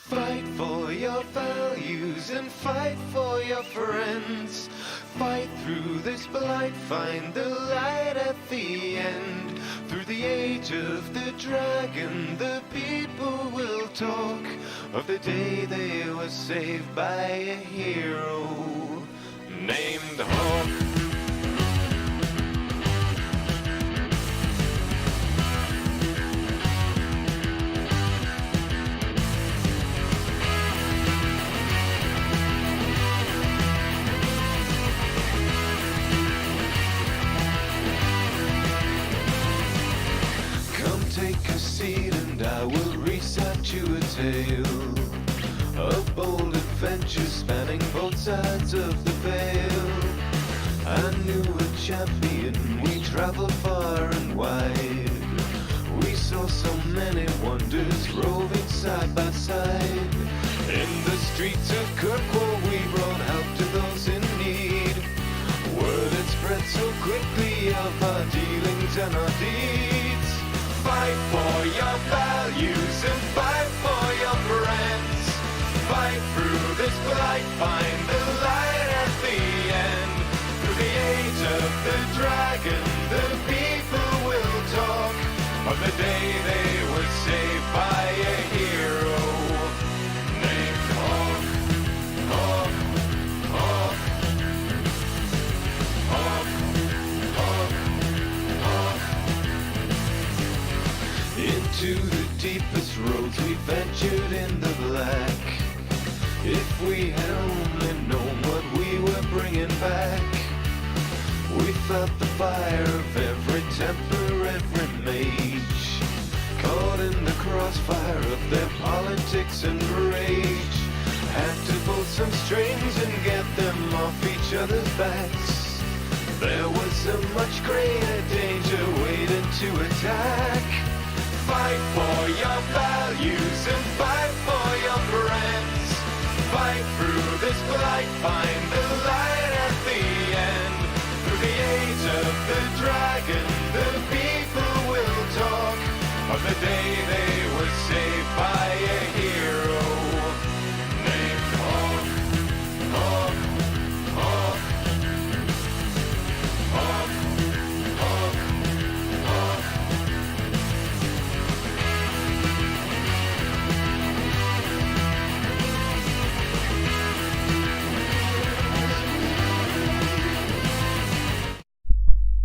Fight for your values and fight for your friends. Fight through this blight, find the light at the end. Through the age of the dragon, the people will talk of the day they were saved by a hero named Hawk. Take a seat and I will recite you a tale of bold adventures spanning both sides of the veil. I knew a champion, we traveled far and wide. We saw so many wonders roving side by side. In the streets of Kirkwall we brought help to those in need. Word had spread so quickly of our dealings and our deeds. Fight for your values and fight for your friends. Fight through this blight, find the light at the end. Through the age of the dragon, the people will talk of the day they were saved by a hero named Hawk. Hawk, Hawk, Hawk, Hawk, Hawk. Into the deepest roads we ventured in the black. If we had only known what we were bringing back. We felt the fire of every temper, every mage, caught in the crossfire of their politics and rage. Had to pull some strings and get them off each other's backs. There was a much greater danger waiting to attack. Fight for your values and fight for your friends. Fight through this blight, find the light at the end. Through the age of the dragon, the people will talk of the day they were saved by a hero named Hawk. Hawk, Hawk, Hawk, Hawk, Hawk.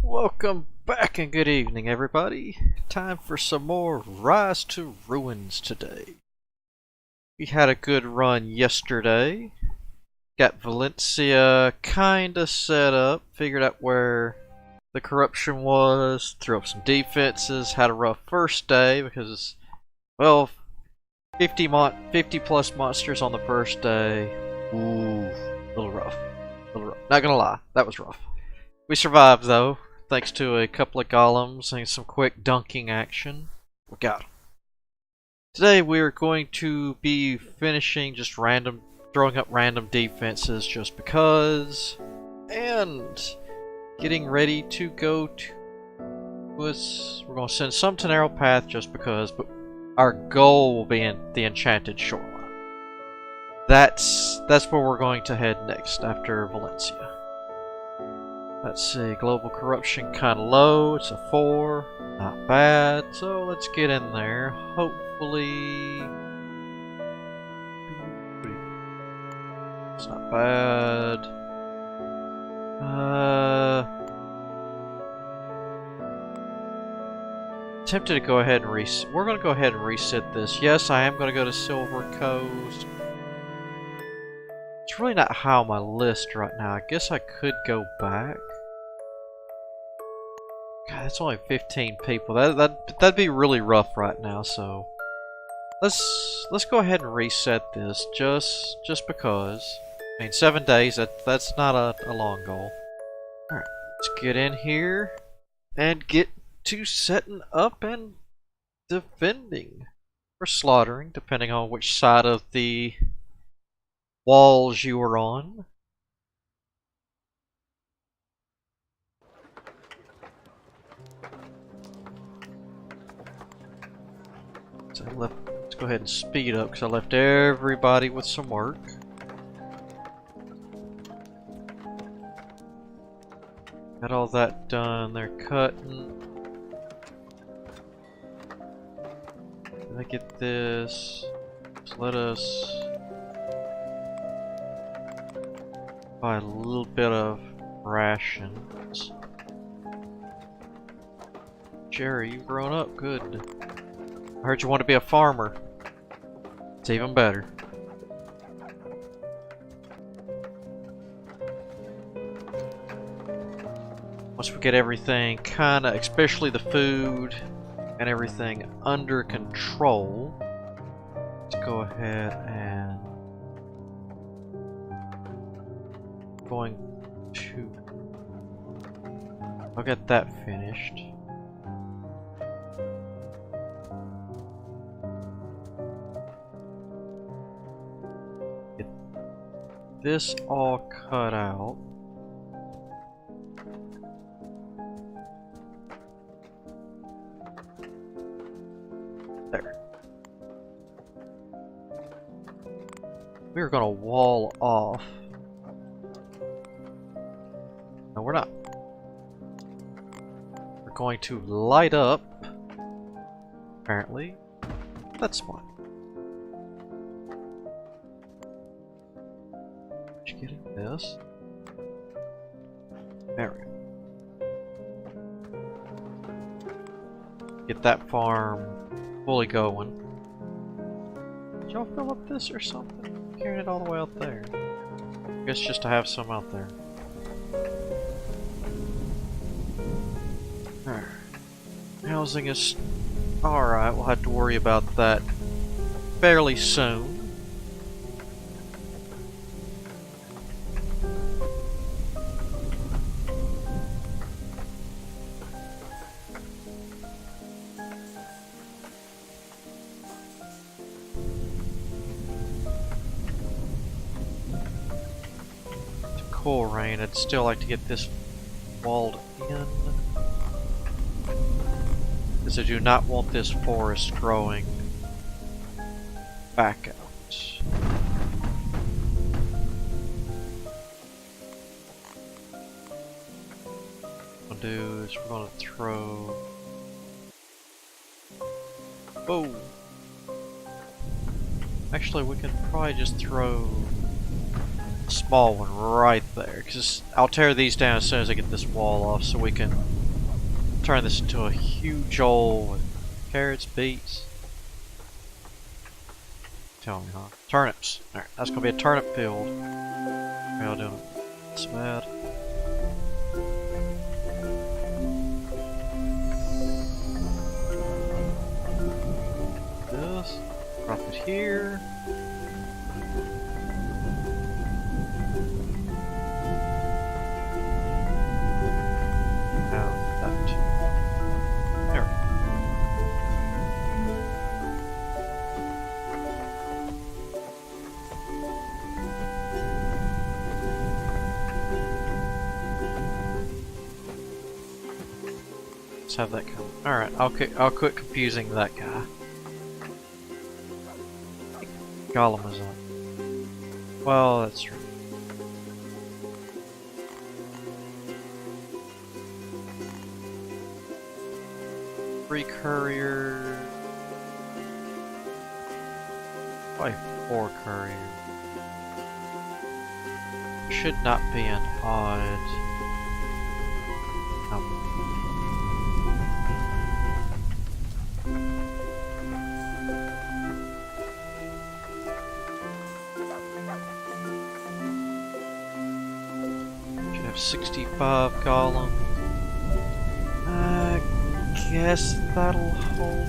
Welcome back and good evening, everybody. Time for some more Rise to Ruins today. We had a good run yesterday. Got Valencia kinda set up, figured out where the corruption was, threw up some defenses, had a rough first day because, well, 50 plus monsters on the first day. Ooh, a little rough. Not gonna lie, that was rough. We survived though. Thanks to a couple of golems and some quick dunking action. We got them. Today we are going to be finishing just throwing up random defenses just because, and getting ready to go to we're going to send some to Narrow Path just because, but our goal will be in the Enchanted Shoreline. That's where we're going to head next after Valencia. Let's see, global corruption kind of low, it's a 4, not bad, so let's get in there, hopefully, it's not bad, tempted to go ahead and we're going to go ahead and reset this. Yes, I am going to go to Silver Coast. It's really not high on my list right now. I guess I could go back. God, that's only 15 people. That'd be really rough right now. So let's go ahead and reset this just because. I mean, 7 days. That's not a long goal. All right, let's get in here and get to setting up and defending or slaughtering, depending on which side of the walls you were on. Let's go ahead and speed up because I left everybody with some work. Got all that done. They're cutting. Did I get this? Just let us buy a little bit of rations. Jerry, you've grown up. Good. I heard you want to be a farmer. It's even better. Once we get everything kinda, especially the food and everything under control, let's go ahead and I'll get that finished. Get this all cut out. There. We're gonna wall off. No, we're not. We're going to light up. Apparently. That's fine. Just getting this. There we go. Get that farm fully going. Did y'all fill up this or something? Carrying it all the way out there. I guess just to have some out there. Alright. Housing is alright, we'll have to worry about that fairly soon. Cool rain, I'd still like to get this walled in. Because I do not want this forest growing back out. What we'll do is we're going to throw... Whoa! Actually, we can probably just throw a small one right there. Because I'll tear these down as soon as I get this wall off so we can turn this into a huge old carrots, beets. Tell me, huh? Turnips. Alright, that's gonna be a turnip field. How y'all doing? That's bad. This. Drop it here. Have that come. Alright, I'll quit confusing that guy. Gollum is on. Well, that's true. Three courier. Probably 4 courier. Should not be an odd number. Should have 65 columns. I guess that'll hold.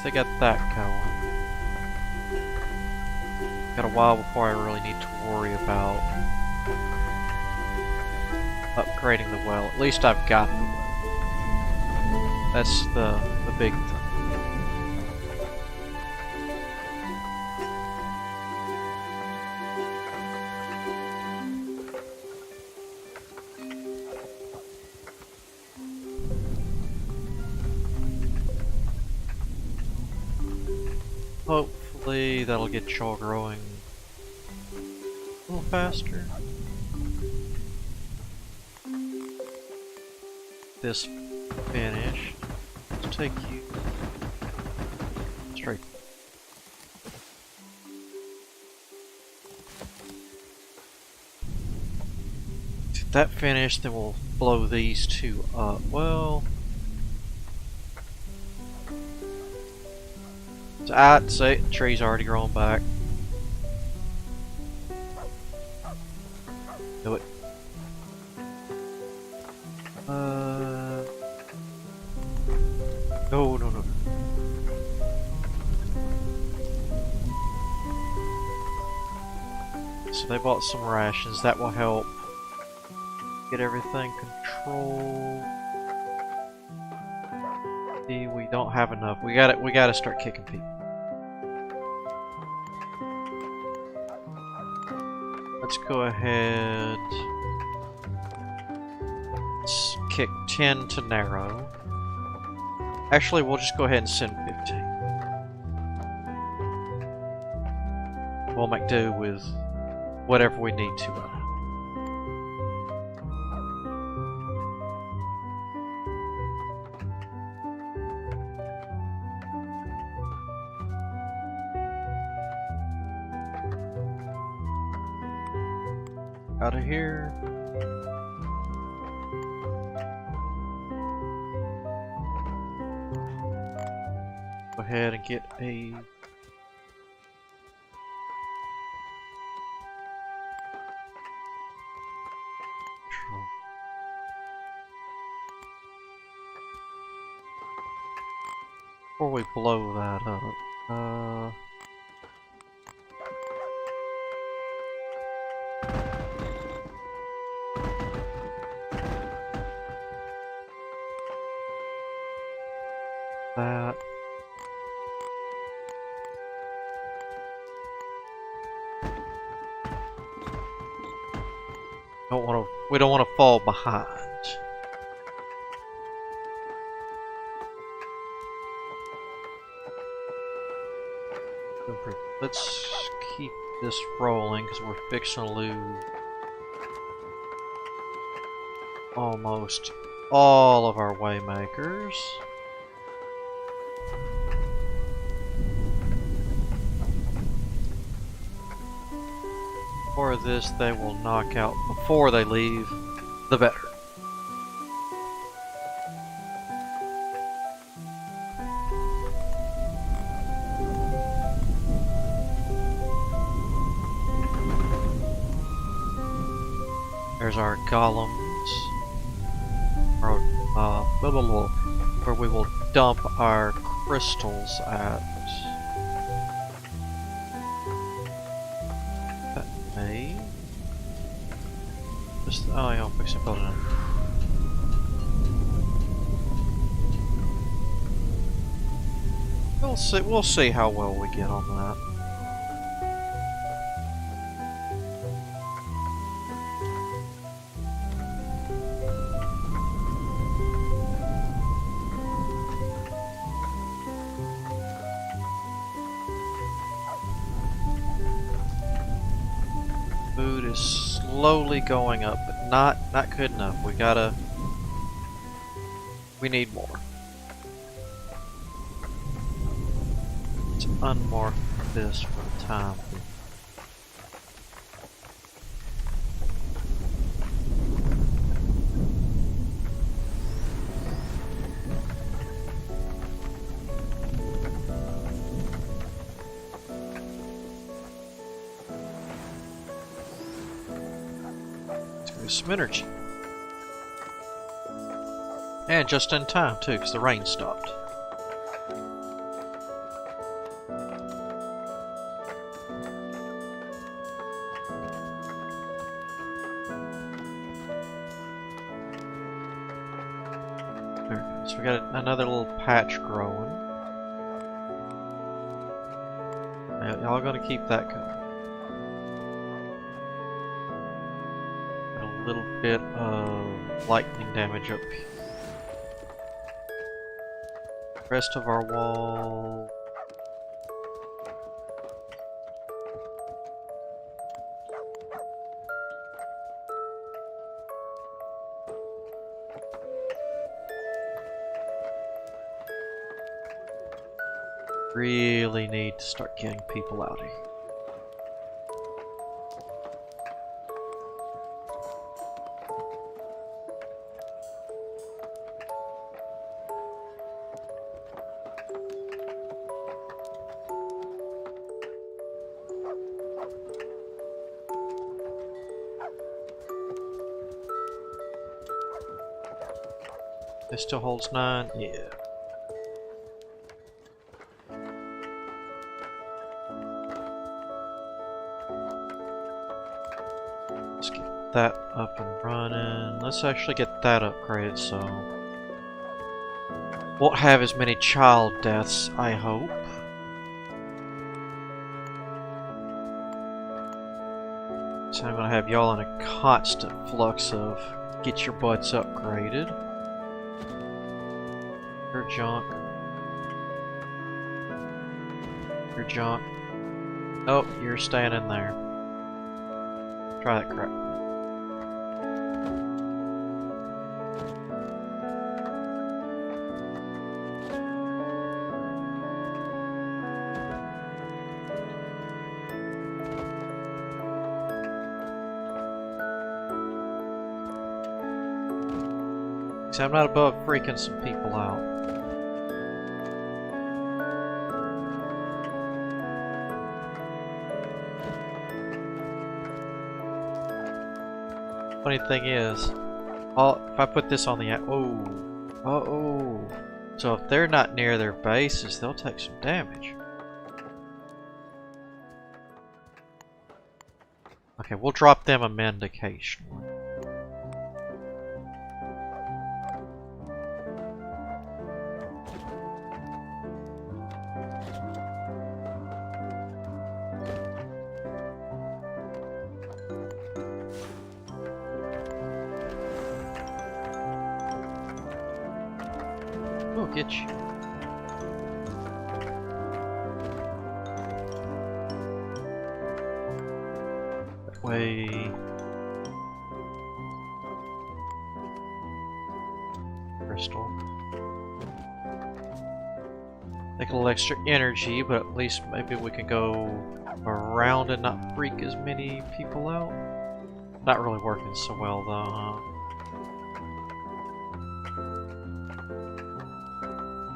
They got that going. Got a while before I really need to worry about upgrading the well. At least I've got the well. That's the big thing. Hopefully that'll get y'all growing a little faster. This finished. Let's take you straight. Get that finished, then we'll blow these two up. Well, I'd say the tree's already grown back. Do it. No, no, no. So they bought some rations. That will help get everything controlled. See, we don't have enough. We gotta start kicking people. Let's go ahead. Let's kick 10 to narrow. Actually, we'll just go ahead and send 15. We'll make do with whatever we need to. Out of here. Go ahead and get a before we blow that up. That. We don't want to fall behind. Let's keep this rolling because we're fixing to lose almost all of our waymakers. More of this they will knock out before they leave, the better. There's our golems, where we will dump our crystals at. That may just oh yeah, I'll fix it building it. We'll see how well we get on that. Food is slowly going up, but not good enough. We need more. Let's unmark this for the time. Some energy. And just in time too, because the rain stopped. There, so we got another little patch growing. Y'all gonna keep that going. Little bit of lightning damage up here. Rest of our wall really need to start getting people out of here. This still holds 9? Yeah. Let's get that up and running. Let's actually get that upgraded so won't have as many child deaths, I hope. So I'm gonna have y'all in a constant flux of get your butts upgraded. Your junk. Your junk. Oh, you're staying in there. Try that crap. See, I'm not above freaking some people out. Funny thing is, if I put this on the so if they're not near their bases, they'll take some damage. Okay, we'll drop them a mend occasionally. We'll get you. That way. Crystal. Take a little extra energy, but at least maybe we can go around and not freak as many people out. Not really working so well though, huh?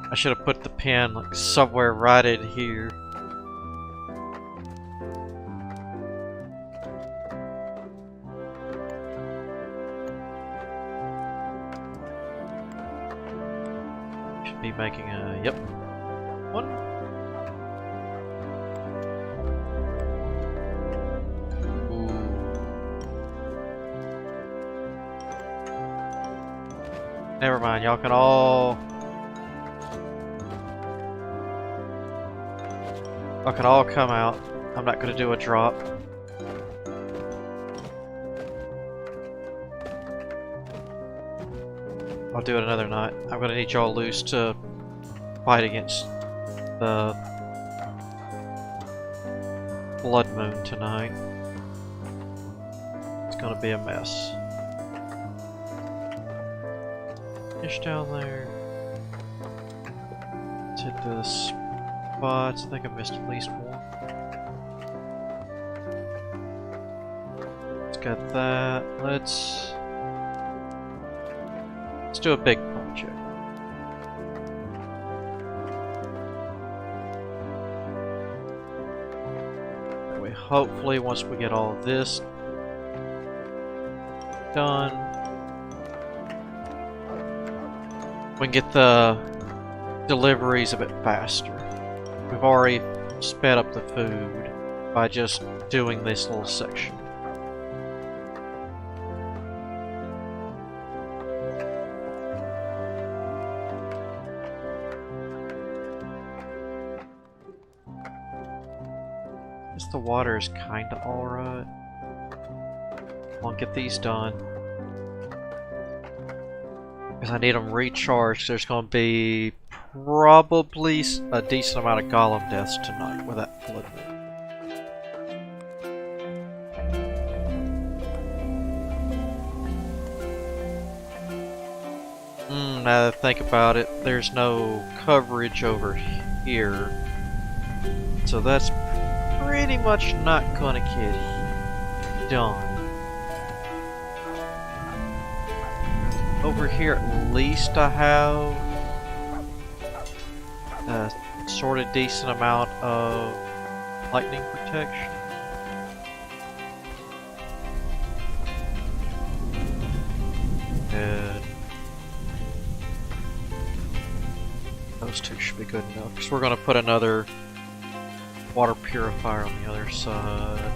I should have put the pin like somewhere right in here. Should be making a yep. One. Ooh. Never mind, y'all can all come out. I'm not gonna do a drop. I'll do it another night. I'm gonna need y'all loose to fight against the blood moon tonight. It's gonna be a mess. Fish down there. Let's hit this. I think I missed at least one. Let's get that. Let's do a big project. That way, hopefully, once we get all this done, we can get the deliveries a bit faster. We've already sped up the food by just doing this little section. Guess the water is kinda alright. I'll get these done. Because I need them recharged. There's gonna be probably a decent amount of golem deaths tonight with that flood moon. Now that I think about it, there's no coverage over here. So that's pretty much not gonna get done. Over here at least I have a sort of decent amount of lightning protection. Good. Those two should be good enough, because we're going to put another water purifier on the other side.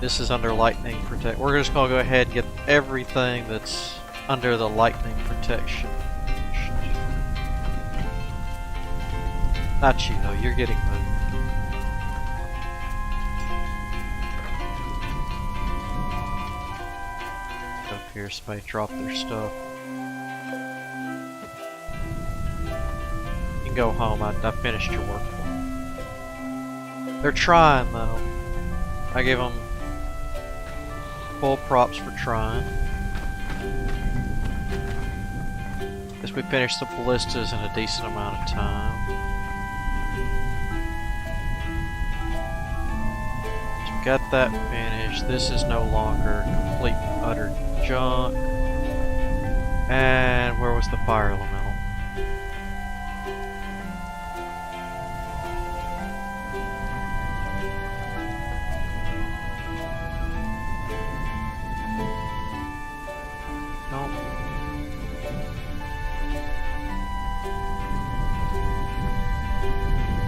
This is under lightning protect. We're just going to go ahead and get everything that's under the lightning protection. Not you though, you're getting moved. Up here, somebody drop their stuff. You can go home, I finished your work. They're trying though. I give them full props for trying. Guess we finished the ballistas in a decent amount of time. So we got that finished. This is no longer complete and utter junk. And where was the fire elemental?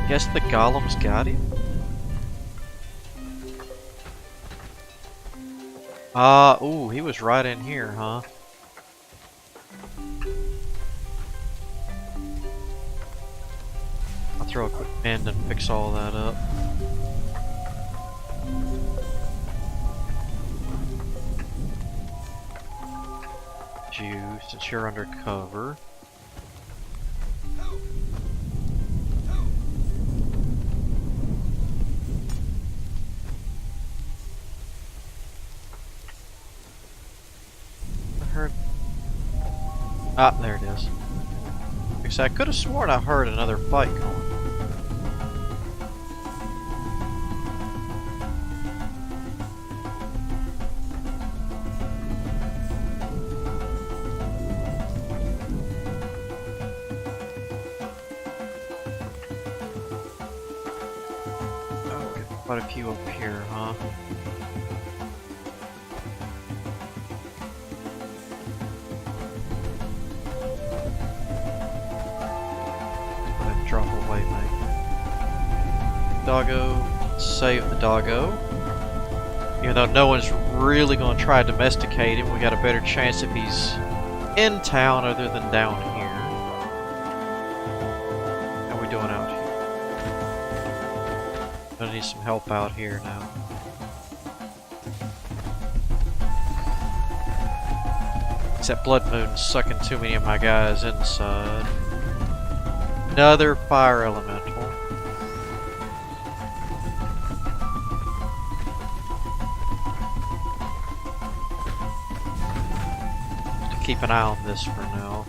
Guess the golems got him? Ooh, he was right in here, huh? I'll throw a quick bend and fix all that up. You, since you're under cover. Ah, there it is. Because I could have sworn I heard another fight going. Oh, quite a few up here, huh? Drop away, mate. Doggo, save the doggo. Even though no one's really going to try to domesticate him, we got a better chance if he's in town other than down here. How are we doing out here? Gonna need some help out here now. Except Blood Moon's sucking too many of my guys inside. Another fire elemental. To keep an eye on this for now.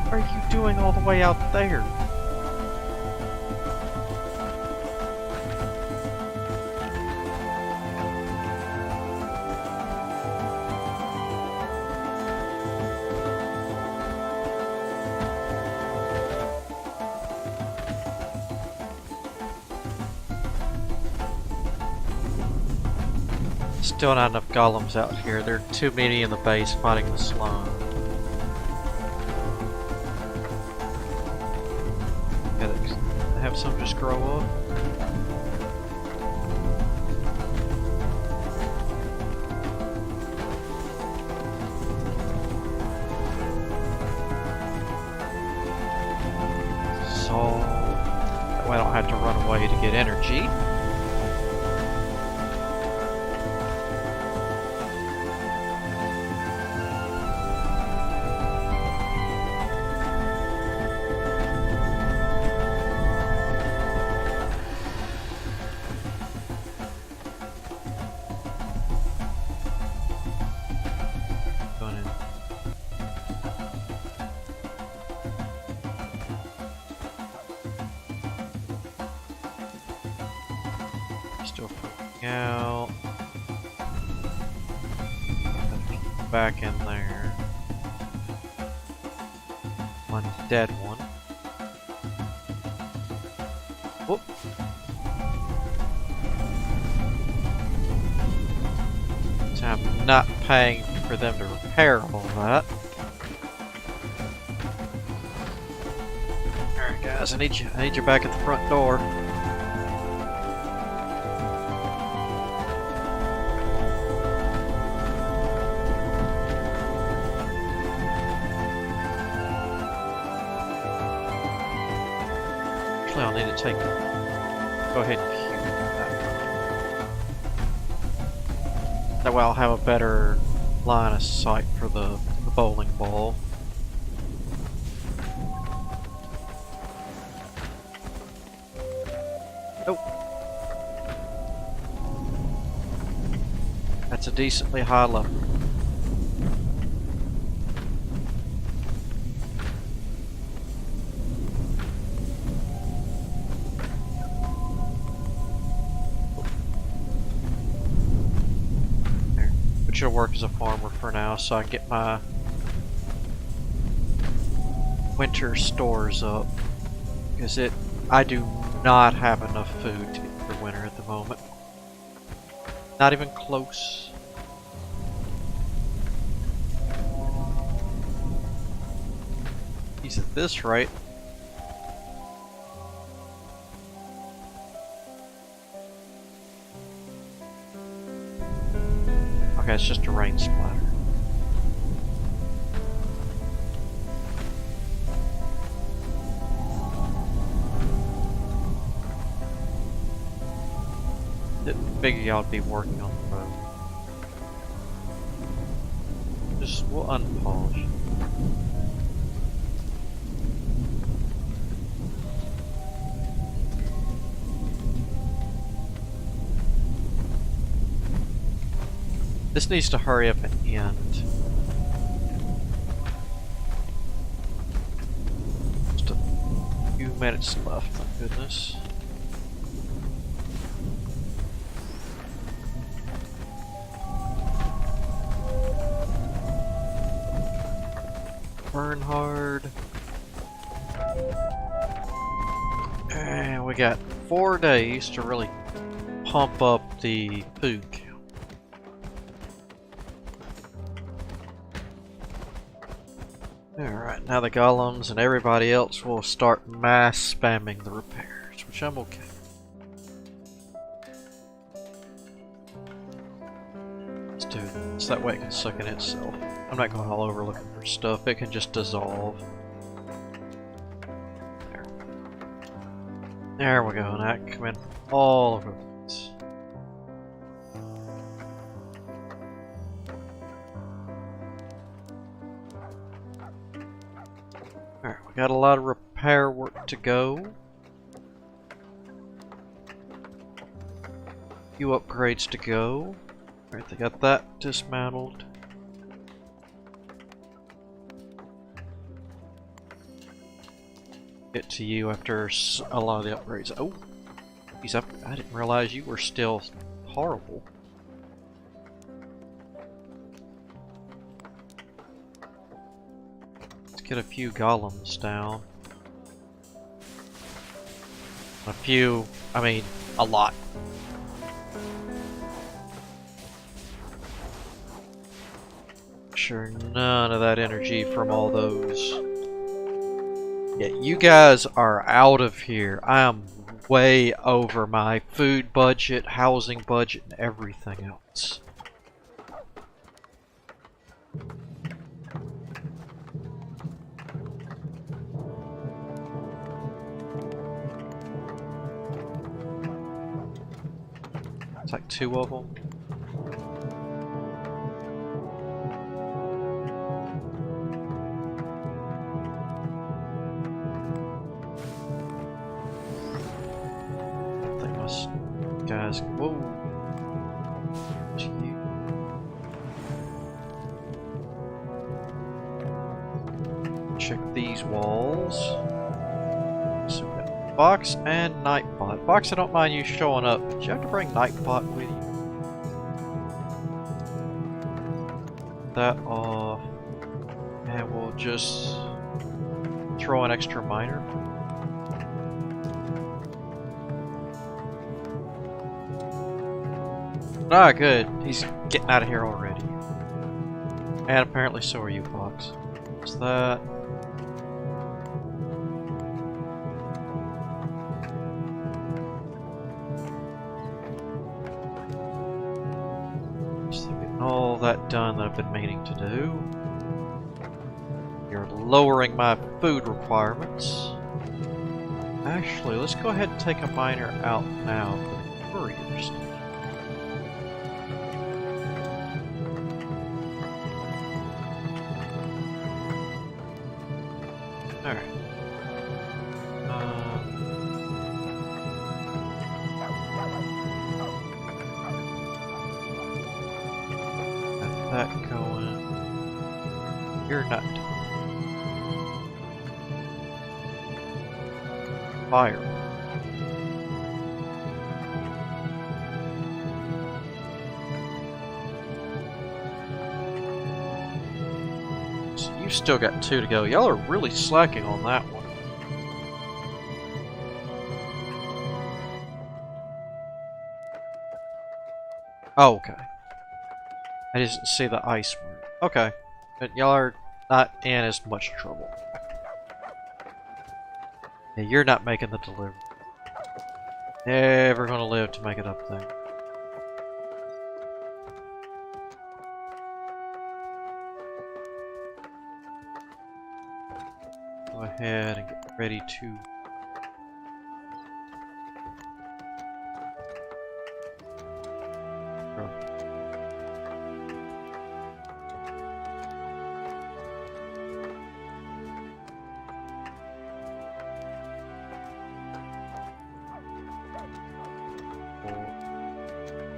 What are you doing all the way out there? Still not enough golems out here. There are too many in the base fighting the slime. Gotta have some just grow up. So that way I don't have to run away to get energy. Still freaking out. Back in there. One dead one. Whoop. So I'm not paying for them to repair all that. Alright guys, I need you back at the front door. I'll need to go ahead and cue that. That way I'll have a better line of sight for the bowling ball. Nope. That's a decently high level. Should work as a farmer for now, so I can get my winter stores up, because I do not have enough food to eat for winter at the moment. Not even close. He's at this rate. Okay, it's just a rain splatter. Didn't figure y'all would be working on the road. We'll unpolish. This needs to hurry up and end. Just a few minutes left, my goodness. Burn hard. And we got 4 days to really pump up the food count. Alright, now the golems and everybody else will start mass spamming the repairs, which I'm okay. Let's do this, that way it can suck in itself. I'm not going all over looking for stuff, it can just dissolve. There we go, now it can come in all over the place. Alright, we got a lot of repair work to go. A few upgrades to go. Alright, they got that dismantled. Get to you after a lot of the upgrades. Oh, geez, I didn't realize you were still horrible. Let's get a few golems down. A few, I mean, a lot. Sure, none of that energy from all those. Yeah, you guys are out of here. I am way over my food budget, housing budget, and everything else. It's like 2 of them. Guys, whoa. Gee. Check these walls. So we got Fox and Nightbot. Fox, I don't mind you showing up, but you have to bring Nightbot with you. That off. And we'll just throw an extra miner. Ah, good. He's getting out of here already. And apparently so are you, Fox. What's that? Just getting all that done that I've been meaning to do. You're lowering my food requirements. Actually, let's go ahead and take a miner out now for the courier station. Alright. Got that going. You're not done. Fire. So you've still got 2 to go. Y'all are really slacking on that one. Oh, okay. I didn't see the ice word. Okay. But y'all are not in as much trouble. Yeah, you're not making the delivery. Never gonna live to make it up there. Go ahead and get ready to...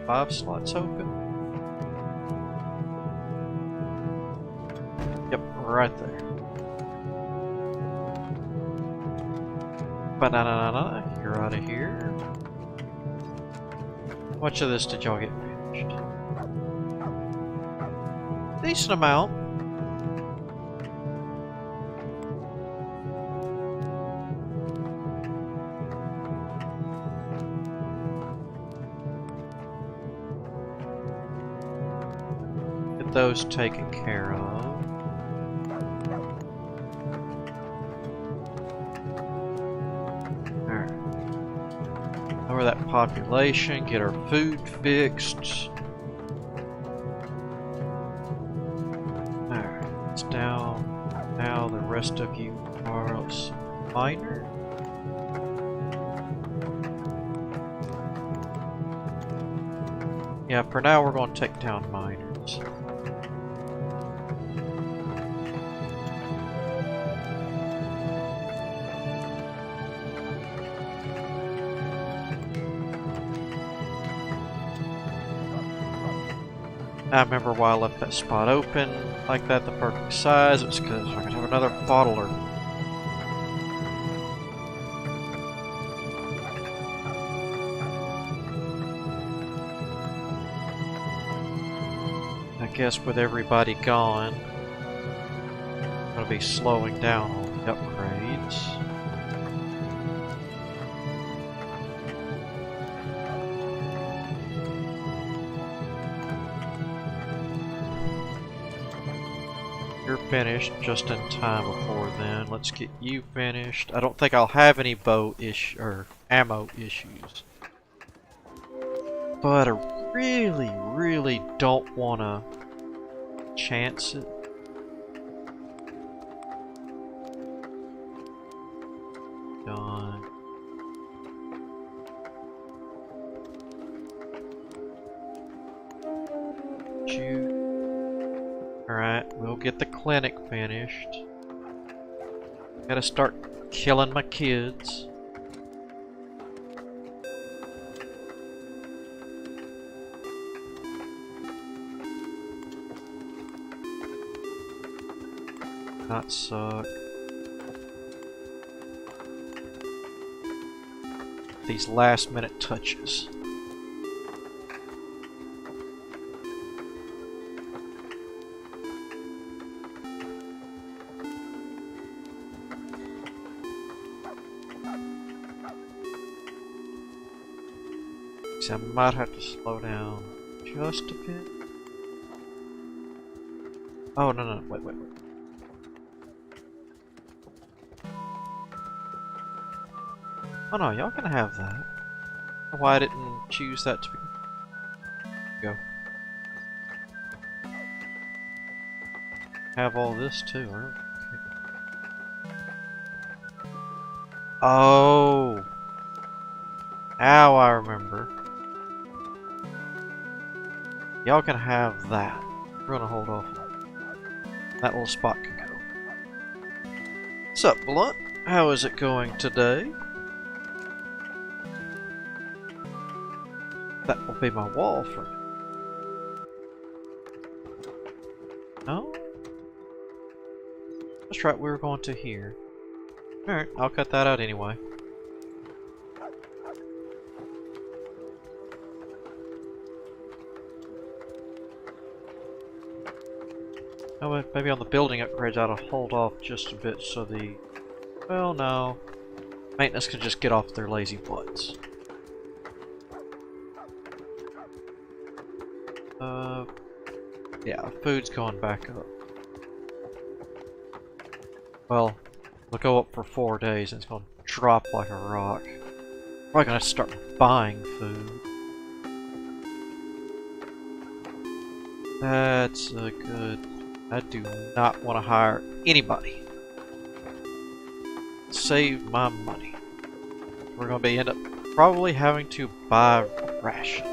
Five slots open. Yep, right there. Banana, you're out of here. How much of this did y'all get finished? Decent amount. Those taken care of. Alright. Lower that population, get our food fixed. Alright, it's down. Now the rest of you are minor. Yeah, for now we're going to take down miners. I remember why I left that spot open like that, the perfect size. It's because I could have another bottler. I guess with everybody gone, I'm going to be slowing down on the upgrades. You're finished just in time before then. Let's get you finished. I don't think I'll have any bow or ammo issues. But I really don't want to chance it. Done. Shoot. Alright, we'll get the clinic finished. Gotta start killing my kids. Not suck. these last minute touches. I might have to slow down just a bit. Oh, no, wait. Oh no, y'all can have that. I don't know why I didn't choose that to be. Go. Have all this too, right? Okay. Oh! Now I remember. Y'all can have that. We're gonna hold off. That little spot can go. What's up, Blunt? How is it going today? That will be my wall for you. No? That's right, we were going to here. Alright, I'll cut that out anyway. Oh, maybe on the building upgrades I ought to hold off just a bit so the... Well, no. Maintenance can just get off their lazy butts. Yeah, food's going back up. Well, it'll go up for 4 days and it's gonna drop like a rock. Probably gonna have to start buying food. That's a good... I do not want to hire anybody. Save my money. We're gonna end up probably having to buy ration.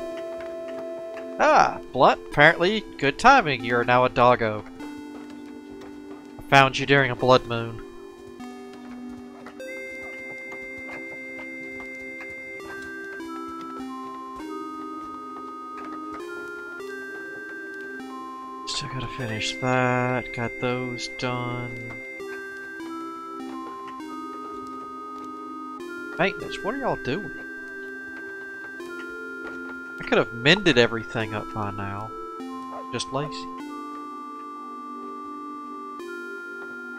Ah, Blunt, apparently good timing. You are now a doggo. I found you during a blood moon. Still gotta finish that. Got those done. Maintenance, what are y'all doing? I could have mended everything up by now. Just lazy.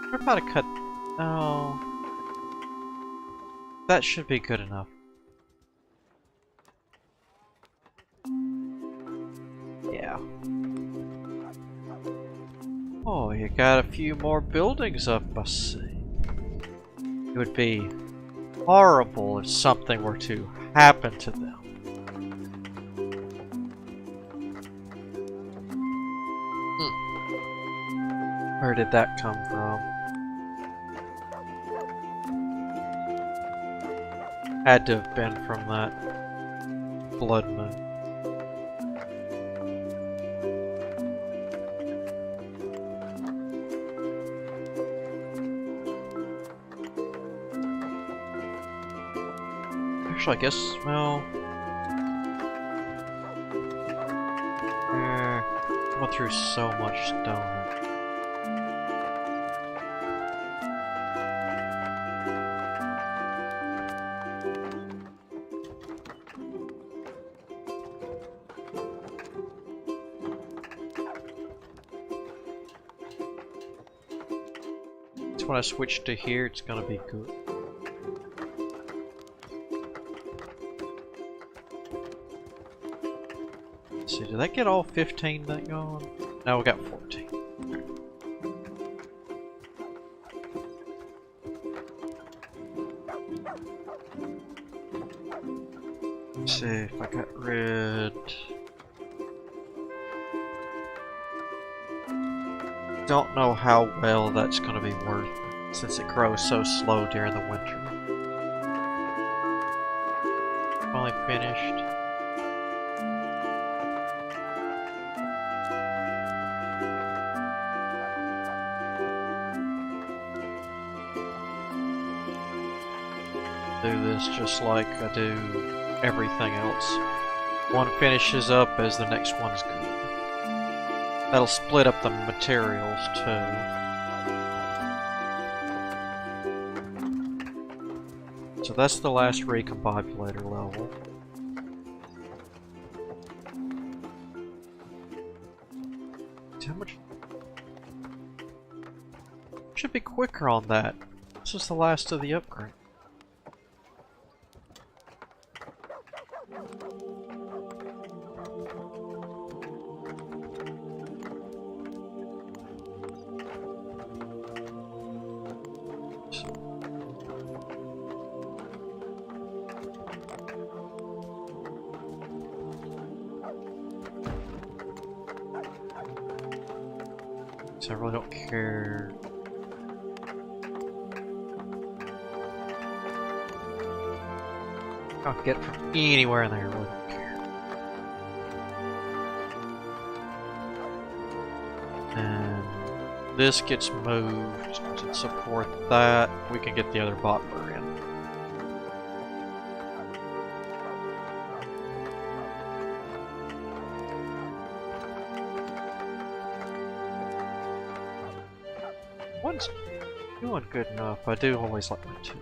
What about a cut? Oh. That should be good enough. Yeah. Oh, you got a few more buildings up, I see. It would be horrible if something were to happen to them. Where did that come from? Had to have been from that blood moon. Actually, I guess, well... I went through so much stone. When I switch to here, it's gonna be good. Let's see, did that get all 15 that gone? No, we got 14. Let's see if I got rid. Don't know how well that's going to be worth it, since it grows so slow during the winter. Only finished. Do this just like I do everything else. One finishes up as the next one's good. That'll split up the materials too. So that's the last recombobulator level. How much? Should be quicker on that. This is the last of the upgrade. So I really don't care. I'll get it from anywhere in there, I really don't care. And this gets moved to support that. We can get the other bottler in. One's doing good enough. I do always like my two.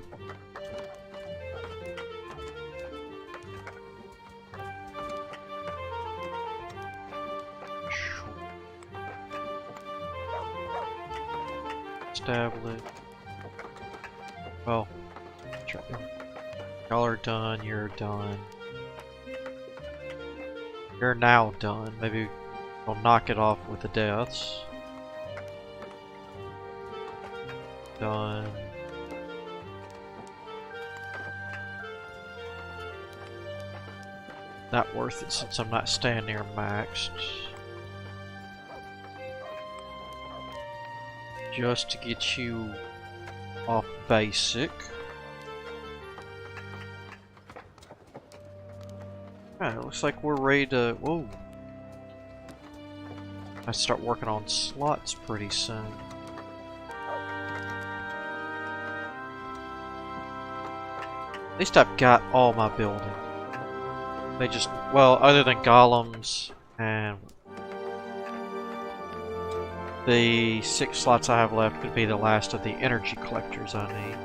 Establish. Well, y'all are done. You're done. You're now done. Maybe we'll knock it off with the deaths. Done. Not worth it since I'm not staying near maxed. Just to get you off basic. Alright, looks like we're ready to. Whoa! I start working on slots pretty soon. At least I've got all my building. They just, well, other than golems and the 6 slots I have left could be the last of the energy collectors I need.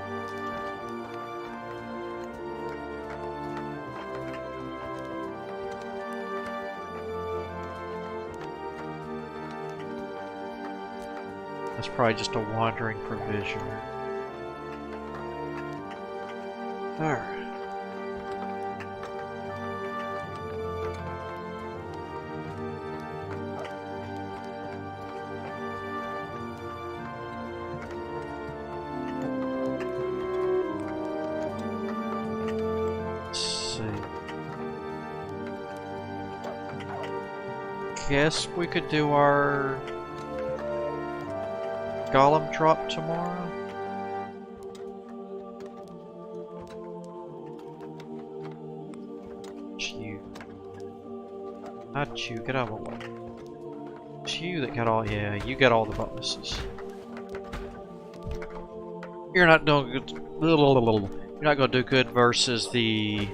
That's probably just a wandering provisioner. Alright. Let's see. Guess we could do our golem drop tomorrow. Not you, get out of the way. It's you that got all, yeah, you got all the bonuses. You're not doing good. You're not going to do good versus the.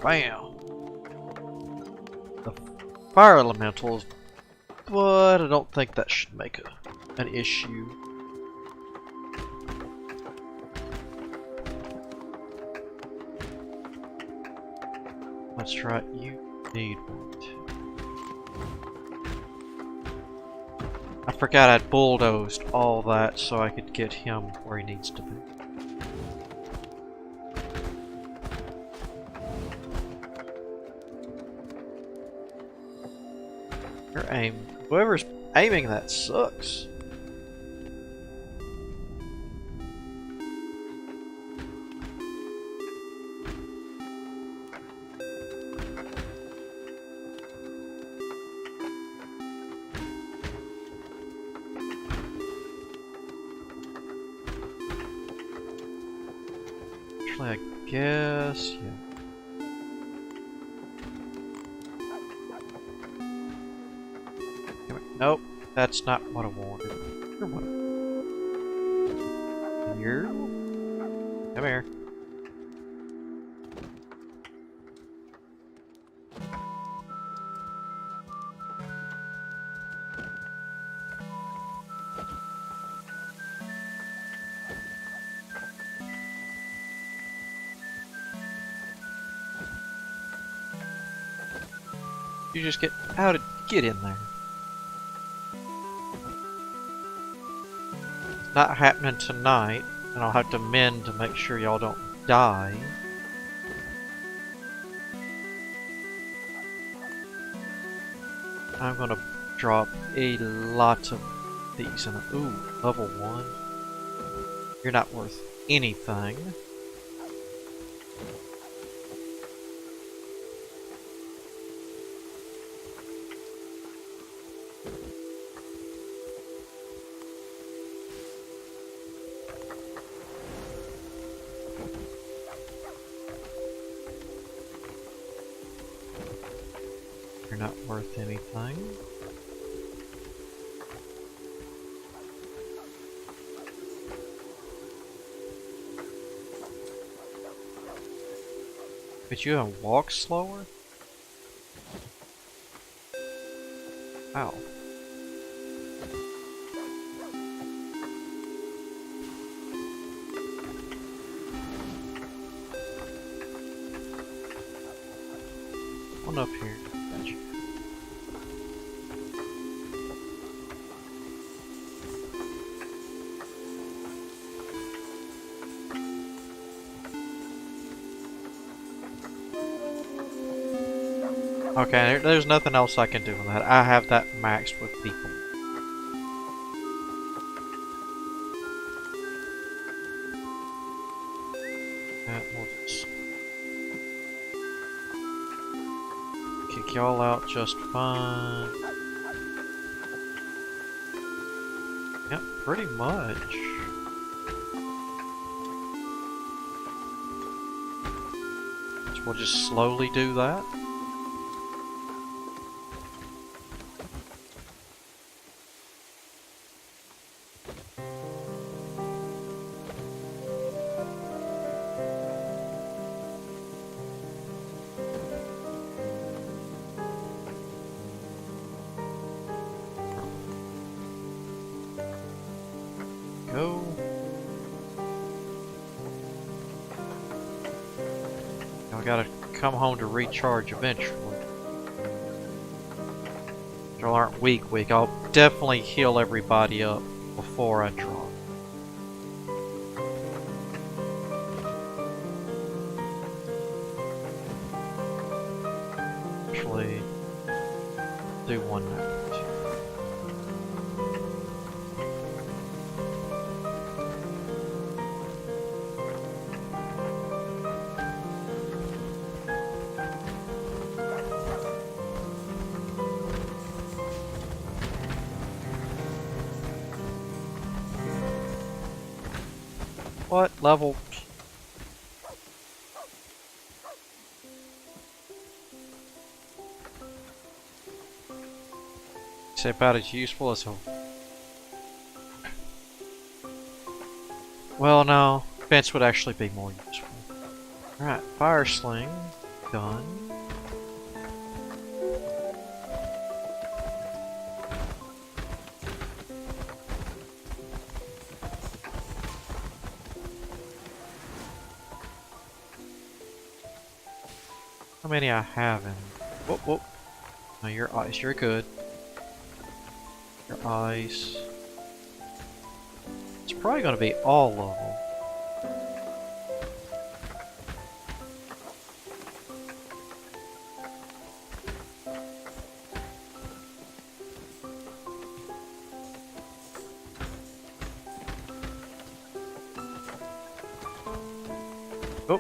Bam! The fire elementals, but I don't think that should make an issue. That's right, you need one too. I forgot I'd bulldozed all that so I could get him where he needs to be. Whoever's aiming that sucks. Actually, I guess, yeah. Nope, that's not what I wanted. Here? Come here. You just get out and get in there. It's not happening tonight, and I'll have to mend to make sure y'all don't die. I'm gonna drop a lot of these in a, ooh, level 1. You're not worth anything. You're not worth anything. But you gonna walk slower? Ow. One up here. Gotcha. Okay, there's nothing else I can do on that. I have that maxed with people. And we'll just kick y'all out just fine. Yep, pretty much. So we'll just slowly do that. Go. I gotta come home to recharge eventually. Y'all aren't weak. I'll definitely heal everybody up before I drop. Actually, do one night. What level? It's about as useful as a... Well, no. Fence would actually be more useful. Alright, fire sling. Done. How many I have in? Whoop, whoop. No, your ice. You're good. Your ice. It's probably going to be all of them. Oh.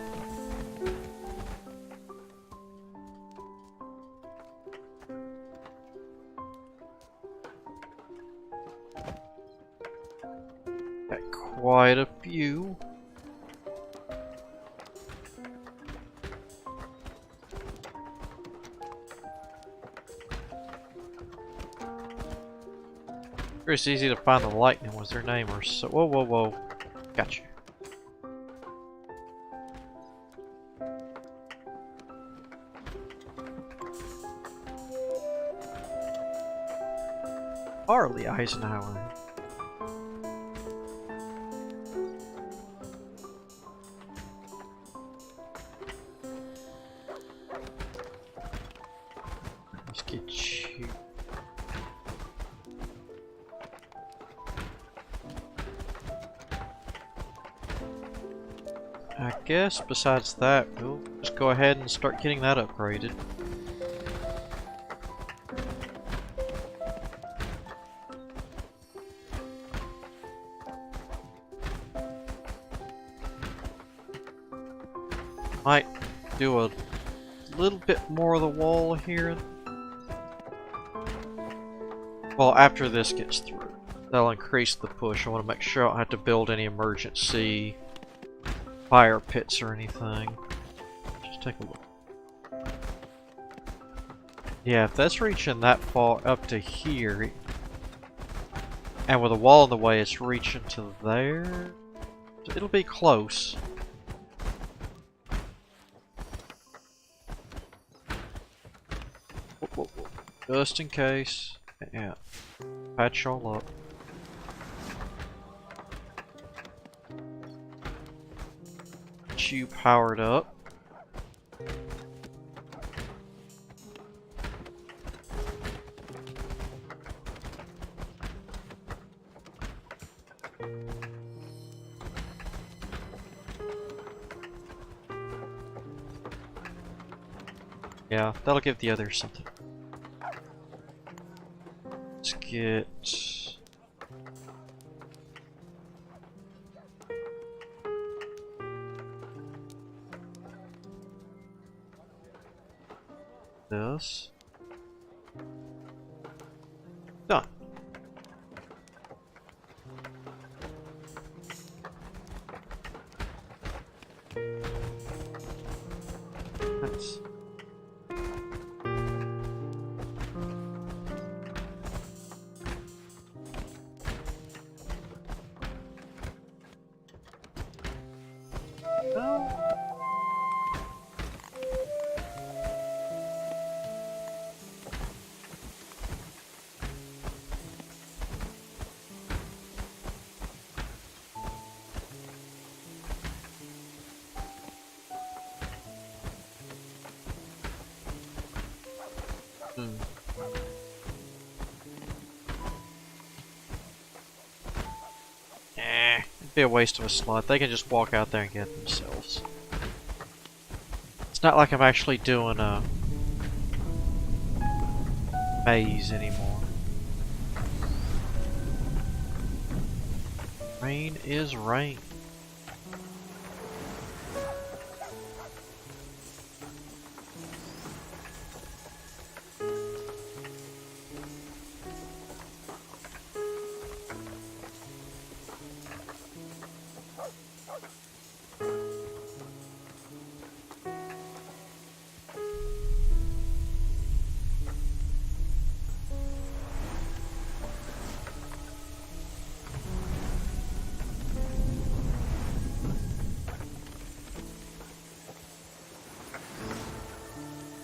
Got quite a few. It's easy to find the lightning was their name or so. Whoa, whoa, whoa. Gotcha. Harley Eisenhower. Just Get you. I guess besides that, we'll just go ahead and start getting that upgraded. Might do a little bit more of the wall here. Well, after this gets through, that'll increase the push. I want to make sure I don't have to build any emergency fire pits or anything. Just take a look. Yeah, if that's reaching that far up to here, and with a wall in the way, it's reaching to there, it'll be close. Whoa, whoa, whoa. Just in case. Yeah. Patch y'all up. Get you powered up. Yeah, that'll give the others something. Let's get... this. Done. Nice. It'd be a waste of a slot. They can just walk out there and get it themselves. It's not like I'm actually doing a maze anymore. Rain is rain.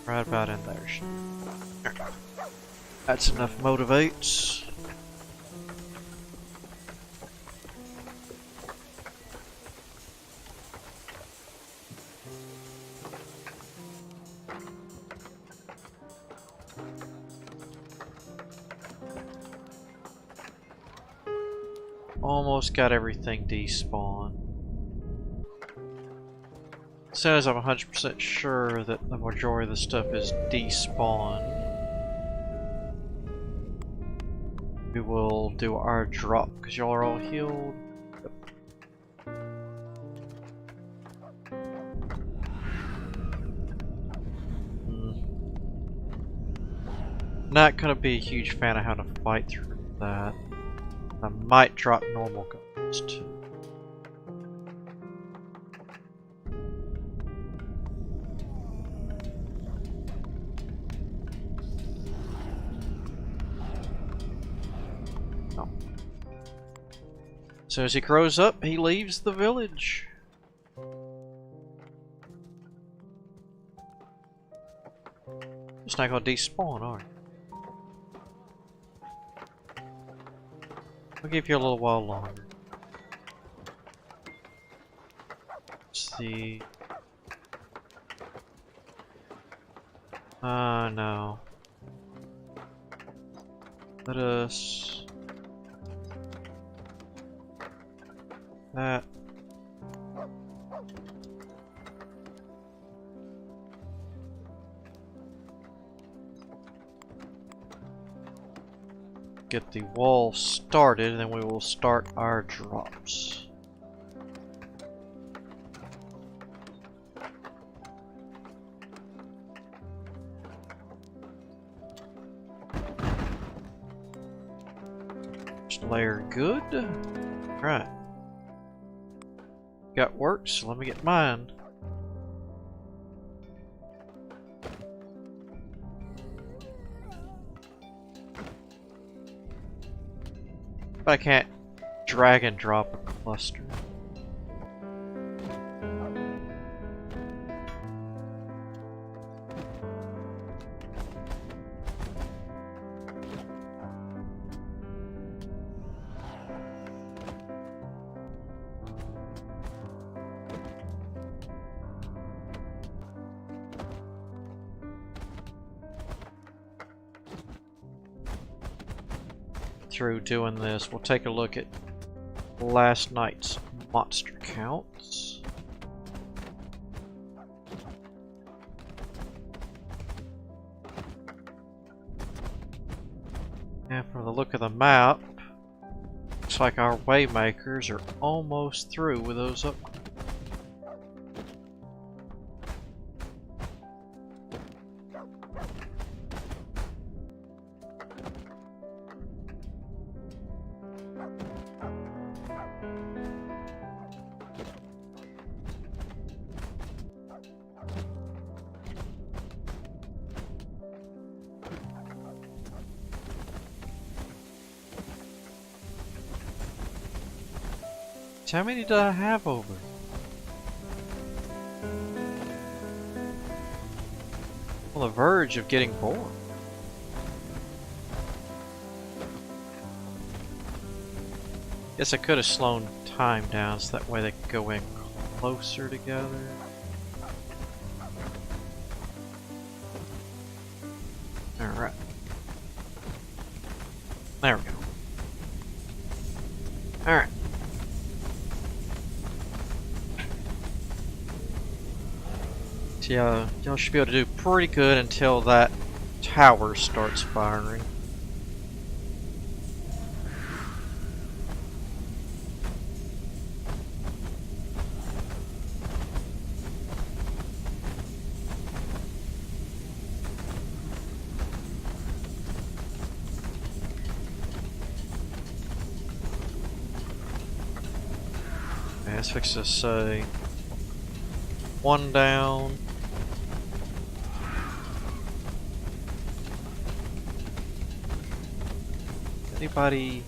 Right about in there. That's enough motivates. Almost got everything despawned. As soon as I'm 100% sure that the majority of the stuff is despawned, we will do our drop, because y'all are all healed. Not gonna be a huge fan of how to fight through that. I might drop normal guns too. So as he grows up, he leaves the village. It's not gonna despawn, are you? I'll give you a little while longer. Let's see. No. Let us... That. Get the wall started, and then we will start our drops. First layer good. Right. Got work, so let me get mine. But I can't drag and drop a cluster. Through doing this, we'll take a look at last night's monster counts. And from the look of the map, looks like our waymakers are almost through with those up. How many do I have over? On the verge of getting bored. Guess I could have slowed time down so that way they could go in closer together. Alright. There we go. Alright. Yeah, y'all should be able to do pretty good until that tower starts firing. Okay, let's fix this, say, one down. Anybody?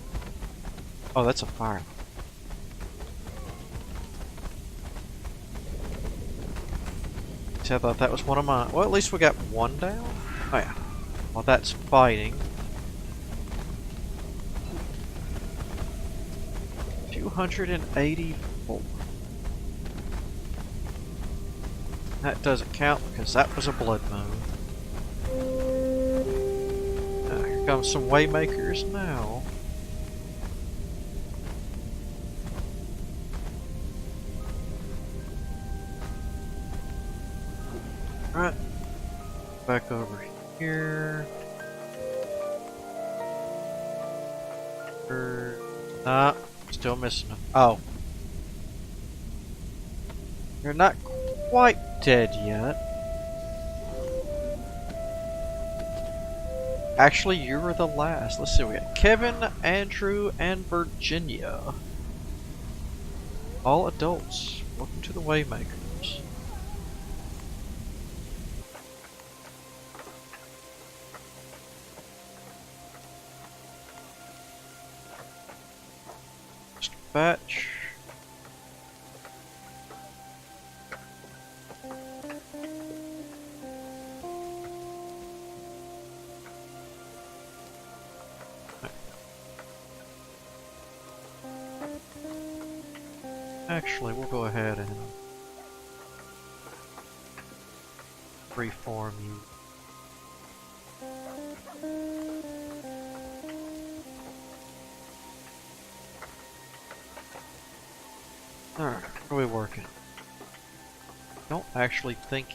Oh, that's a fire. See, I thought that was one of mine. Well, at least we got one down. Oh yeah. Well, that's fighting. 284. That doesn't count because that was a blood moon. Here comes some waymakers now. Right. Back over here. Nah, still missing them. Oh. They're not quite dead yet. Actually, you were the last. Let's see, we got Kevin, Andrew, and Virginia. All adults. Welcome to the Waymakers. Just batch. Actually, we'll go ahead and reform you. Alright, what are we working? Don't actually think.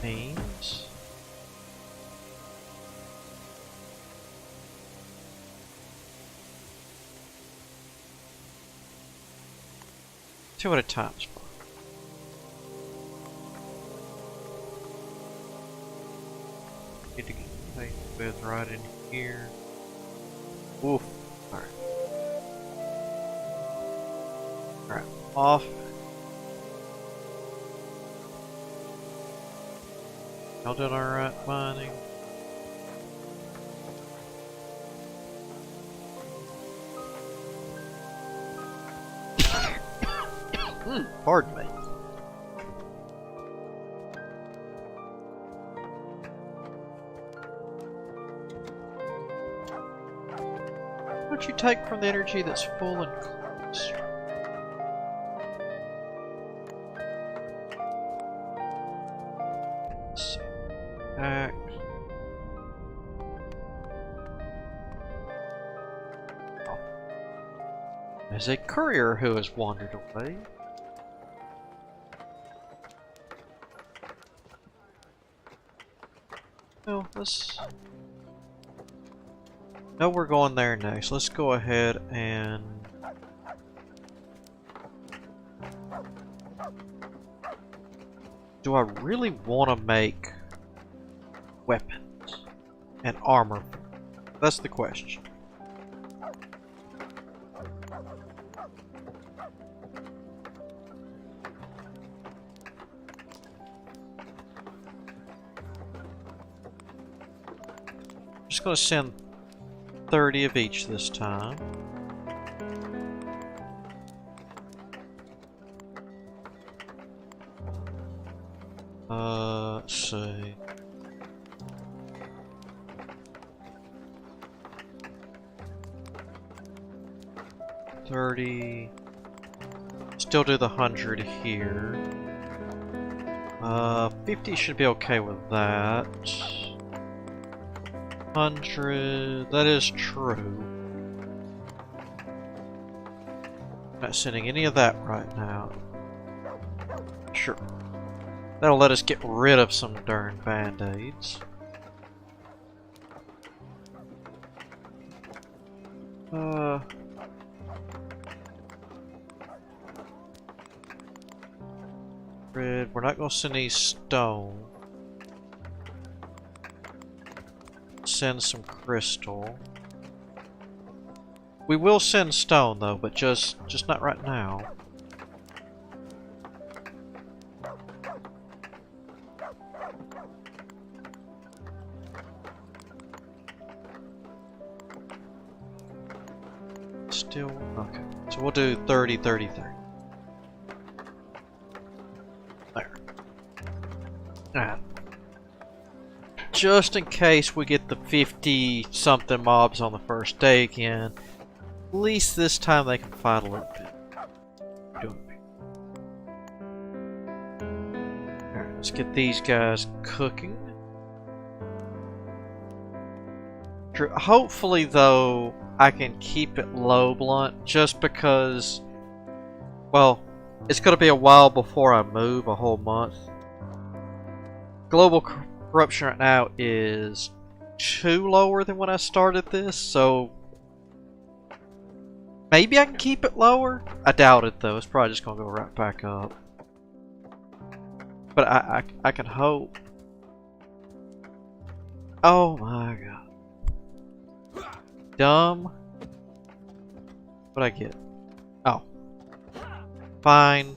Names. Two at a time. Need to get things with right in here. Oof. Alright. Alright. Off. Y'all doing alright mining? Pardon me. What don't you take from the energy that's full and close? Let's see. Act. Oh. There's a courier who has wandered away. No, let's... No, we're going there next. Let's go ahead and... Do I really want to make weapons and armor? That's the question. Just going to send 30 of each this time. Let's see. $30. Still do the 100 here. 50 should be okay with that. 100, that is true. Not sending any of that right now. Sure. That'll let us get rid of some darn band-aids. Red, we're not gonna send any stone. Send some crystal. We will send stone though, but just not right now. Still okay. So we'll do 30, 30, 30. There. Alright. Just in case we get the 50 something mobs on the first day again, at least this time they can fight a little bit. Alright, let's get these guys cooking. Hopefully though, I can keep it low blunt just because, well, it's going to be a while before I move, a whole month. Global corruption right now is 2 lower than when I started this, so maybe I can keep it lower. I doubt it though. It's probably just gonna go right back up. But I can hope. Oh my god. Dumb. What'd I get? Oh. Fine.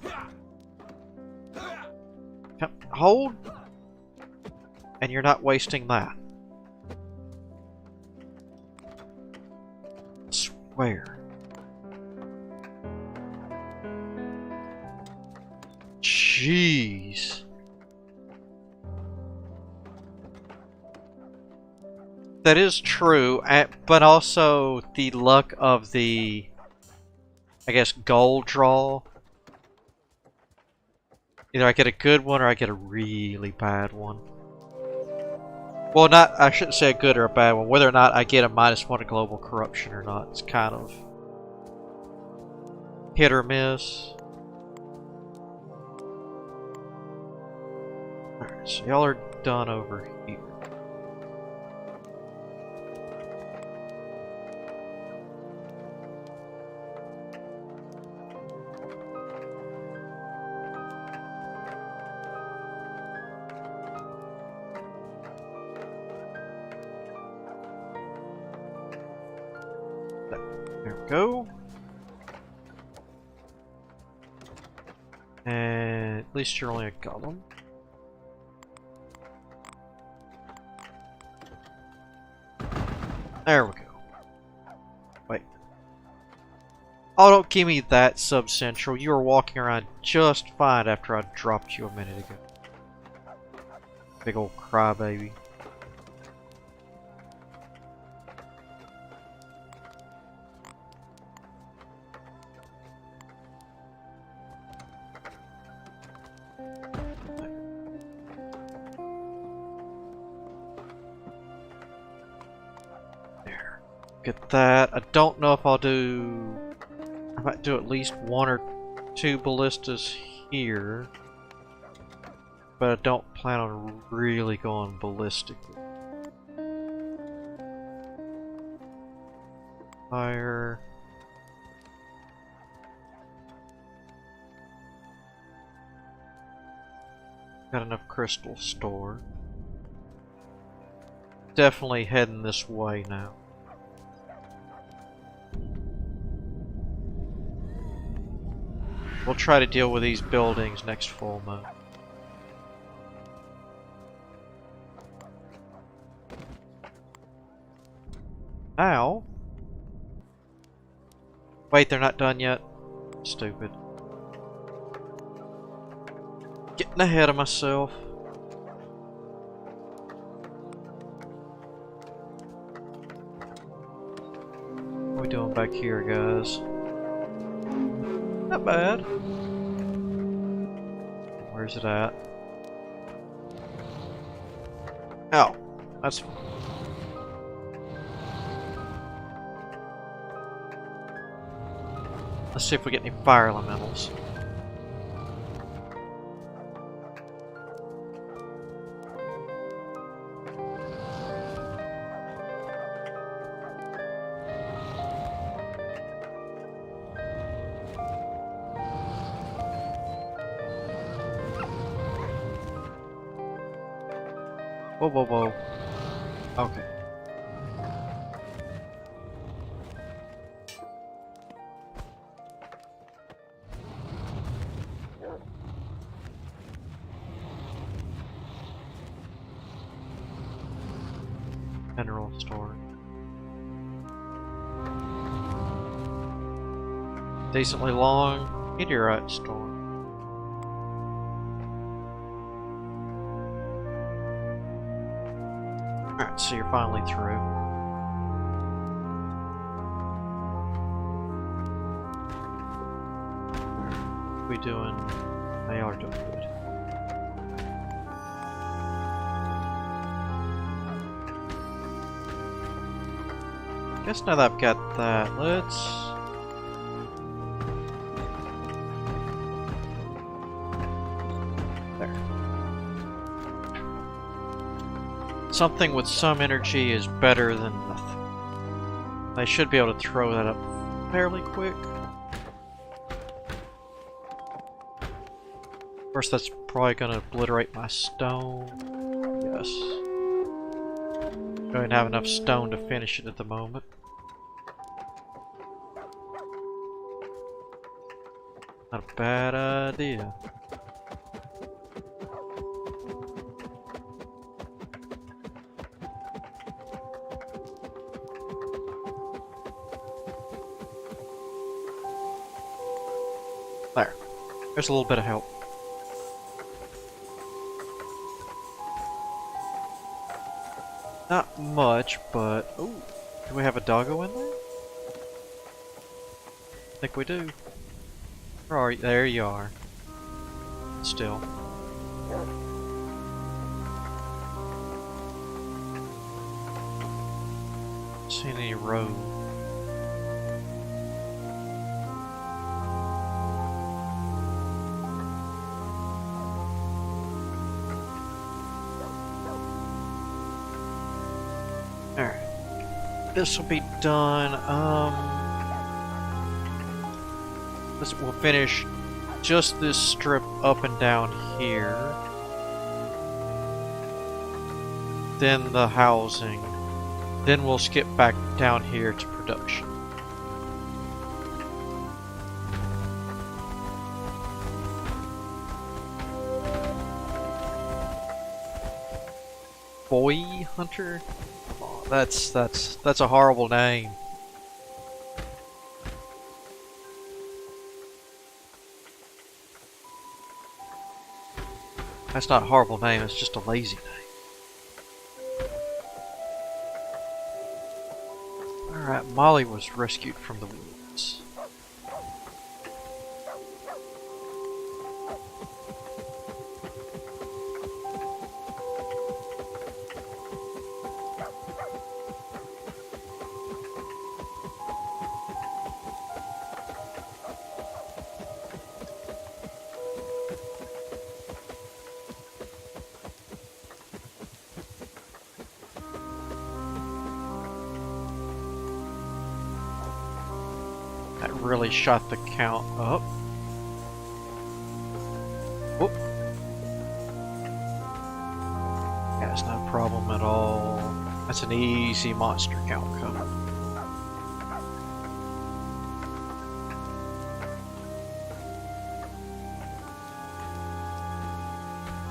Hold. And you're not wasting that. I swear. Jeez. That is true, but also the luck of the, I guess, gold draw Either I get a good one or I get a really bad one. Well, I shouldn't say a good or a bad one. Whether or not I get a -1 to global corruption or not, it's kind of hit or miss. Alright, so y'all are done over here. There we go. And at least you're only a golem. There we go. Wait. Oh, don't give me that sub-central. You were walking around just fine after I dropped you a minute ago. Big old crybaby. Get that. I don't know if I'll do... I might do at least 1 or 2 ballistas here. But I don't plan on really going ballistic. Fire. Got enough crystal stored. Definitely heading this way now. We'll try to deal with these buildings next full moon. Now... Wait, they're not done yet? Stupid. Getting ahead of myself. What are we doing back here, guys? Not bad. Where's it at? Oh, that's... Let's see if we get any fire elementals. Whoa, whoa, whoa. Okay. Mineral store. Decently long meteorite store. Alright, so you're finally through. What are we doing? They are doing good. Guess now that I've got that, let's... There. Something with some energy is better than nothing. I should be able to throw that up fairly quick. Of course, that's probably going to obliterate my stone. Yes. Don't have enough stone to finish it at the moment. Not a bad idea. There. There's a little bit of help. Not much, but... Ooh, do we have a doggo in there? I think we do. Where are you? There you are. still. See any road? Alright. This will be done. We'll finish just this strip up and down here. Then the housing. Then we'll skip back down here to production. Boy Hunter? Oh, that's a horrible name. That's not a horrible name, it's just a lazy name. Alright, Molly was rescued from the woods. That really shot the count up. Whoop. Yeah, it's no problem at all. That's an easy monster count cover.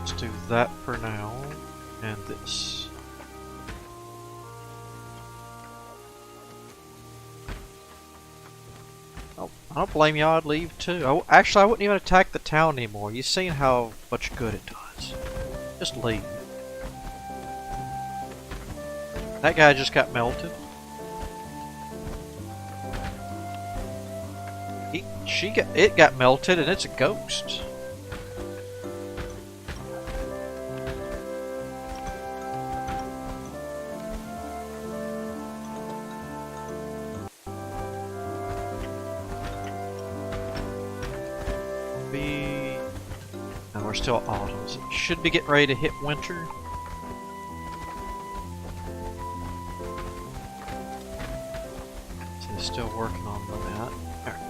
Let's do that for now, and this. I don't blame you, I'd leave too. Actually, I wouldn't even attack the town anymore. You've seen how much good it does. Just leave. That guy just got melted. It got melted and it's a ghost. No, we're still autumn. So it should be getting ready to hit winter. So they're still working on that. Alright.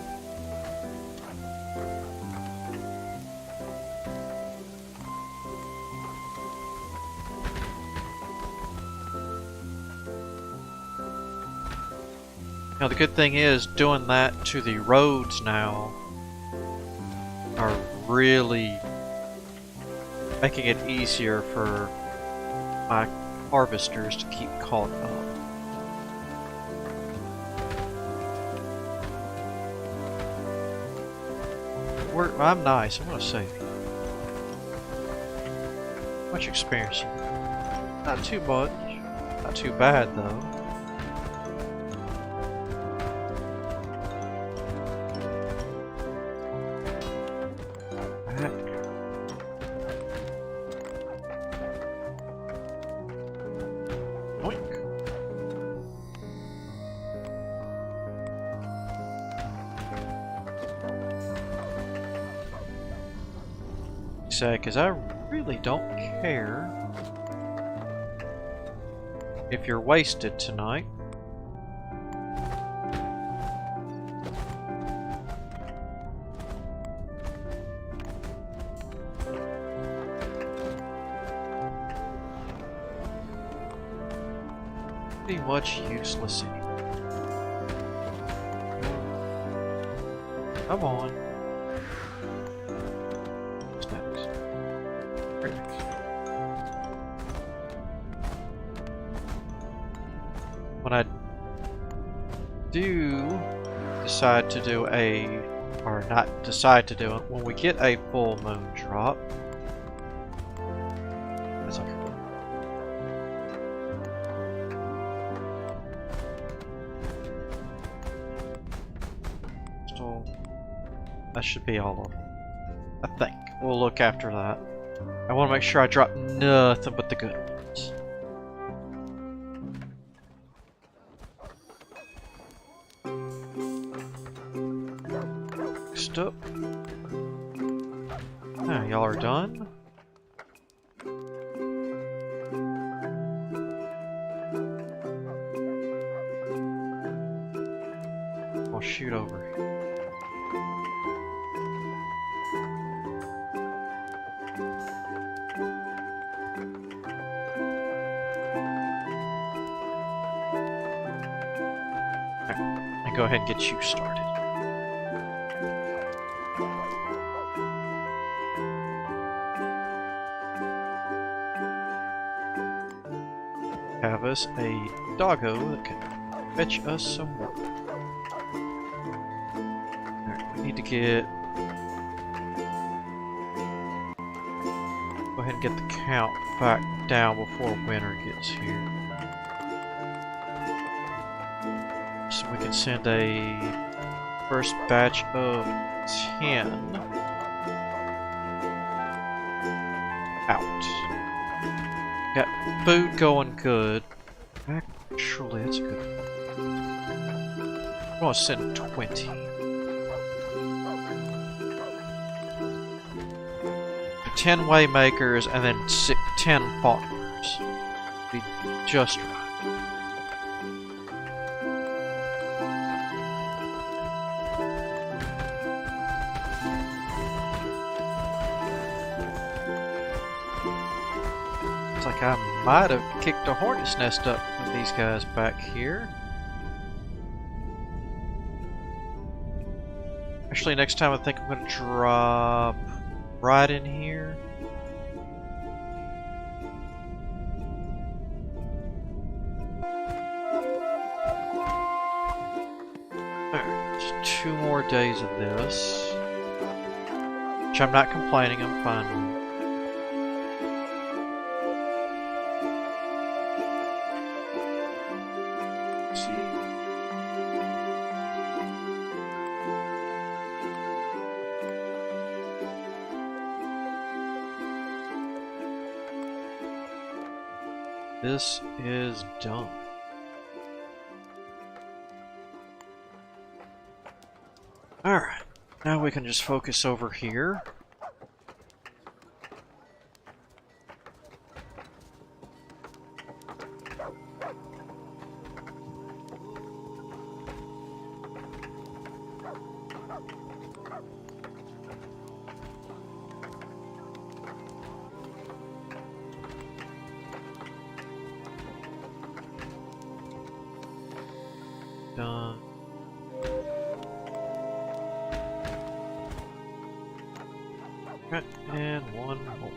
Now the good thing is doing that to the roads now are really making it easier for my harvesters to keep caught up. I'm nice, I'm gonna save you. How much experience? Not too much. Not too bad though. Because I really don't care if you're wasted tonight. Pretty much useless anyway. Come on. When I do decide to do or not decide to do it, when we get a full moon drop, that's okay. Still, that should be all of them, I think. We'll look after that. I want to make sure I drop nothing but the good ones. Next up. Ah, y'all are done? I'll shoot over. And go ahead and get you started. Have us a doggo that can fetch us some work. Alright, we need to get... Go ahead and get the count back down before winter gets here. So we can send a first batch of 10 out. Got food going good. Actually, that's a good one. I'm gonna send 20. 10 waymakers and then 10 farmers. Be just right. Looks like I might have kicked a hornet's nest up with these guys back here. Actually, next time I think I'm gonna drop right in here. Alright, just 2 more days of this. Which I'm not complaining, I'm fine with. This is done. Alright, now we can just focus over here. Done. Right, and one more.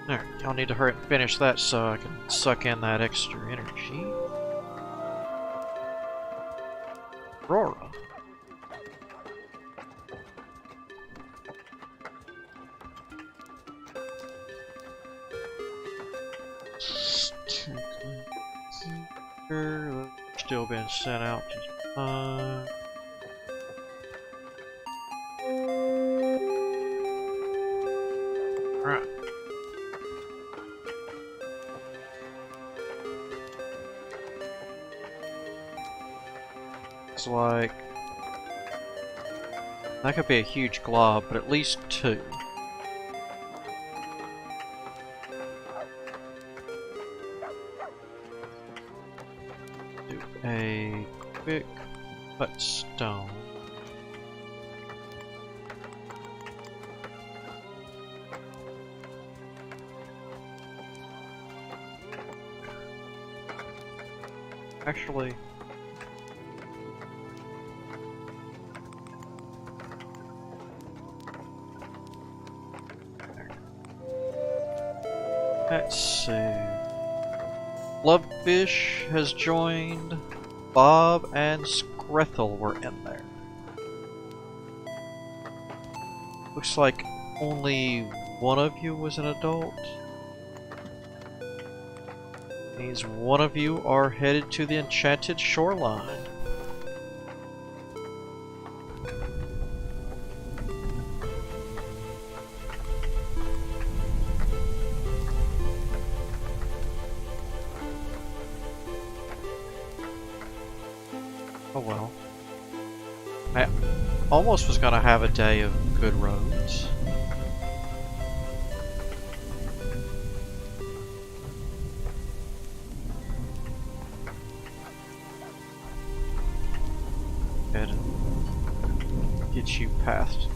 Alright, y'all need to hurry and finish that so I can suck in that extra energy. Aurora. Still been sent out just fine. Alright. It's like that could be a huge glob, but at least 2. Do a quick cut stone. Actually, let's see. Bloodfish has joined. Bob and Screthel were in there. Looks like only one of you was an adult. Means one of you are headed to the Enchanted Shoreline. Oh well. I almost was gonna have a day of good roads. And get you past.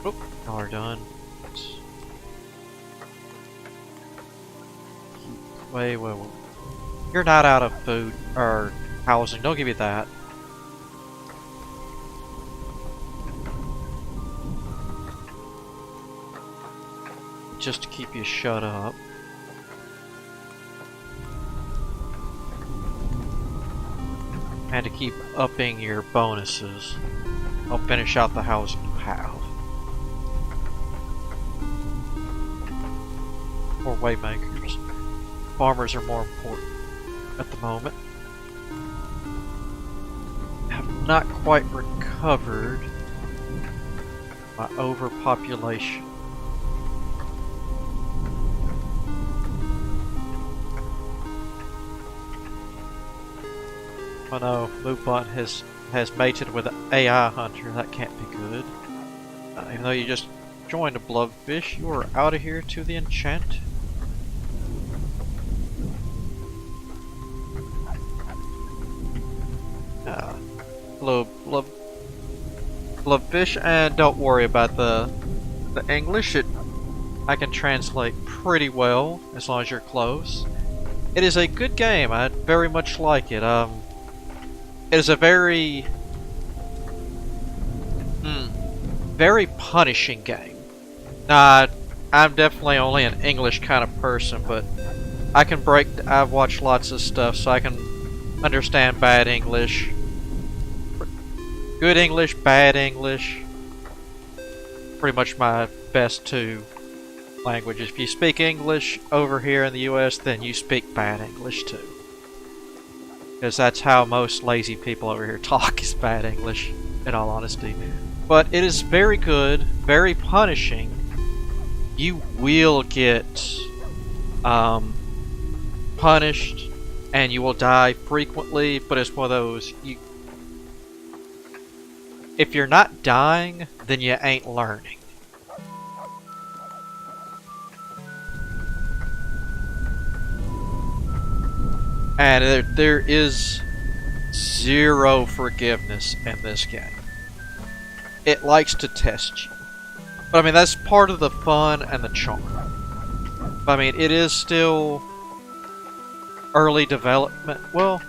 Oop, y'all are done. Wait. You're not out of food or housing, don't give me that. Just to keep you shut up. And to keep upping your bonuses. I'll finish out the housing you have. Or waymakers. Farmers are more important at the moment. Have not quite recovered my overpopulation. Oh no, Moobot has mated with an AI hunter. That can't be good. Even though you just joined a blobfish, you are out of here to the enchant. Hello, blobfish, and don't worry about the English. I can translate pretty well as long as you're close. It is a good game. I very much like it. It is a very punishing game. Now, I'm definitely only an English kind of person, but I've watched lots of stuff, so I can understand bad English. Good English, bad English. Pretty much my best two languages. If you speak English over here in the US, then you speak bad English too. Because that's how most lazy people over here talk, is bad English, in all honesty. But it is very good, very punishing. You will get punished, and you will die frequently, but it's one of those, if you're not dying, then you ain't learning. And there is zero forgiveness in this game. It likes to test you. But I mean, that's part of the fun and the charm. But I mean, it is still early development. Well,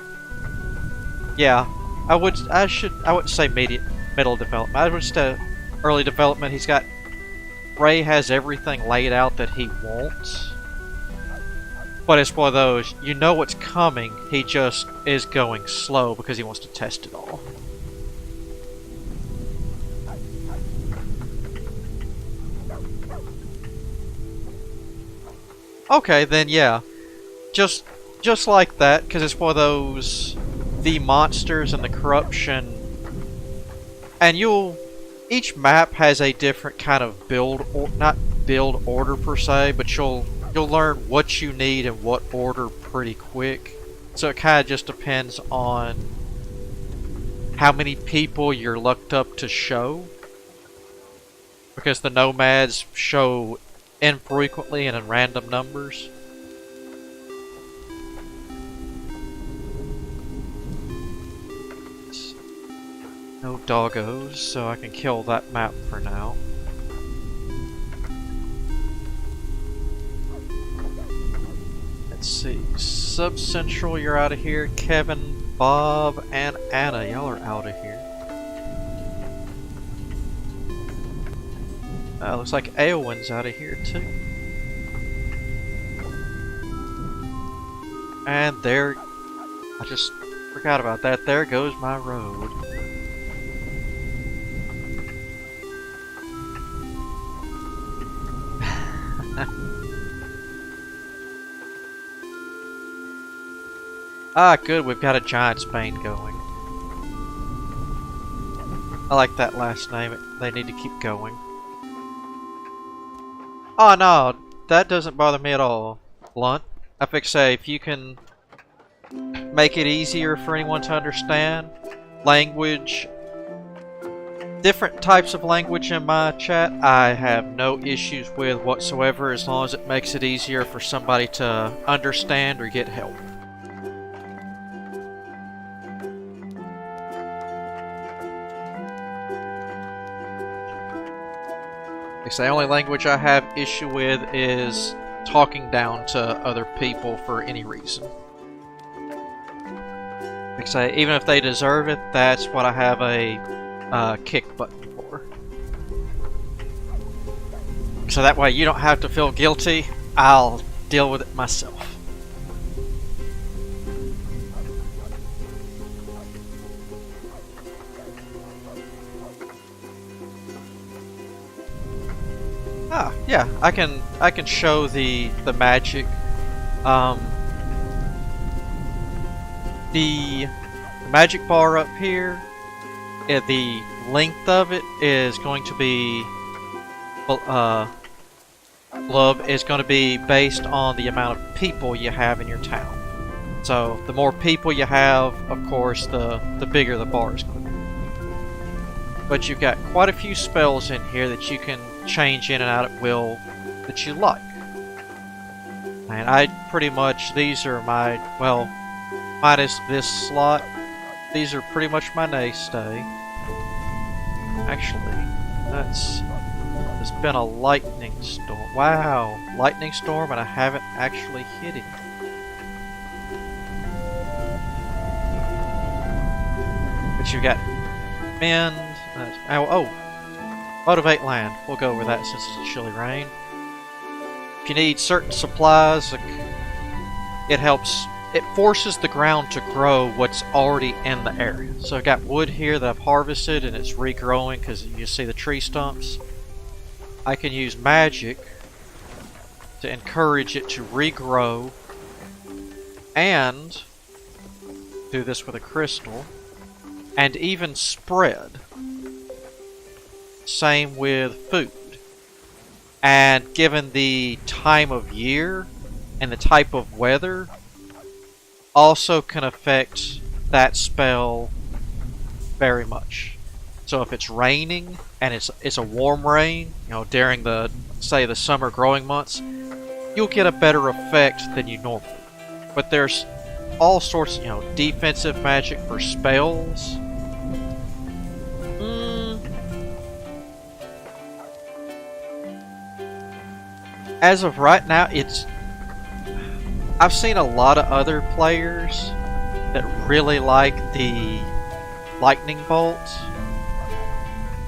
yeah, I wouldn't say middle development. I would say early development. Ray has everything laid out that he wants. But it's one of those, you know what's coming, he just is going slow because he wants to test it all. Okay, then yeah. Just like that, because it's one of those, the monsters and the corruption, and each map has a different kind of not build order per se, but you'll learn what you need in what order pretty quick. So it kind of just depends on how many people you're lucked up to show. Because the nomads show infrequently and in random numbers. No doggos, so I can kill that map for now. Let's see. Sub-Central, you're out of here. Kevin, Bob, and Anna, y'all are out of here. Looks like Eowyn's out of here too. And there, I just forgot about that. There goes my road. Ah, good, we've got a Giant's Bane going. I like that last name. They need to keep going. Oh no, that doesn't bother me at all, Blunt. I think say if you can make it easier for anyone to understand, language, different types of language in my chat, I have no issues with whatsoever as long as it makes it easier for somebody to understand or get help. The only language I have issue with is talking down to other people for any reason. Like I say, even if they deserve it, that's what I have a kick button for. So that way you don't have to feel guilty, I'll deal with it myself. Ah, yeah, I can show the magic. The magic bar up here, the length of it is going to be glove is going to be based on the amount of people you have in your town. So the more people you have, of course, the bigger the bar is going to be. But you've got quite a few spells in here that you can change in and out at will that you like. And I pretty much, these are my, well, minus this slot, these are pretty much my mainstay. Actually, there's been a lightning storm. Wow, lightning storm, and I haven't actually hit it. But you've got mend. Motivate land. We'll go over that since it's a chilly rain. If you need certain supplies, it helps. It forces the ground to grow what's already in the area. So I've got wood here that I've harvested and it's regrowing because you see the tree stumps. I can use magic to encourage it to regrow and do this with a crystal and even spread. Same with food. And given the time of year and the type of weather, also can affect that spell very much. So if it's raining and it's a warm rain, you know, during the, say, the summer growing months, you'll get a better effect than you normally. But there's all sorts, you know, defensive magic for spells. As of right now, I've seen a lot of other players that really like the lightning bolt.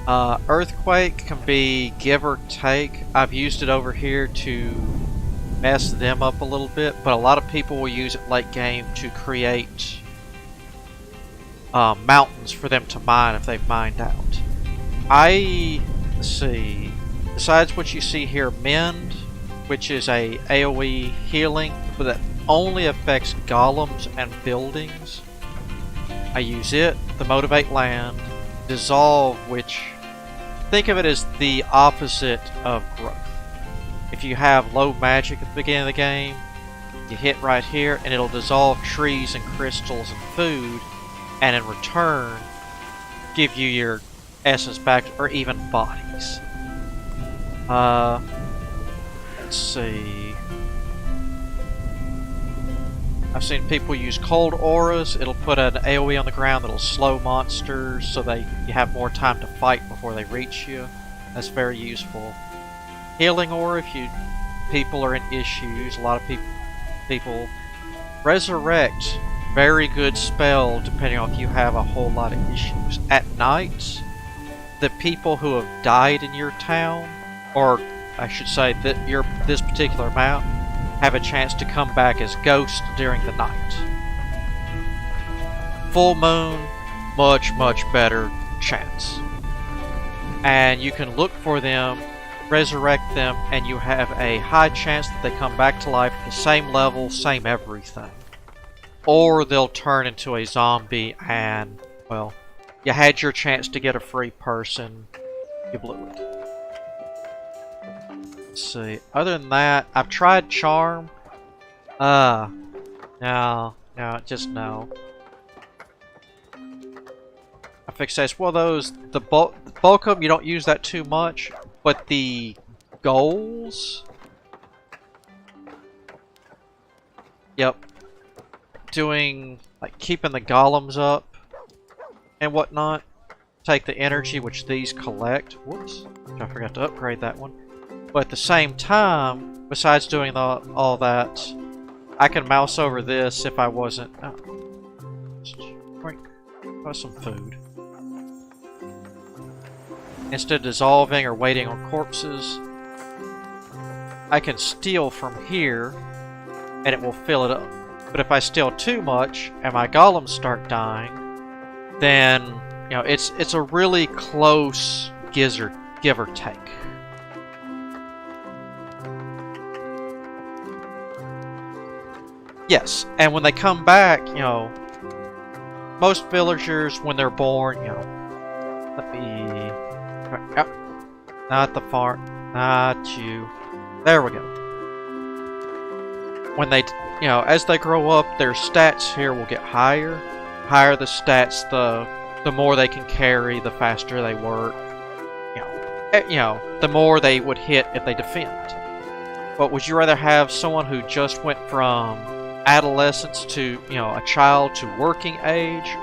Earthquake can be give or take. I've used it over here to mess them up a little bit, but a lot of people will use it late game to create mountains for them to mine if they've mined out. Let's see, besides what you see here, mend, which is a AoE healing, but that only affects golems and buildings. I use it, the motivate land, dissolve, which think of it as the opposite of growth. If you have low magic at the beginning of the game, you hit right here and it'll dissolve trees and crystals and food, and in return give you your essence back, or even bodies. Let's see. I've seen people use cold auras. It'll put an AoE on the ground that'll slow monsters so you have more time to fight before they reach you. That's very useful. Healing aura, if people are in issues, a lot of people resurrect, very good spell depending on if you have a whole lot of issues. At night, the people who have died in your town, or I should say that this particular map, have a chance to come back as ghosts during the night. Full moon, much better chance. And you can look for them, resurrect them, and you have a high chance that they come back to life at the same level, same everything. or they'll turn into a zombie and, well, you had your chance to get a free person, you blew it. Let's see. Other than that, I've tried Charm. No, just no. I fixed this. Well, the bulk of them, you don't use that too much, but the goals. Yep. Doing, like, keeping the golems up and whatnot. Take the energy which these collect. Whoops. I forgot to upgrade that one. But at the same time, besides doing all that, I can mouse over this if I wasn't... Oh. Drink some food. Instead of dissolving or waiting on corpses, I can steal from here and it will fill it up. But if I steal too much and my golems start dying, then, you know, it's a really close give or take. Yes, and when they come back, you know, most villagers, when they're born, you know, let me... Oh, not the far... Not you. There we go. When they, you know, as they grow up, their stats here will get higher. Higher the stats, the more they can carry, the faster they work. You know, the more they would hit if they defend. But would you rather have someone who just went from adolescence to, you know, a child to working age,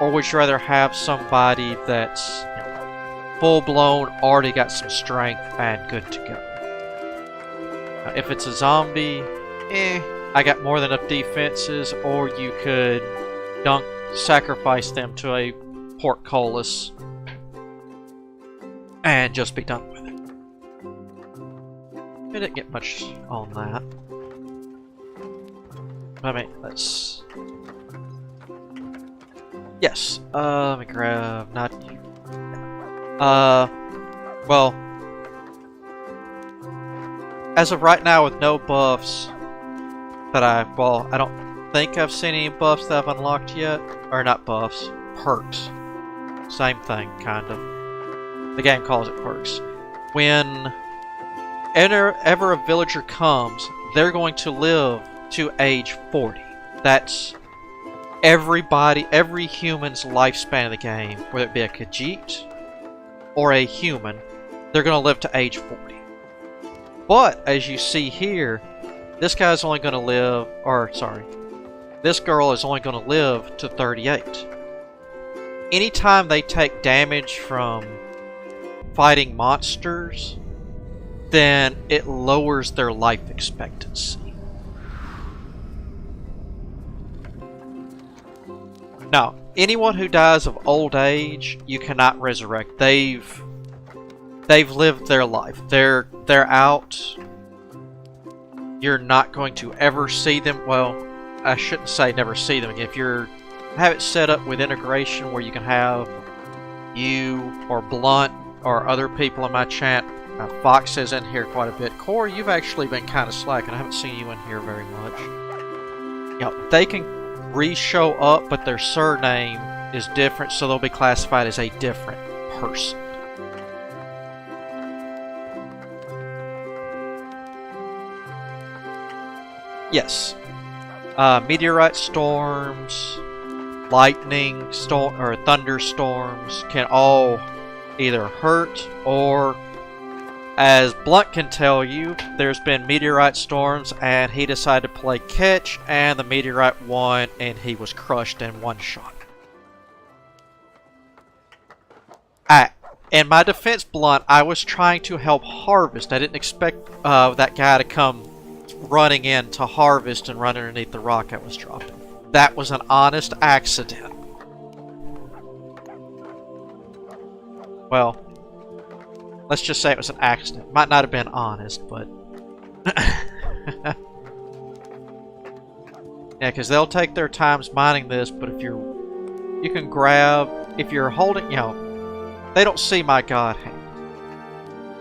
or would you rather have somebody that's, you know, full-blown, already got some strength and good to go? Now, if it's a zombie, I got more than enough defenses, or you could sacrifice them to a portcullis and just be done with it. I didn't get much on that. I mean, let's... Yes, let me grab... Not you. Well... As of right now, with no buffs that I don't think I've seen any buffs that I've unlocked yet. Or not buffs, perks. Same thing, kind of. The game calls it perks. When ever a villager comes, they're going to live to age 40. That's everybody, every human's lifespan of the game, whether it be a Khajiit or a human, they're going to live to age 40. But, as you see here, this guy's only going to live, or sorry, this girl is only going to live to 38. Anytime they take damage from fighting monsters, then it lowers their life expectancy. Now, anyone who dies of old age, you cannot resurrect. They've lived their life. They're out. You're not going to ever see them. Well, I shouldn't say never see them again. If you have it set up with integration where you can have you or Blunt or other people in my chat. Fox is in here quite a bit. Corey, you've actually been kind of slacking. I haven't seen you in here very much. You know, they can re-show up, but their surname is different, so they'll be classified as a different person. Yes. Meteorite storms, lightning storm, or thunderstorms can all either hurt or, as Blunt can tell you, there's been meteorite storms and he decided to play catch and the meteorite won and he was crushed in one shot. In my defense, Blunt, I was trying to help harvest. I didn't expect that guy to come running in to harvest and run underneath the rock I was dropping. That was an honest accident. Well, let's just say it was an accident. Might not have been honest, but... yeah, because they'll take their times mining this, but if you can grab... If you're holding, you know... They don't see my god hand.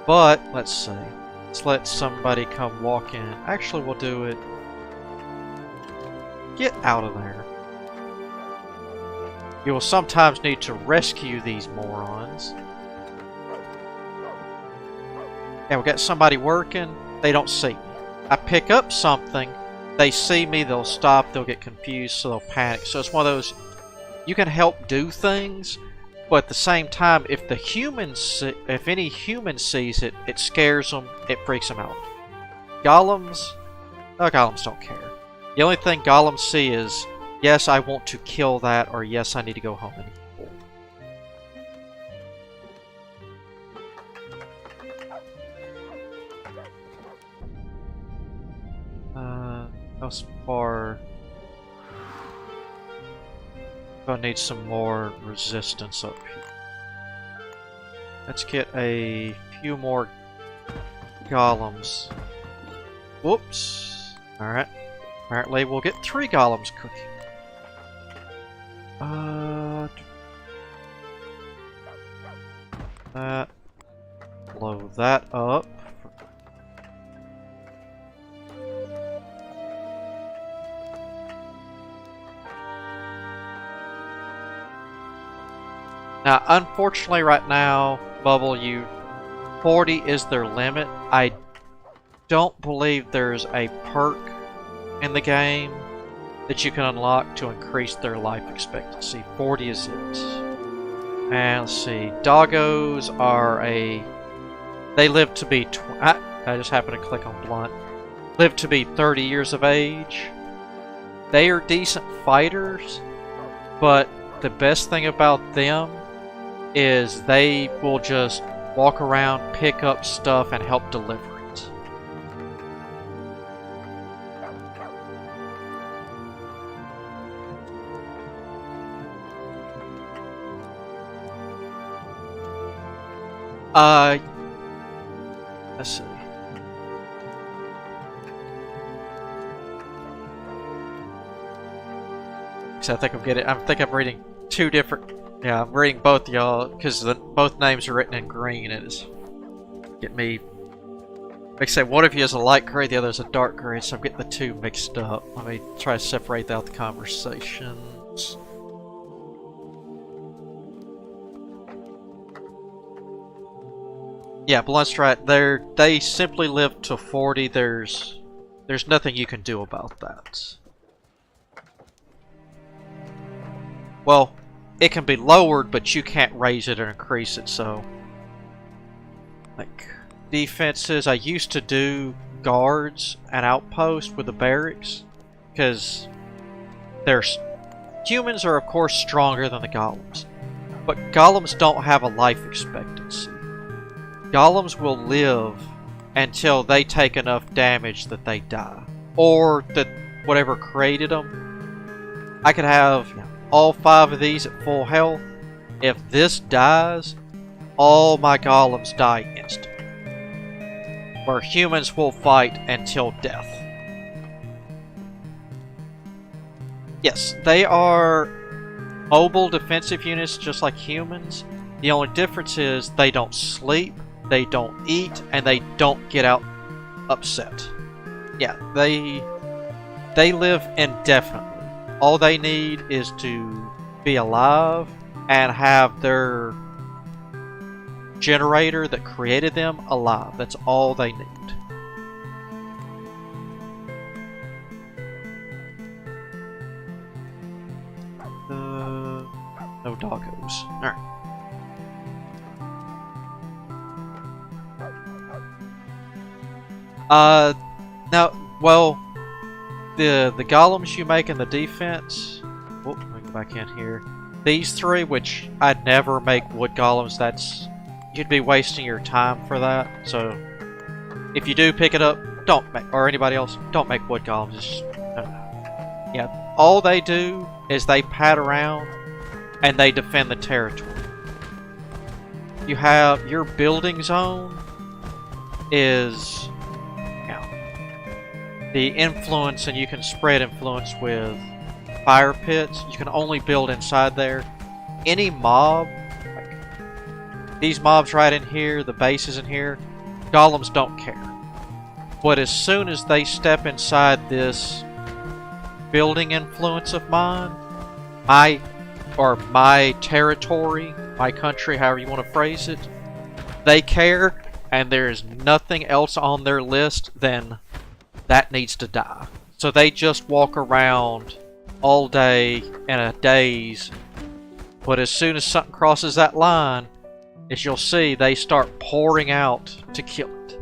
But, let's see. Let's let somebody come walk in. Actually, we'll do it... Get out of there. You will sometimes need to rescue these morons. Yeah, we got somebody working. They don't see me. I pick up something. They see me. They'll stop. They'll get confused. So they'll panic. So it's one of those. You can help do things, but at the same time, if any human sees it, it scares them. It freaks them out. Golems. Oh, golems don't care. The only thing golems see is, yes, I want to kill that, or yes, I need to go home and heal. Thus far, I need some more resistance up here. Let's get a few more golems. Whoops. Alright. Apparently we'll get 3 golems cooking. That. Blow that up. Now, unfortunately right now, Bubble, 40 is their limit. I don't believe there's a perk in the game that you can unlock to increase their life expectancy. 40 is it. And let's see, doggos are they live to be, I just happened to click on blunt, live to be 30 years of age. They are decent fighters, but the best thing about them is they will just walk around, pick up stuff, and help deliver it. Let's see. So I think I'm reading 2 different. Yeah, I'm reading both y'all because both names are written in green. It is get me. Like I say, one of you is a light gray, the other is a dark gray, so I'm getting the 2 mixed up. Let me try to separate out the conversations. Yeah, Blunt's right. They simply live to 40. There's nothing you can do about that. Well, it can be lowered, but you can't raise it or increase it, so... Like, defenses, I used to do guards and outposts with the barracks, because humans are, of course, stronger than the golems. But golems don't have a life expectancy. Golems will live until they take enough damage that they die. Or that whatever created them. I could have all 5 of these at full health. If this dies, all my golems die instantly. Where humans will fight until death. Yes, they are mobile defensive units just like humans. The only difference is they don't sleep, they don't eat, and they don't get out upset. Yeah, they live indefinitely. All they need is to be alive and have their generator that created them alive. That's all they need. No doggos. Alright. Now, well, the golems you make in the defense. Oh, let me go back in here. These 3, which I'd never make wood golems. You'd be wasting your time for that. So, if you do pick it up, don't make, or anybody else, don't make wood golems. Just, yeah, all they do is they pat around and they defend the territory. You have your building zone is the influence, and you can spread influence with fire pits. You can only build inside there. Any mob, like these mobs right in here, the bases in here, golems don't care. But as soon as they step inside this building influence of mine, my territory, my country, however you want to phrase it, they care, and there is nothing else on their list, then that needs to die. So they just walk around all day in a daze, but as soon as something crosses that line, as you'll see, they start pouring out to kill it.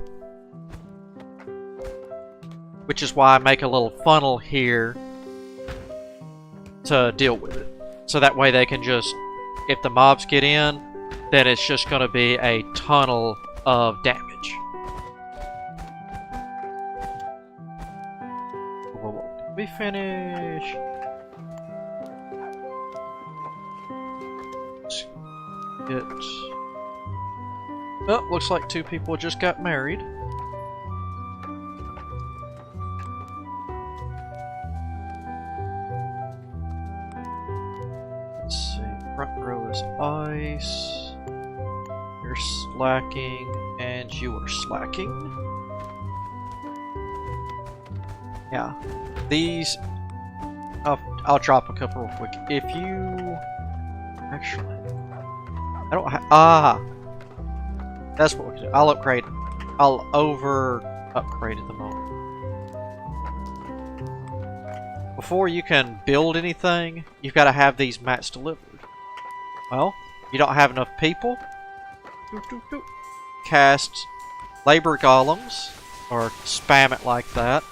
Which is why I make a little funnel here to deal with it. So that way they can just, if the mobs get in, then it's just going to be a tunnel of damage. Did we finish? Let's get... Oh, looks like two people just got married. Let's see, front row is ice. You're slacking, and you are slacking. Yeah, these... I'll drop a couple real quick. If you... Actually... I don't have... That's what we'll do. I'll upgrade. I'll upgrade at the moment. Before you can build anything, you've got to have these mats delivered. Well, you don't have enough people. Cast labor golems, or spam it like that.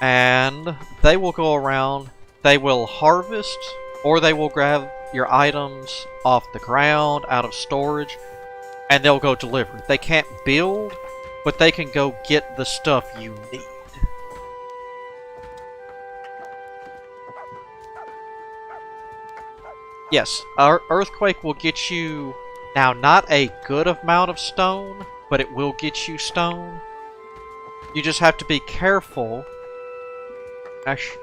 And they will go around, they will harvest, or they will grab your items off the ground, out of storage, and they'll go deliver. They can't build, but they can go get the stuff you need. Yes, our earthquake will get you, now not a good amount of stone, but it will get you stone. You just have to be careful. Actually,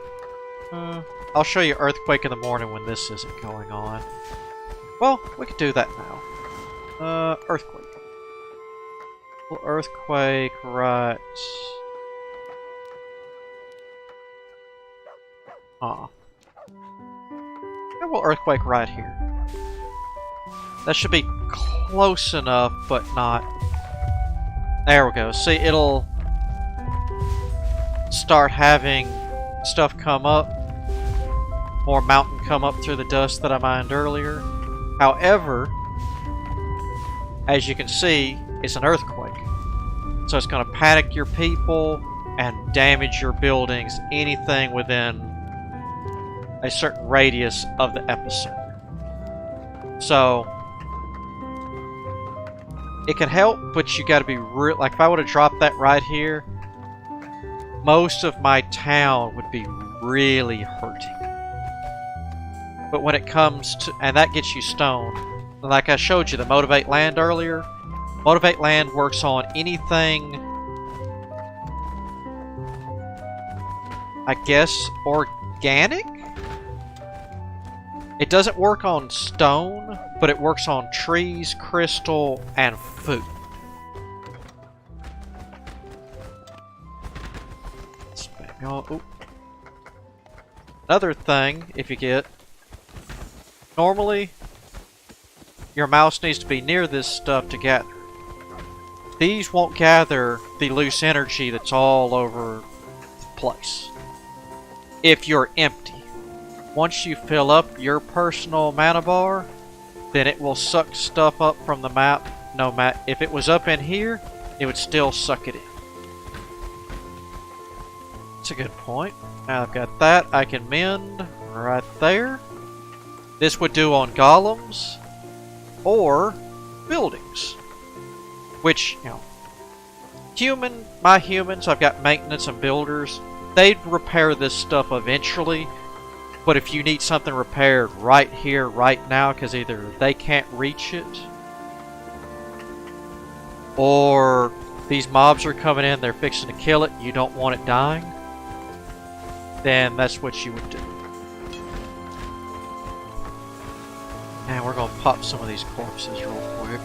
I'll show you earthquake in the morning when this isn't going on. Well, we could do that now. Earthquake. Well, earthquake, right. Well, earthquake right here. That should be close enough, but not. There we go. See, it'll start having stuff come up. More mountain come up through the dust that I mined earlier. However, as you can see, it's an earthquake. So it's going to panic your people and damage your buildings, anything within a certain radius of the epicenter. So, it can help, but you got to be real. Like if I would have dropped that right here, most of my town would be really hurting. But when it comes to, and that gets you stone, like I showed you the Motivate Land earlier, Motivate Land works on anything, I guess, organic? It doesn't work on stone, but it works on trees, crystal, and food. Oh. Another thing, if you get, normally your mouse needs to be near this stuff to gather. These won't gather the loose energy that's all over the place if you're empty. Once you fill up your personal mana bar, then it will suck stuff up from the map. No matter if it was up in here, it would still suck it in. That's a good point. Now I've got that. I can mend right there. This would do on golems or buildings, which, you know, my humans, I've got maintenance and builders. They'd repair this stuff eventually, but if you need something repaired right here, right now, because either they can't reach it, or these mobs are coming in, they're fixing to kill it, you don't want it dying, then that's what you would do. And we're going to pop some of these corpses real quick.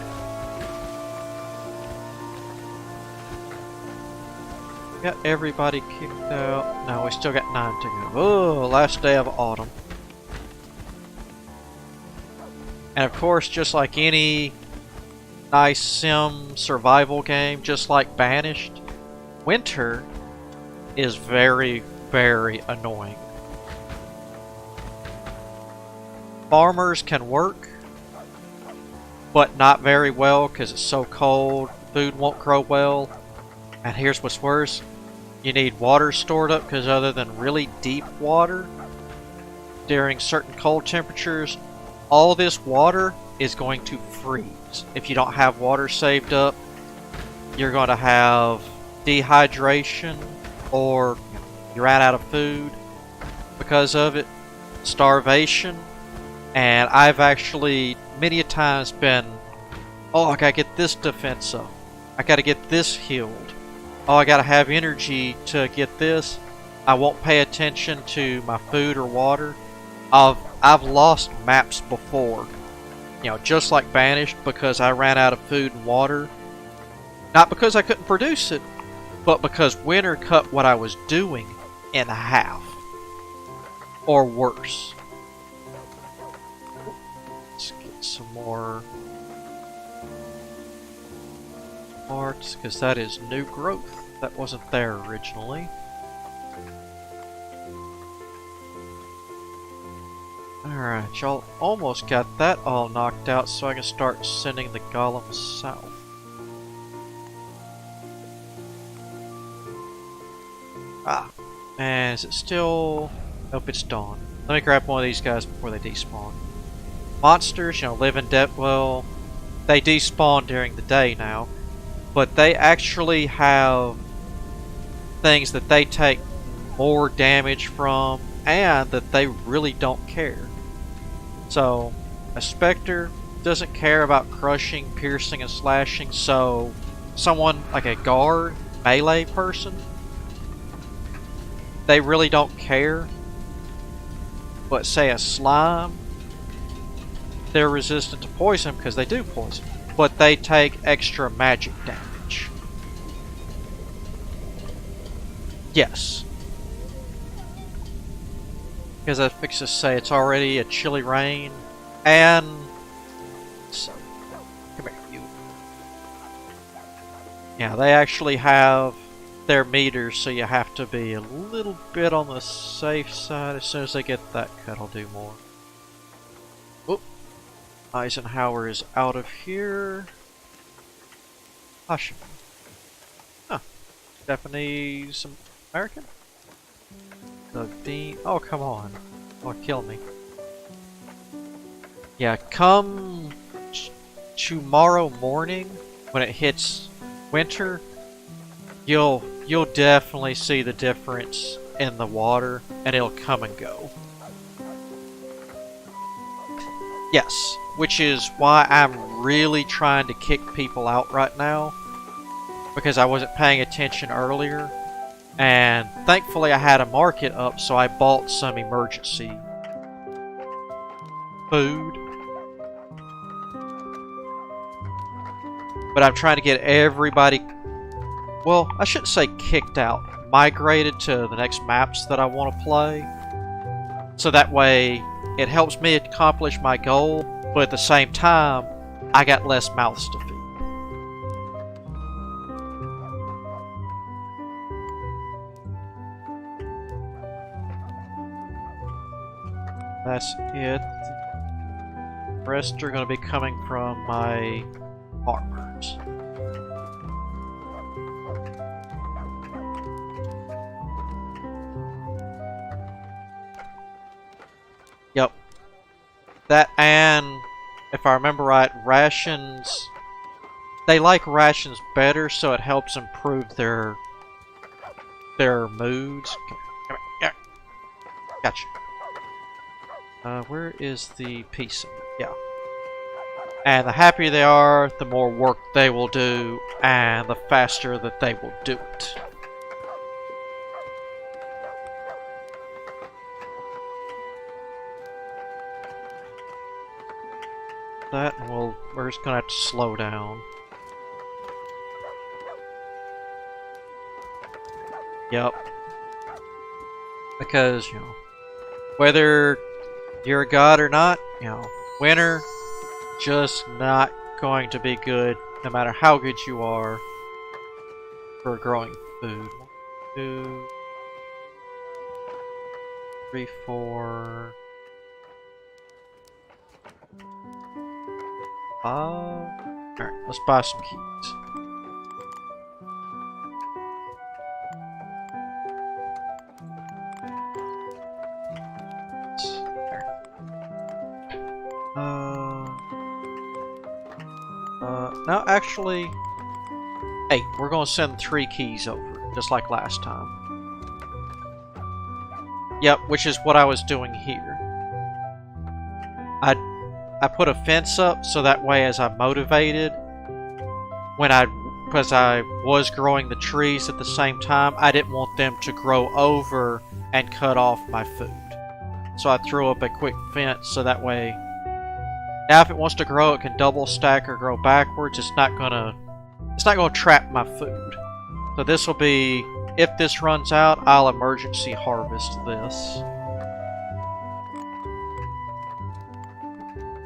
Got everybody kicked out. No, we still got 9 to go. Oh, last day of autumn. And of course, just like any nice sim survival game, just like Banished, winter is very, very annoying. Farmers can work, but not very well because it's so cold, food won't grow well. And here's what's worse, you need water stored up because other than really deep water, during certain cold temperatures, all this water is going to freeze. If you don't have water saved up, you're going to have dehydration, or you ran out of food because of it, starvation. And I've actually many a times been, oh, I gotta get this defense up, I gotta get this healed, oh, I gotta have energy to get this. I won't pay attention to my food or water. I've lost maps before, you know, just like Banished, because I ran out of food and water. Not because I couldn't produce it, but because winter cut what I was doing in half. Or worse. Let's get some more parts, because that is new growth. That wasn't there originally. Alright, y'all almost got that all knocked out, so I can start sending the golems south. Ah, and is it still... Nope, it's dawn. Let me grab one of these guys before they despawn. Monsters, you know, live in depth. Well, they despawn during the day now, but they actually have things that they take more damage from, and that they really don't care. So, a Spectre doesn't care about crushing, piercing, and slashing, so someone like a guard, melee person, they really don't care. But say a slime, they're resistant to poison because they do poison, but they take extra magic damage. Yes. Because I fix to say it's already a chilly rain, and so come here, you. Yeah, they actually have their meters, so you have to be a little bit on the safe side. As soon as they get that cut, I'll do more. Oop. Eisenhower is out of here. Hush. Huh. Japanese American? Doug Dean. Oh, come on. Oh, kill me. Yeah, come tomorrow morning when it hits winter, you'll definitely see the difference in the water, and it'll come and go. Yes, which is why I'm really trying to kick people out right now, because I wasn't paying attention earlier, and thankfully I had a market up, so I bought some emergency food. But I'm trying to get everybody, well, I shouldn't say kicked out, migrated to the next maps that I want to play. So that way, it helps me accomplish my goal, but at the same time, I got less mouths to feed. That's it. The rest are going to be coming from my farmers. Yep. That, and if I remember right, rations, they like rations better, so it helps improve their moods. Come here. Gotcha. Where is the peace? Yeah. And the happier they are, the more work they will do, and the faster that they will do it. That, and we're just gonna have to slow down. Yep. Because, you know, whether you're a god or not, you know, winter just not going to be good no matter how good you are for growing food. 1, 2, 3, 4, 5. Alright, let's buy some keys. No, actually, 8. We're going to send 3 keys over, just like last time. Yep, which is what I was doing here. I put a fence up so that way, as I motivated, because I was growing the trees at the same time, I didn't want them to grow over and cut off my food. So I threw up a quick fence so that way, now if it wants to grow, it can double stack or grow backwards. It's not gonna trap my food. So this will be, if this runs out, I'll emergency harvest this.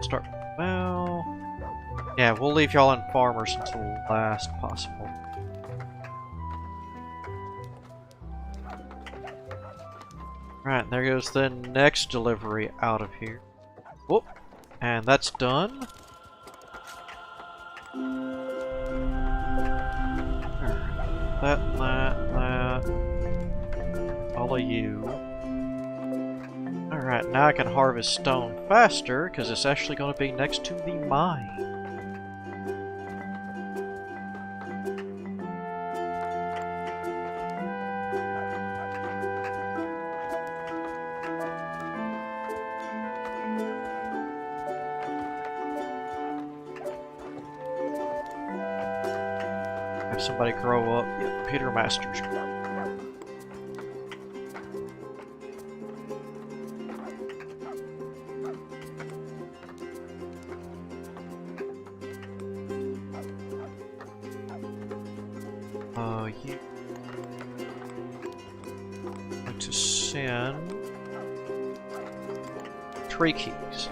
Start, well, yeah, we'll leave y'all in farmers until last possible. Right, there goes the next delivery out of here. Whoop. And that's done. That. All of you. Alright, now I can harvest stone faster, because it's actually going to be next to the mine. Have somebody grow up. Yep, Peter Masters. You want to send 3 keys.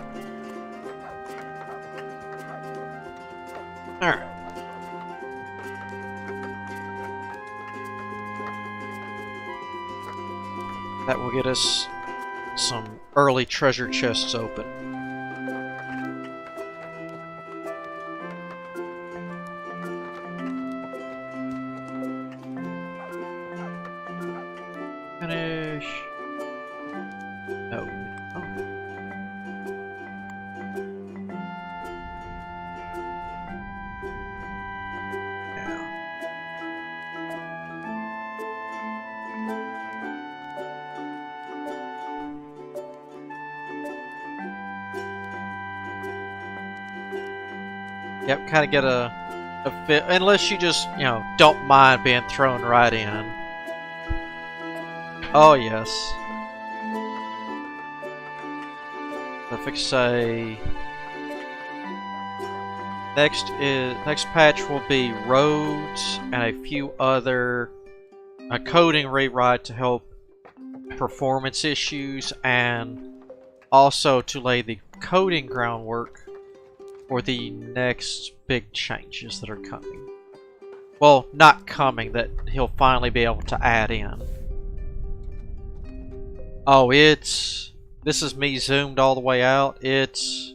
Alright. That will get us some early treasure chests open. Finish. No. Oh. Yeah. Yep, kind of get a fit, unless you just, you know, don't mind being thrown right in. Oh yes. If I could say next patch will be roads and a few other coding rewrite to help performance issues, and also to lay the coding groundwork for the next big changes that are coming. Well, not coming, that he'll finally be able to add in. Oh, this is me zoomed all the way out. It's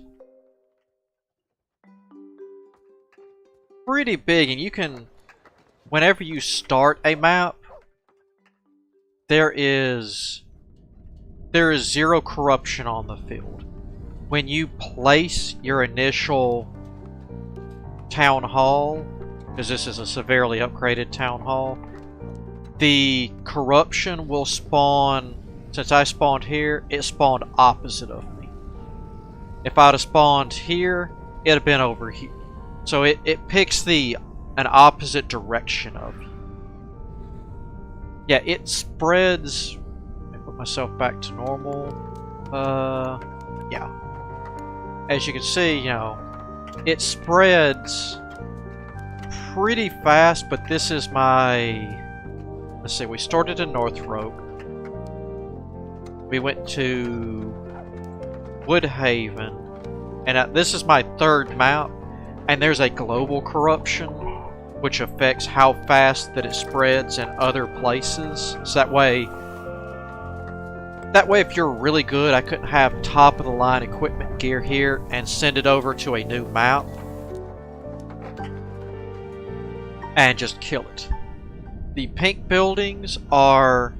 pretty big, and you can, whenever you start a map, there is 0 corruption on the field. When you place your initial town hall, because this is a severely upgraded town hall, the corruption will spawn. Since I spawned here, it spawned opposite of me. If I'd have spawned here, it'd have been over here. So it picks an opposite direction of you. Yeah, it spreads. Let me put myself back to normal. Yeah. As you can see, you know, it spreads pretty fast, but this is my let's see, we started in Northrop. We went to Woodhaven, and this is my third map, and there's a global corruption which affects how fast that it spreads in other places. So that way if you're really good, I couldn't have top of the line equipment gear here and send it over to a new map and just kill it. The pink buildings are,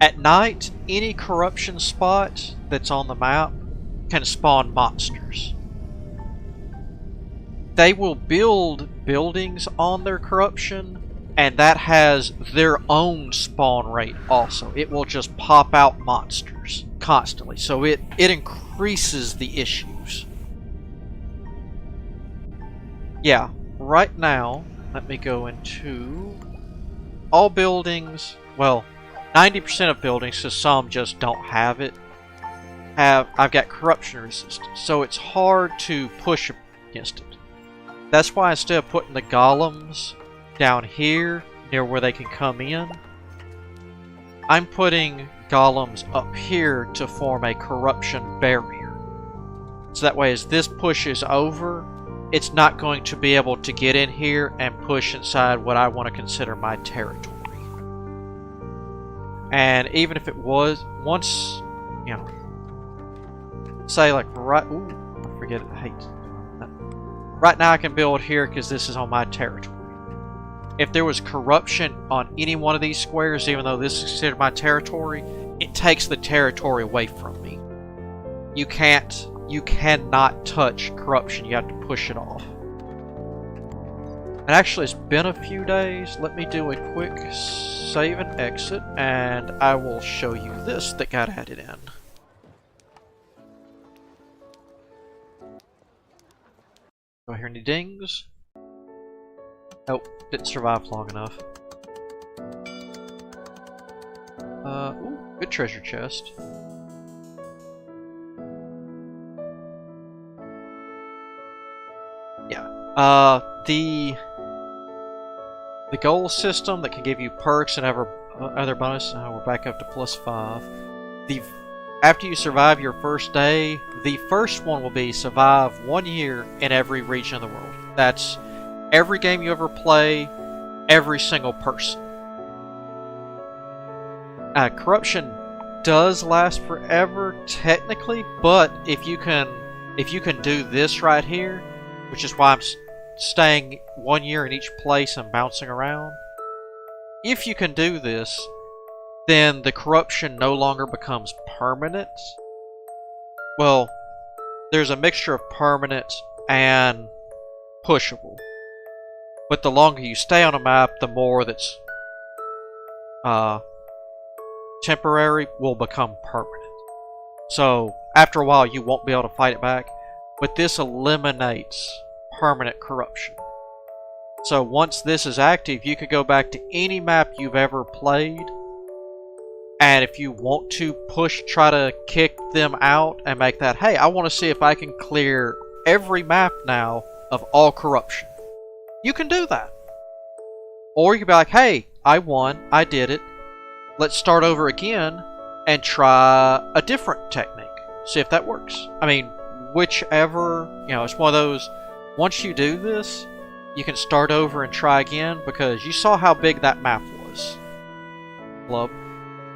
at night, any corruption spot that's on the map can spawn monsters. They will build buildings on their corruption, and that has their own spawn rate also. It will just pop out monsters constantly, so it increases the issues. Yeah, right now, let me go into all buildings. Well, 90% of buildings, because some just don't have it, I've got corruption resistance, so it's hard to push against it. That's why instead of putting the golems down here near where they can come in, I'm putting golems up here to form a corruption barrier. So that way as this pushes over, it's not going to be able to get in here and push inside what I want to consider my territory. And even if it was, once, you know, say like right, ooh, I forget it, I hate that. Right now I can build here because this is on my territory. If there was corruption on any one of these squares, even though this is considered my territory, it takes the territory away from me. You cannot touch corruption, you have to push it off. And actually it's been a few days. Let me do a quick save and exit, and I will show you this that got added in. Do I hear any dings? Nope, didn't survive long enough. Ooh, good treasure chest. Yeah, the goal system that can give you perks and other bonus. We're back up to +5. After you survive your first day, the first one will be survive 1 year in every region of the world. That's every game you ever play, every single person. Corruption does last forever, technically, but if you can do this right here, which is why I'm staying 1 year in each place and bouncing around. If you can do this, then the corruption no longer becomes permanent. Well, there's a mixture of permanent and pushable. But the longer you stay on a map, the more that's temporary will become permanent. So after a while you won't be able to fight it back, but this eliminates permanent corruption. So once this is active, you could go back to any map you've ever played, and if you want to try to kick them out and make that, hey, I want to see if I can clear every map now of all corruption, you can do that. Or you can be like, hey, I won, I did it, let's start over again and try a different technique, see if that works. I mean, whichever, it's one of those, once you do this, you can start over and try again, because you saw how big that map was. Club.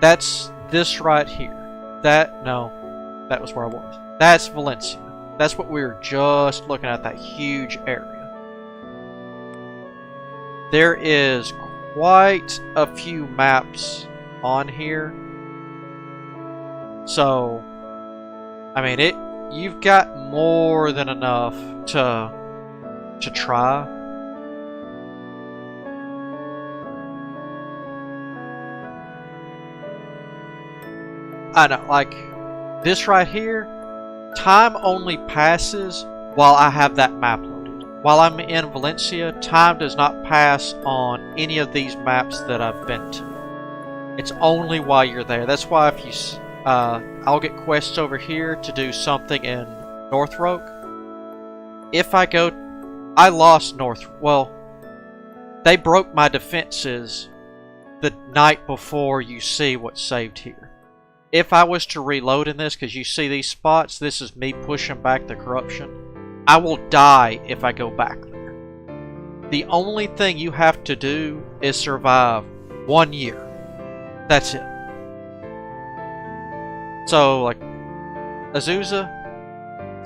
That's this right here. That was where I was. That's Valencia. That's what we were just looking at, that huge area. There is quite a few maps on here. So, I mean, you've got more than enough to try. I know, like this right here, time only passes while I have that map loaded. While I'm in Valencia, time does not pass on any of these maps that I've been to. It's only while you're there. That's why if you, I'll get quests over here to do something in Northrop. If I lost well, they broke my defenses the night before you see what's saved here. If I was to reload in this, because you see these spots, this is me pushing back the corruption. I will die if I go back there. The only thing you have to do is survive 1 year. That's it. So, like, Azusa,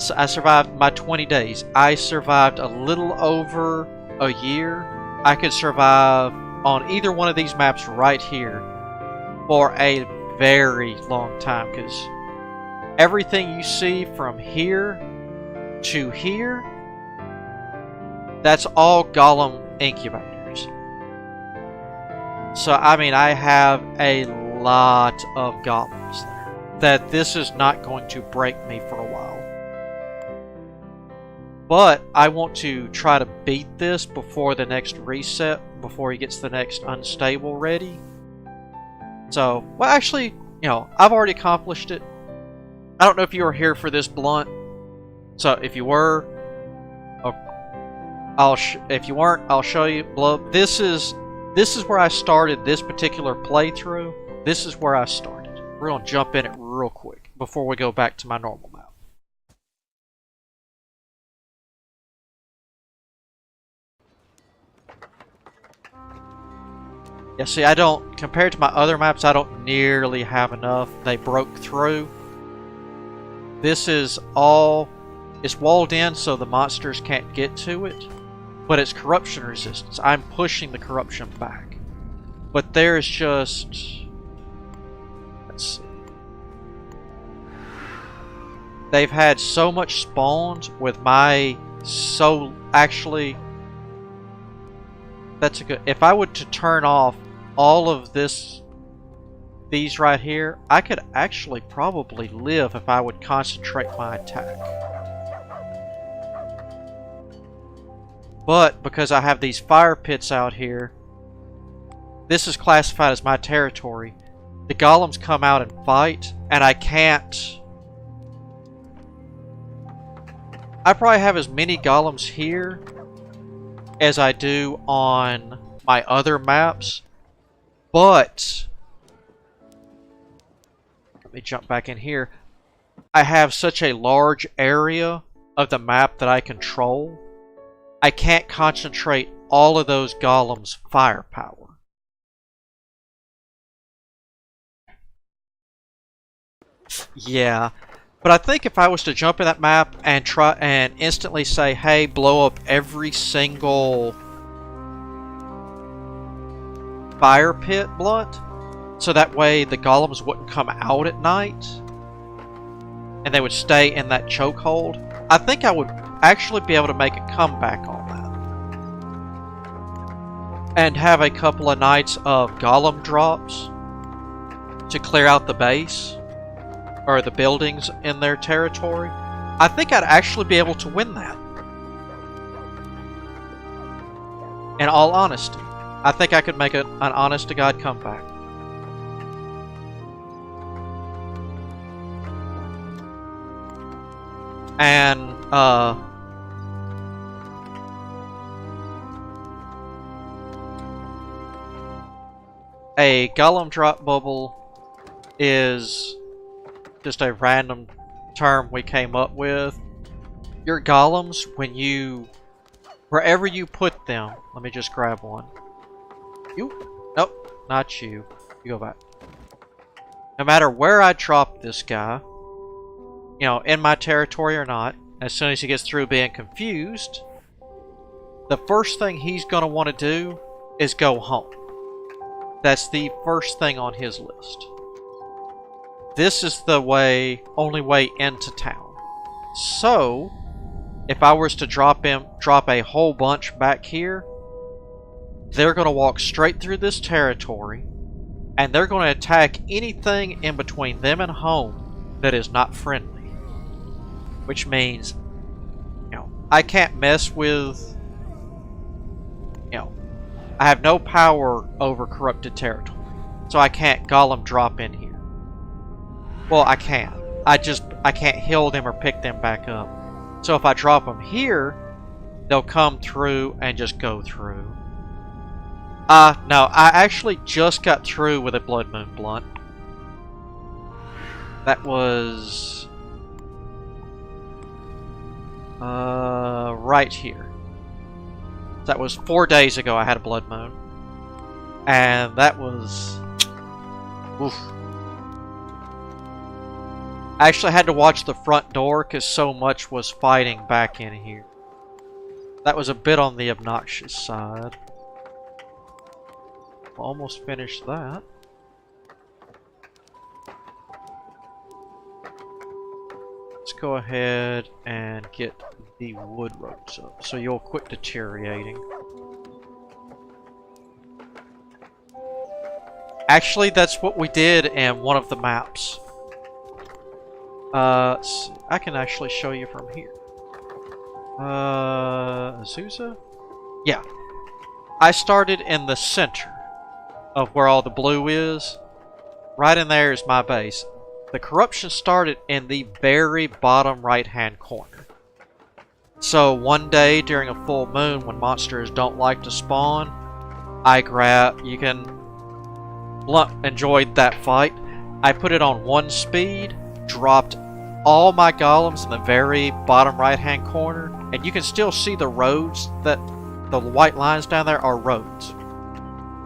so I survived my 20 days. I survived a little over a year. I could survive on either one of these maps right here for a very long time, because everything you see from here to here, that's all golem incubators. So, I mean, I have a lot of golems there. That this is not going to break me for a while. But I want to try to beat this before the next reset, before he gets the next unstable ready. So, well, actually, you know, I've already accomplished it. I don't know if you were here for this blunt. So, if you were, if you weren't, I'll show you. This is where I started this particular playthrough. This is where I started. We're gonna jump in it real quick before we go back to my normal map. Yeah, see, I don't, compared to my other maps, I don't nearly have enough. They broke through. This is all, it's walled in so the monsters can't get to it, but it's corruption resistance. I'm pushing the corruption back. But there's just, let's see. They've had so much spawns with my, actually, that's a good, if I were to turn off all of these right here, I could actually probably live if I would concentrate my attack. But because I have these fire pits out here, this is classified as my territory. The golems come out and fight, and I can't. I probably have as many golems here as I do on my other maps, but let me jump back in here. I have such a large area of the map that I control. I can't concentrate all of those golems' firepower. Yeah, but I think if I was to jump in that map and try and instantly say, hey, blow up every single fire pit blunt, so that way the golems wouldn't come out at night and they would stay in that chokehold, I think I would actually be able to make a comeback on that and have a couple of nights of golem drops to clear out the base or the buildings in their territory. I think I'd actually be able to win that. In all honesty, I think I could make an honest-to-God comeback. And, a golem drop bubble is just a random term we came up with. Your golems, when you, wherever you put them, let me just grab one. You? Nope, not you. You go back. No matter where I drop this guy, you know, in my territory or not, as soon as he gets through being confused, the first thing he's going to want to do is go home. That's the first thing on his list. This is the only way into town. So, if I was to drop a whole bunch back here, they're going to walk straight through this territory, and they're going to attack anything in between them and home that is not friendly. Which means, you know, I can't mess with, you know, I have no power over corrupted territory. So I can't golem drop in here. Well, I can. I can't heal them or pick them back up. So if I drop them here, they'll come through and just go through. No, I actually just got through with a Blood Moon blunt. That was... right here. That was 4 days ago I had a Blood Moon. And that was... oof. I actually had to watch the front door because so much was fighting back in here. That was a bit on the obnoxious side. Almost finished that. Let's go ahead and get the wood ropes up so you'll quit deteriorating. Actually, that's what we did in one of the maps. I can actually show you from here. Azusa? Yeah. I started in the center of where all the blue is. Right in there is my base. The corruption started in the very bottom right-hand corner. So one day during a full moon when monsters don't like to spawn, I grab... you can... enjoyed that fight. I put it on 1 speed, dropped all my golems in the very bottom right-hand corner, and you can still see the roads that the white lines down there are roads.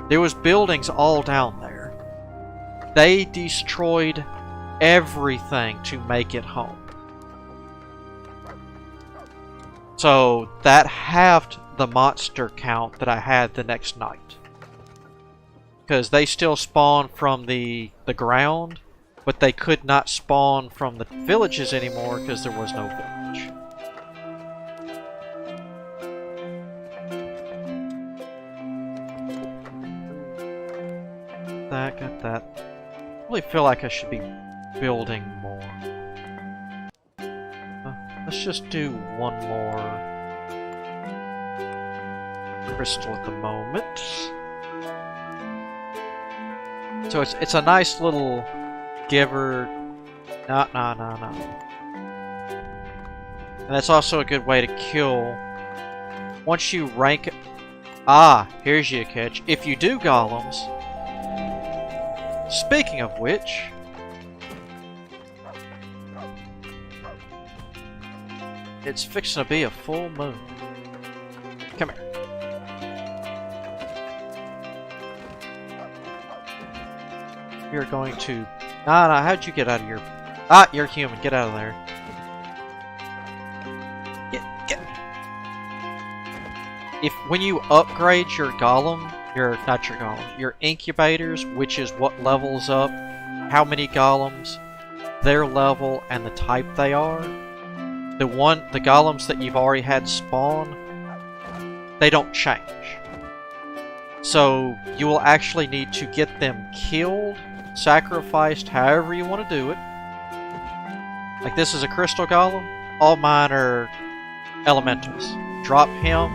There was buildings all down there. They destroyed everything to make it home. So that halved the monster count that I had the next night. Because they still spawn from the ground, but they could not spawn from the villages anymore because there was no village. That, got that. I really feel like I should be building more. Let's just do one more crystal at the moment. So it's a nice little giver. No. And that's also a good way to kill. Once you rank... here's your catch. If you do golems... Speaking of which... It's fixing to be a full moon. Come here. You're going to... how'd you get out of your... you're human. Get out of there. Get... When you upgrade your golem... your incubators, which is what levels up how many golems, their level, and the type they are. The golems that you've already had spawn, they don't change. So you will actually need to get them killed, sacrificed, however you want to do it. Like this is a crystal golem. All mine are elementals. Drop him.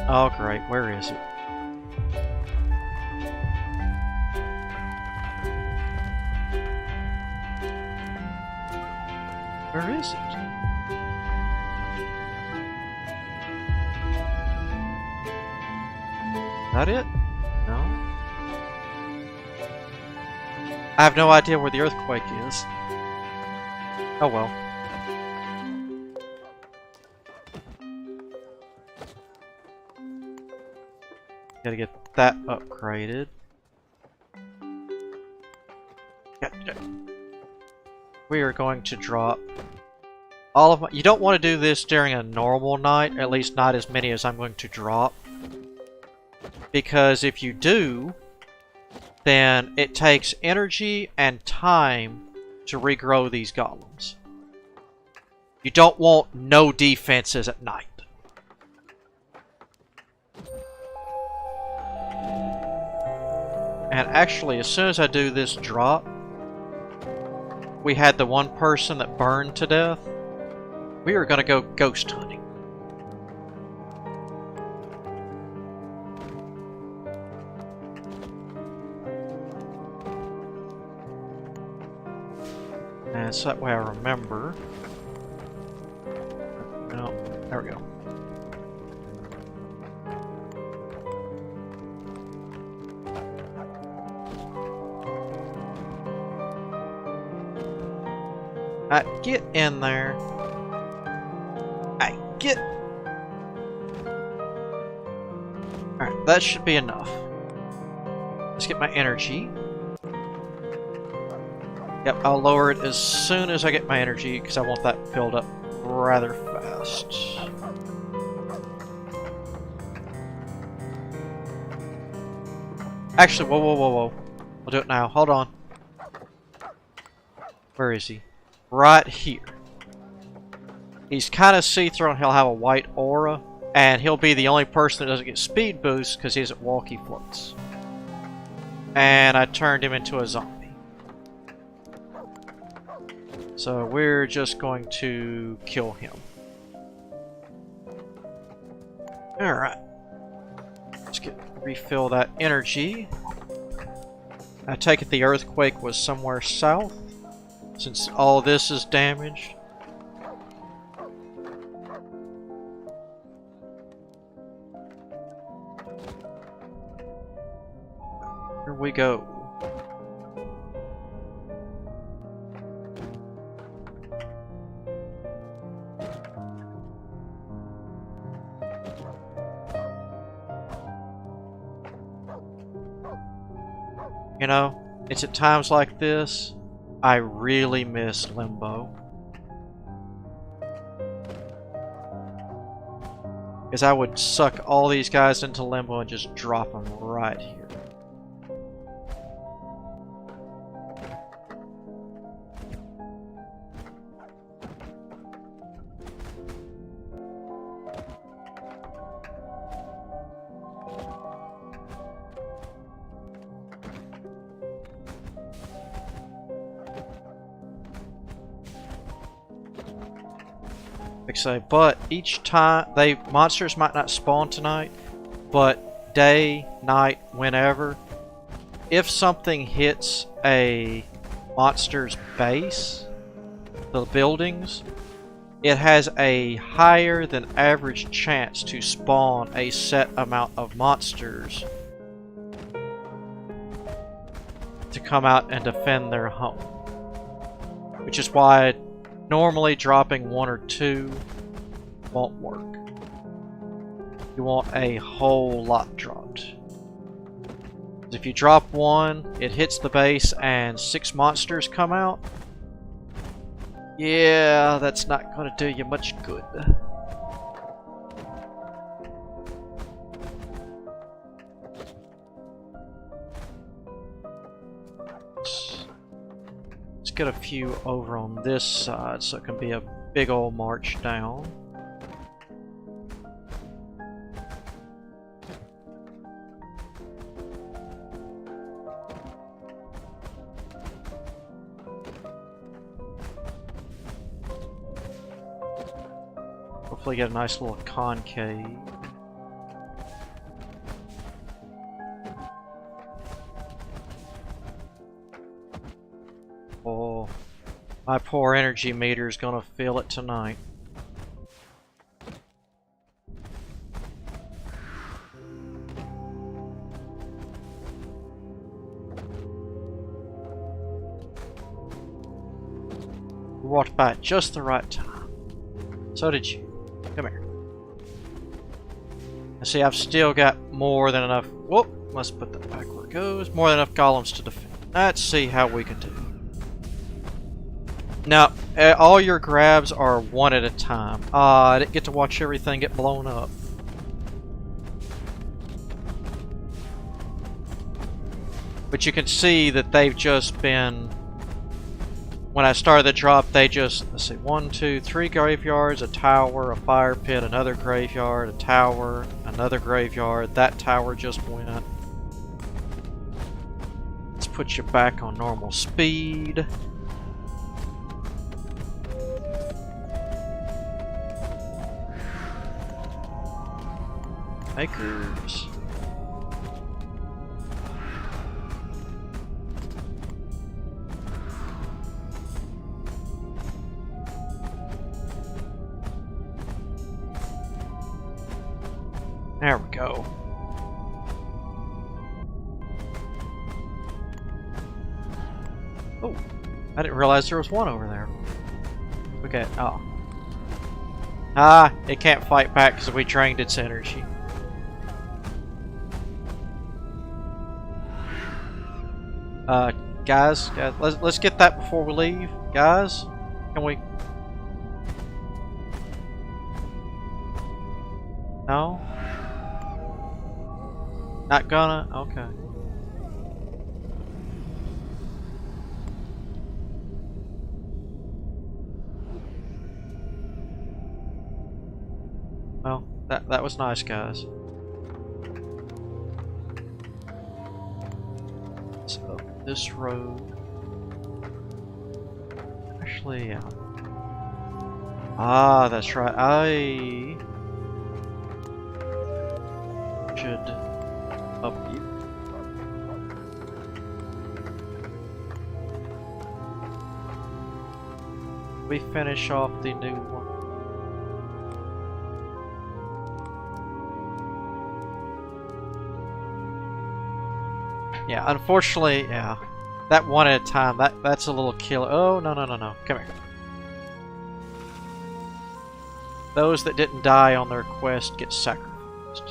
Oh great, where is it? Where is it? Is that it? No? I have no idea where the earthquake is. Oh well. Gotta get that upgraded. We are going to drop all of my... You don't want to do this during a normal night, or at least not as many as I'm going to drop. Because if you do, then it takes energy and time to regrow these golems. You don't want no defenses at night. And actually, as soon as I do this drop, we had the one person that burned to death. We are going to go ghost hunting. And so that way I remember. No, there we go. Get in there. Get. Alright, that should be enough. Let's get my energy. Yep, I'll lower it as soon as I get my energy because I want that filled up rather fast. Actually, whoa. I'll do it now. Hold on. Where is he? Right here. He's kind of see-through and he'll have a white aura. And he'll be the only person that doesn't get speed boost because he isn't walkie floats. And I turned him into a zombie. So we're just going to kill him. Alright. Let's refill that energy. I take it the earthquake was somewhere south, since all this is damaged. Here we go. You know, it's at times like this I really miss Limbo. Because I would suck all these guys into Limbo and just drop them right here. But each time monsters might not spawn tonight, but day, night, whenever, if something hits a monster's base, the buildings, it has a higher than average chance to spawn a set amount of monsters to come out and defend their home. Which is why normally dropping 1 or 2 won't work. You want a whole lot dropped. If you drop 1, it hits the base and 6 monsters come out. Yeah, that's not going to do you much good. Let's get a few over on this side so it can be a big old march down. Hopefully get a nice little concave. Oh, my poor energy meter is gonna feel it tonight. You walked by at just the right time. So did you. Come here. And see, I've still got more than enough. Whoop! Must put that back where it goes. More than enough golems to defend. Let's see how we can do. Now, all your grabs are one at a time. I didn't get to watch everything get blown up. But you can see that they've just been... When I started the drop, they just, let's see, 1, 2, 3 graveyards, a tower, a fire pit, another graveyard, a tower, another graveyard. That tower just went. Let's put you back on normal speed. Makers. There we go. Oh, I didn't realize there was one over there. Okay, oh. Ah, it can't fight back because we drained its energy. Guys, let's get that before we leave. Guys, can we? No? Not gonna? Okay. Well, that was nice, guys. So, this road... Actually, yeah. Ah, that's right. I... should up you. We finish off the new one. Yeah, unfortunately, yeah. That one at a time, that's a little killer. Oh, no. Come here. Those that didn't die on their quest get sacrificed.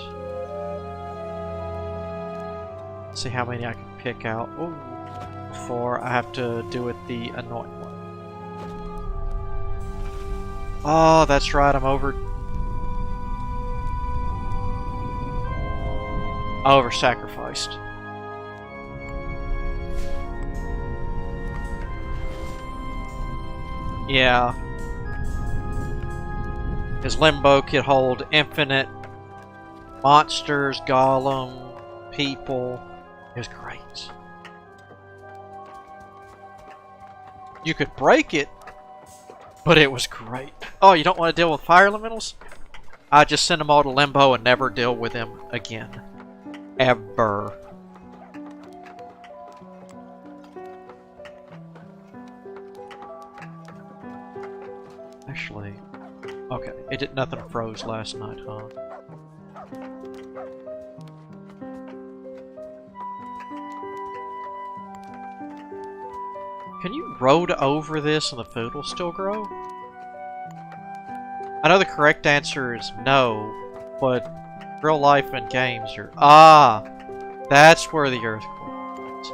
Let's see how many I can pick out. Ooh, before I have to do it the annoying way. Oh, that's right, I'm over-sacrificed. Yeah. His limbo could hold infinite monsters, golem, people. It was great. You could break it, but it was great. Oh, you don't want to deal with fire elementals? I just send them all to limbo and never deal with them again. Ever. Actually, okay, nothing froze last night, huh? Can you road over this and the food will still grow? I know the correct answer is no, but real life and games are... Ah! That's where the earthquake is.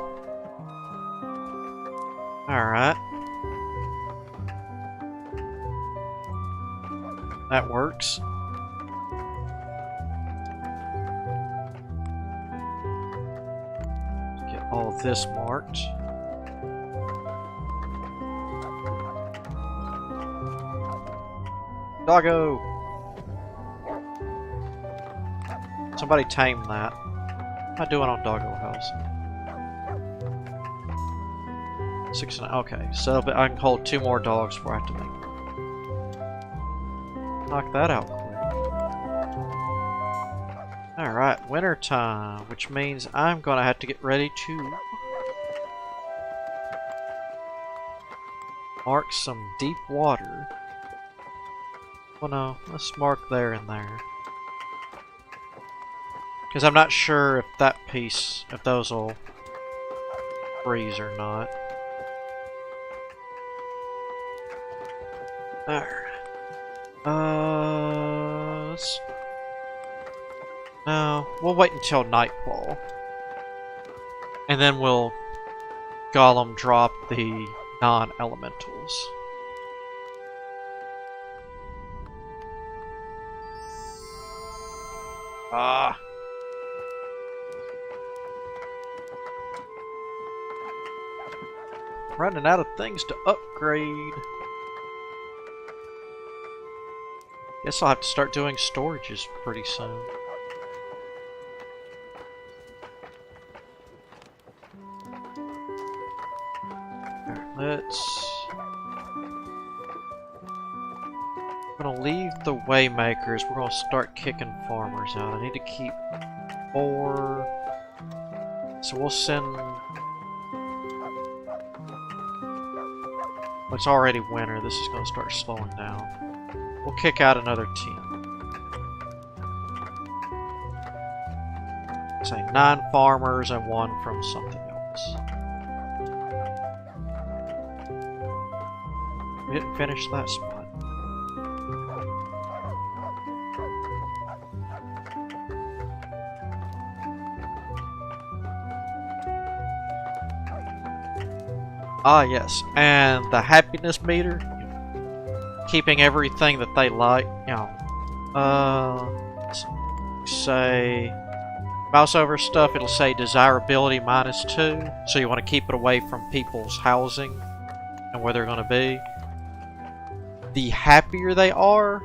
Alright. That works. Get all of this marked. Doggo! Somebody tame that. How am I doing on Doggo House? 6 and okay, so I can hold 2 more dogs before I have to make them. Knock that out quick. Alright, winter time, which means I'm gonna have to get ready to mark some deep water. Well, no, let's mark there and there. Because I'm not sure if that piece, if those will freeze or not. Alright. No, we'll wait until nightfall. And then we'll golem drop the non-elementals. Ah. Running out of things to upgrade. Guess I'll have to start doing storages pretty soon. Alright, let's... I'm gonna leave the waymakers. We're gonna start kicking farmers out. I need to keep 4. So we'll send... Well, it's already winter. This is gonna start slowing down. We'll kick out another 10. Say 9 farmers and 1 from something else. We didn't finish that spot. Ah, yes, and the happiness meter, keeping everything that they like, you know, say, mouse over stuff, it'll say desirability -2, so you want to keep it away from people's housing and where they're going to be. The happier they are,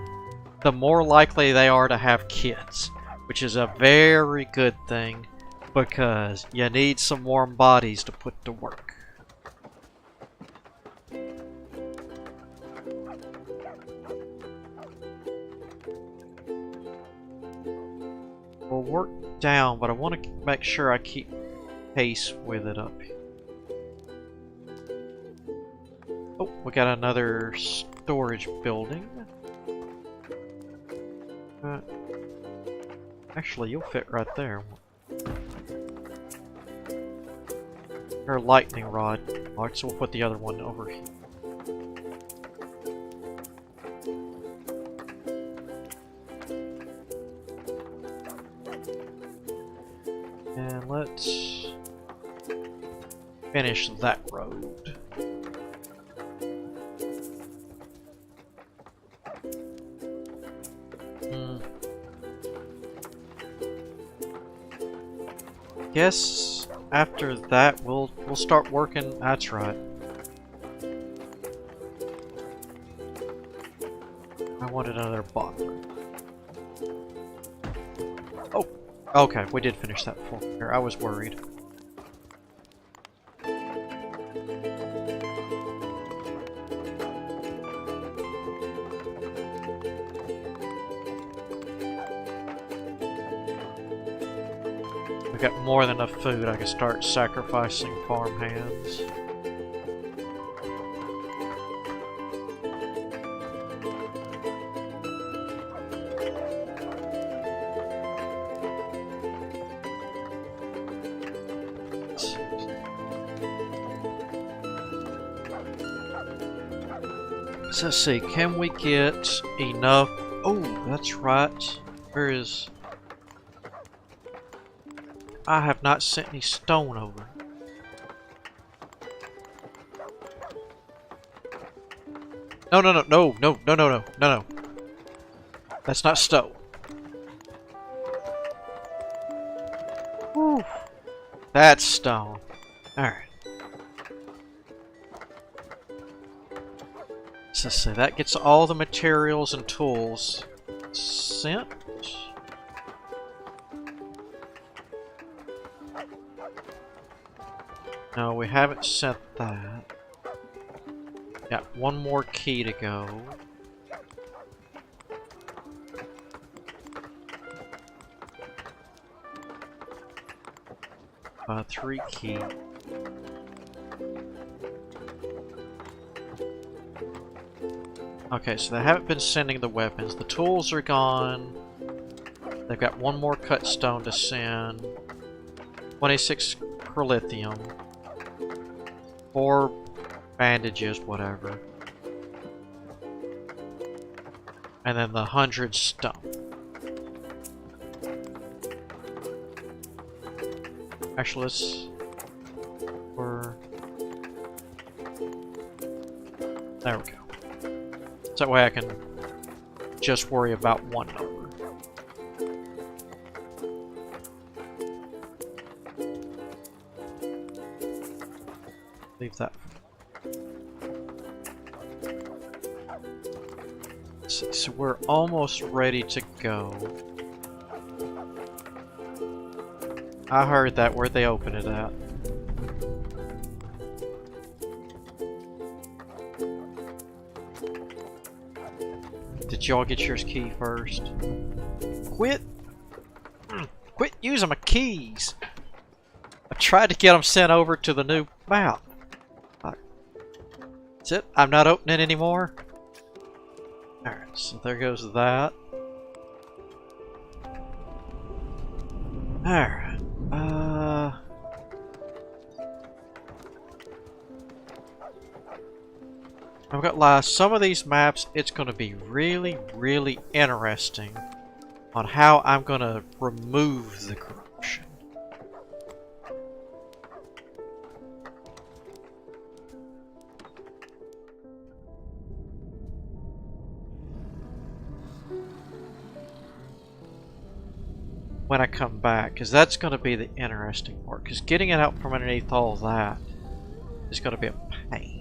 the more likely they are to have kids, which is a very good thing, because you need some warm bodies to put to work. We'll work down, but I want to make sure I keep pace with it up here. Oh, we got another storage building. Actually, you'll fit right there. Or lightning rod. Alright, so we'll put the other one over here. And let's finish that road. Guess after that we'll start working. That's right. I wanted another bathroom. Oh, okay, we did finish that floor here. I was worried. Got more than enough food, I can start sacrificing farm hands. So let's see, can we get enough? Oh, that's right. Where is... I have not sent any stone over. No. That's not stone. Whew. That's stone. Alright. So let's see, that gets all the materials and tools sent. No, we haven't sent that. Got one more key to go. 3 key. Okay, so they haven't been sending the weapons. The tools are gone. They've got one more cut stone to send. 26 lithium. 4 bandages, whatever. And then the 100 stone. Actually, let's... There we go. So that way I can just worry about one number. Leave that. So we're almost ready to go. I heard that. Where'd they open it at? Did y'all get yours key first? Quit using my keys! I tried to get them sent over to the new map. That's it. I'm not opening it anymore. Alright, so there goes that. Alright. I've got lies. Some of these maps, it's going to be really, really interesting on how I'm going to remove the corruption. When I come back, because that's going to be the interesting part, because getting it out from underneath all that is going to be a pain.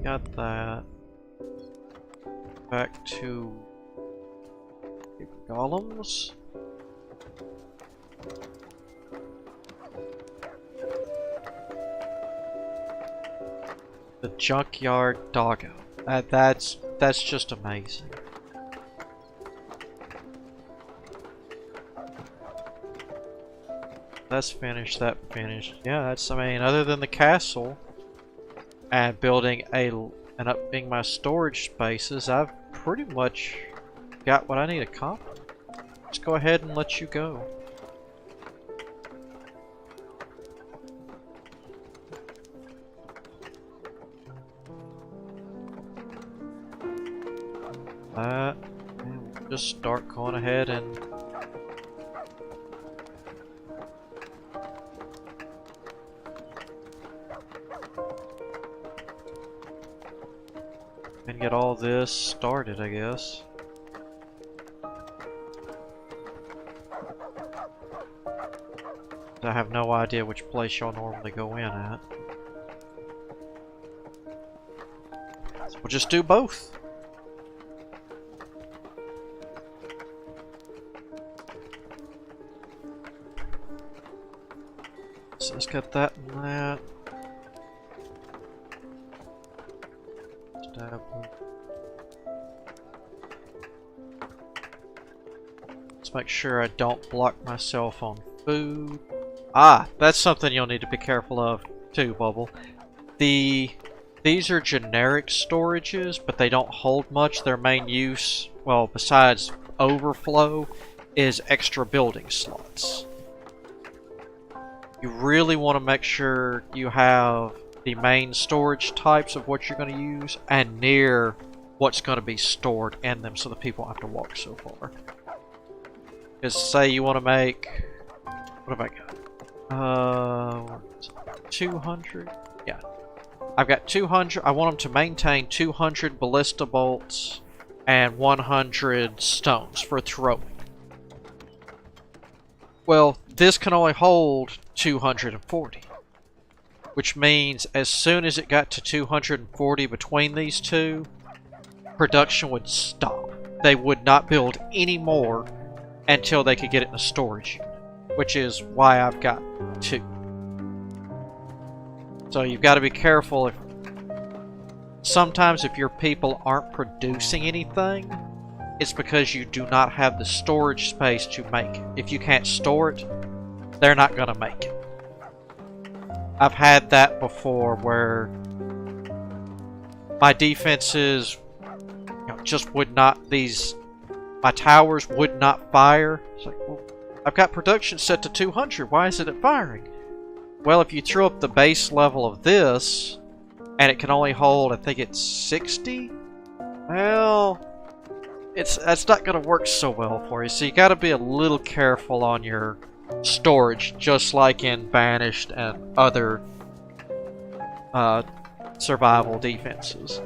Got that. Back to golems. The junkyard doggo. That's just amazing. That's finished. That finished. Yeah, that's. I mean, other than the castle and building and upping my storage spaces, I've pretty much got what I need accomplished. Let's go ahead and let you go. And we'll just start going ahead and get all this started, I guess. I have no idea which place y'all normally go in at. So we'll just do both. So let's get that and that. Let's make sure I don't block myself on food. Ah, that's something you'll need to be careful of too, Bubble. These are generic storages, but they don't hold much. Their main use, well, besides overflow, is extra building slots. You really want to make sure you have the main storage types of what you're going to use and near what's going to be stored in them so the people don't have to walk so far. Because say you want to make... What have I got? 200? Yeah. I've got 200. I want them to maintain 200 ballista bolts and 100 stones for throwing. Well, this can only hold 240. Which means as soon as it got to 240 between these two, production would stop. They would not build any more until they could get it in a storage unit. Which is why I've got 2. So you've got to be careful. Sometimes if your people aren't producing anything, it's because you do not have the storage space to make it. If you can't store it, they're not going to make it. I've had that before where my defenses just would not, my towers would not fire. It's like, well, I've got production set to 200. Why isn't it firing? Well, if you throw up the base level of this, and it can only hold, I think it's 60? Well, that's not going to work so well for you. So you got to be a little careful on your storage, just like in Banished and other survival defenses.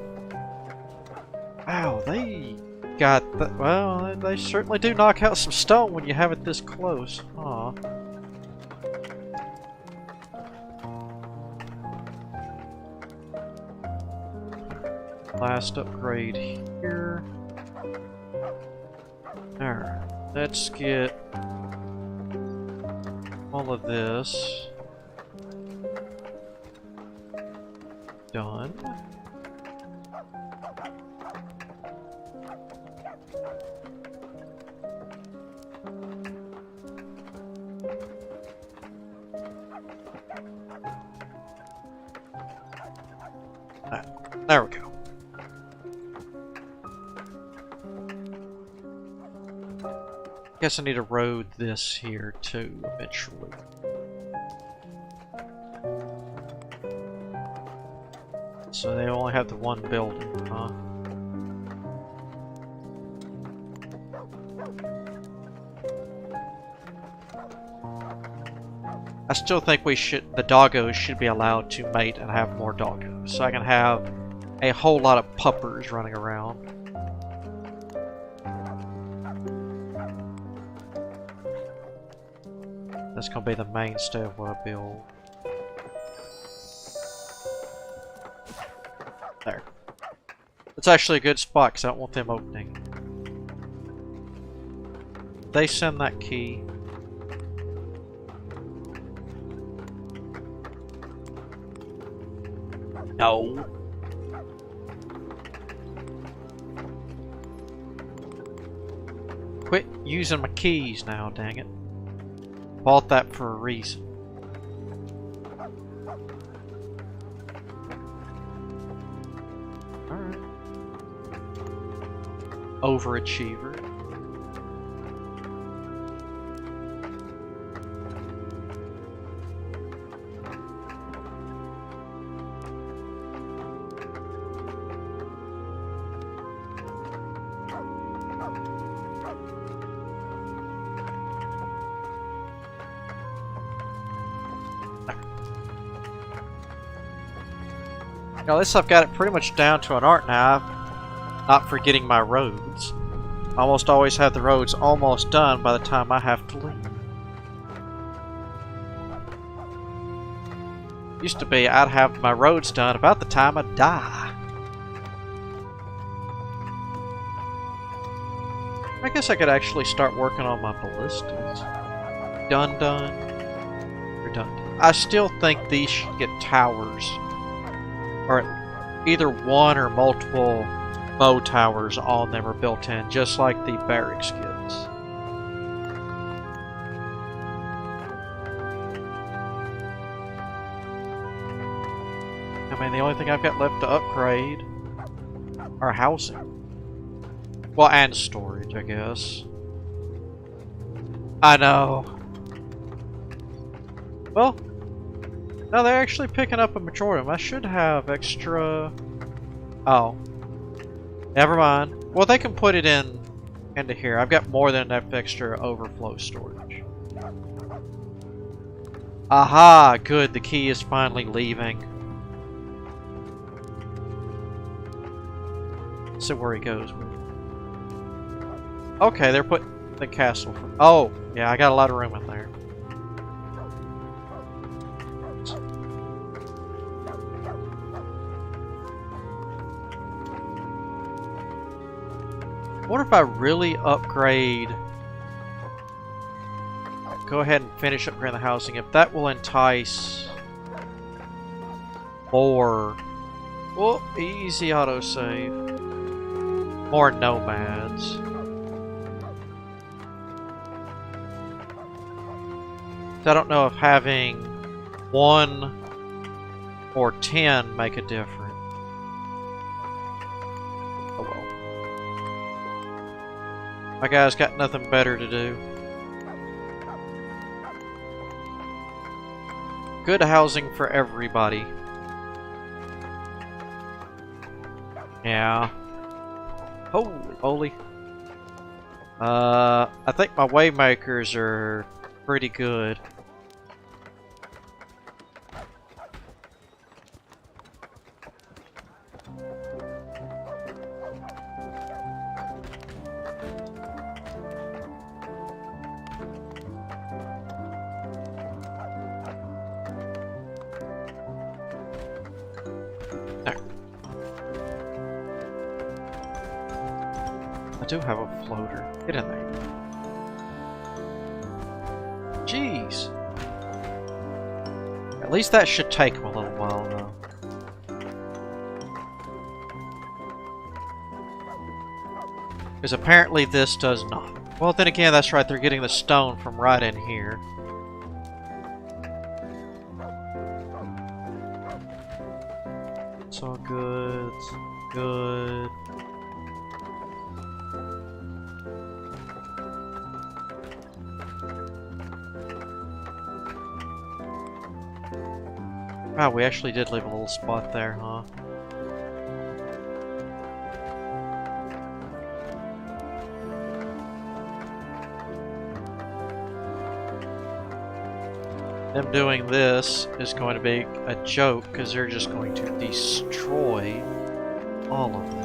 Wow, they got that. Well, they certainly do knock out some stone when you have it this close. Aw. Last upgrade here. Alright, let's get all of this done. There we go. Guess I need to road this here too, eventually. So they only have the one building, huh? I still think the doggos should be allowed to mate and have more doggos, so I can have a whole lot of puppers running around. That's gonna be the mainstay of what I build. There. It's actually a good spot because I don't want them opening. They send that key. No. Quit using my keys now, dang it. Bought that for a reason. Alright. Overachiever. Now at least I've got it pretty much down to an art now, not forgetting my roads. I almost always have the roads almost done by the time I have to leave. Used to be I'd have my roads done about the time I die. I guess I could actually start working on my ballistas. Done. Redundant. I still think these should get towers. Or either one or multiple bow towers on them are built in, just like the barracks gets. I mean, the only thing I've got left to upgrade are housing. Well, and storage, I guess. I know. Well, no, they're actually picking up a majority of them. I should have extra... Oh. Never mind. Well, they can put it into here. I've got more than enough extra overflow storage. Aha! Good, the key is finally leaving. Let's see where he goes with it. Okay, they're putting the castle for... Oh! Yeah, I got a lot of room in there. What if I really upgrade... Go ahead and finish upgrading the housing. If that will entice more... Oh, easy autosave. More nomads. So I don't know if having 1 or 10 make a difference. My guy's got nothing better to do. Good housing for everybody. Yeah. Holy moly. I think my waymakers are pretty good. I do have a floater. Get in there. Jeez. At least that should take him a little while, though. Because apparently this does not. Well, then again, that's right. They're getting the stone from right in here. It's all good. It's good. Wow, we actually did leave a little spot there, huh? Them doing this is going to be a joke because they're just going to destroy all of this.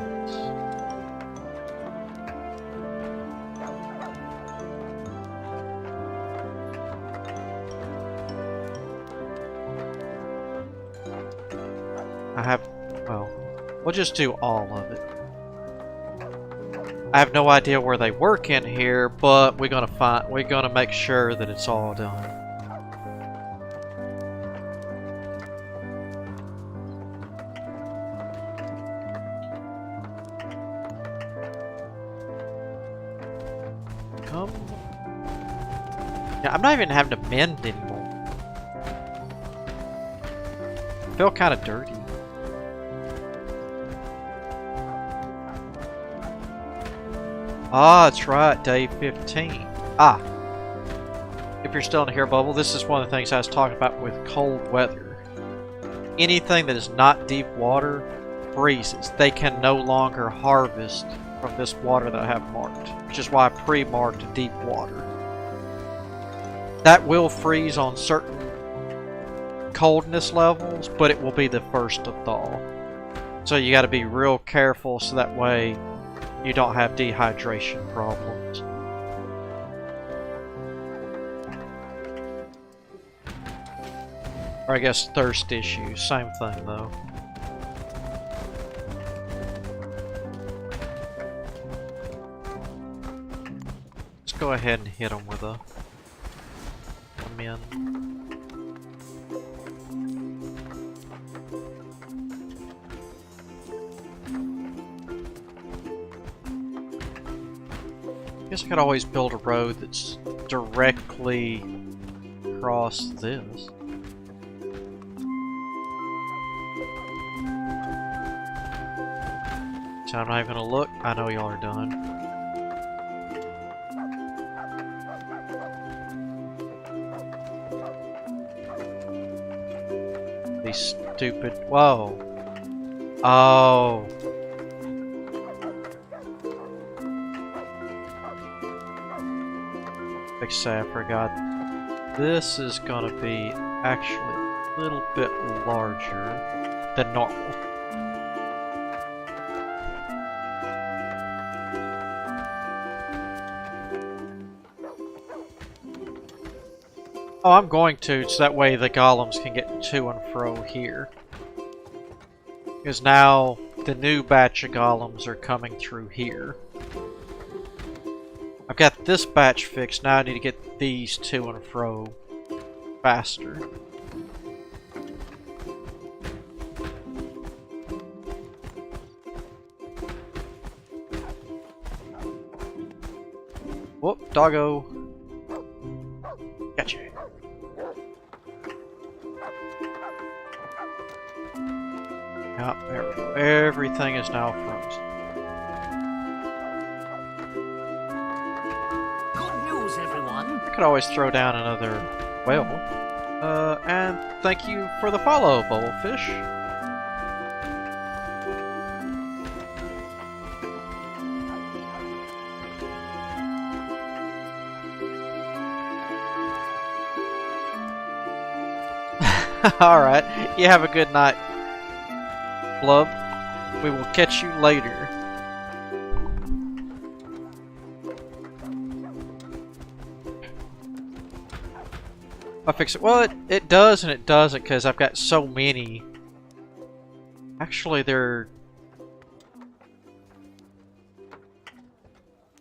Well, we'll just do all of it. I have no idea where they work in here, but we're gonna make sure that it's all done. Yeah, I'm not even having to mend anymore. I feel kind of dirty. Ah, that's right, day 15. Ah. If you're still in here, Bubble, this is one of the things I was talking about with cold weather. Anything that is not deep water freezes. They can no longer harvest from this water that I have marked, which is why I pre-marked deep water. That will freeze on certain coldness levels, but it will be the first to thaw. So you got to be real careful so that way you don't have dehydration problems. Or I guess thirst issues, same thing though. Let's go ahead and hit them with a min. I guess I could always build a road that's directly across this. So I'm not even gonna look. I know y'all are done. These stupid. Whoa. Oh. Like I say, I forgot. This is gonna be actually a little bit larger than normal. Oh, I'm going to, so that way the golems can get to and fro here. Because now the new batch of golems are coming through here. I've got this batch fixed, now I need to get these to and fro faster. Whoop, doggo. Gotcha. Yep, there we go. Everything is now frozen. Good news, everyone. I could always throw down another well. And thank you for the follow, Bubblefish. Alright, you have a good night, Blub. We will catch you later. I'll fix it. Well, it does and it doesn't because I've got so many. Actually, they're...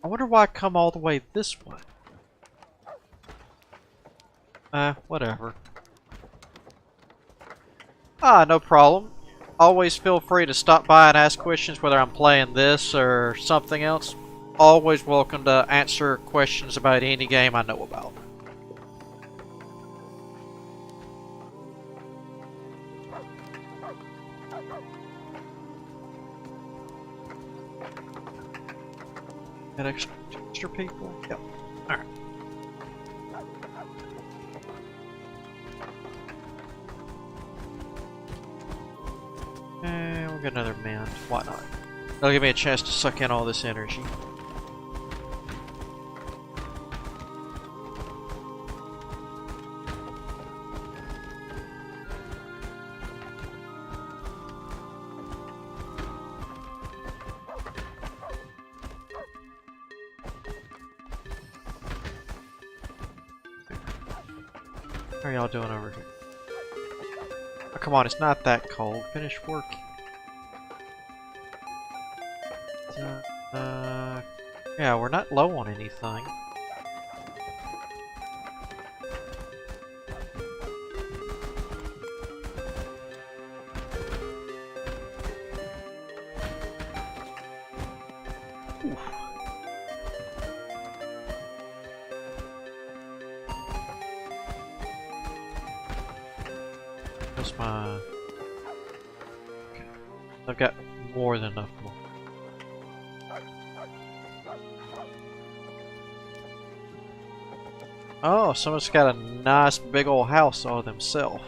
I wonder why I come all the way this way. Whatever. Ah, no problem. Always feel free to stop by and ask questions whether I'm playing this or something else. Always welcome to answer questions about any game I know about. Got extra people? Yep. Alright. get another mend. Why not? That'll give me a chance to suck in all this energy. How are y'all doing over here? Oh, come on, it's not that cold. Finish working. Yeah, we're not low on anything. Oof. That's my... Okay. I've got more than enough more. Oh, someone's got a nice big old house all themselves.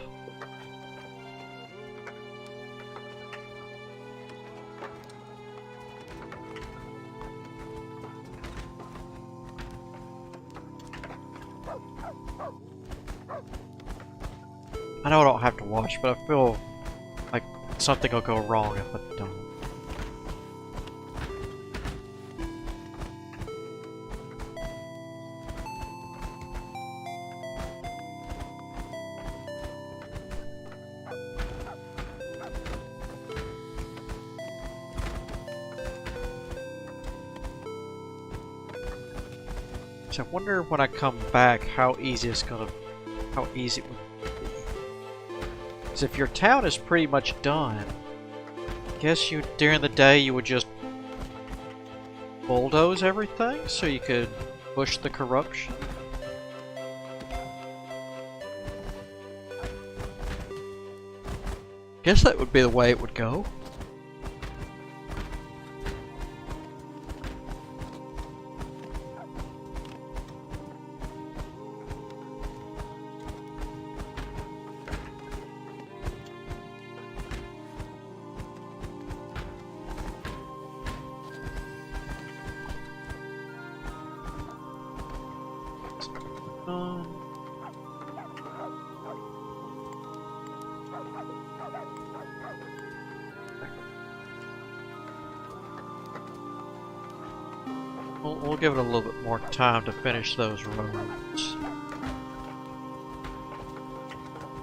I know I don't have to watch, but I feel like something will go wrong if I don't. So I wonder when I come back how easy it would be. Because if your town is pretty much done, I guess during the day you would just bulldoze everything so you could push the corruption. Guess that would be the way it would go. We'll give it a little bit more time to finish those roads.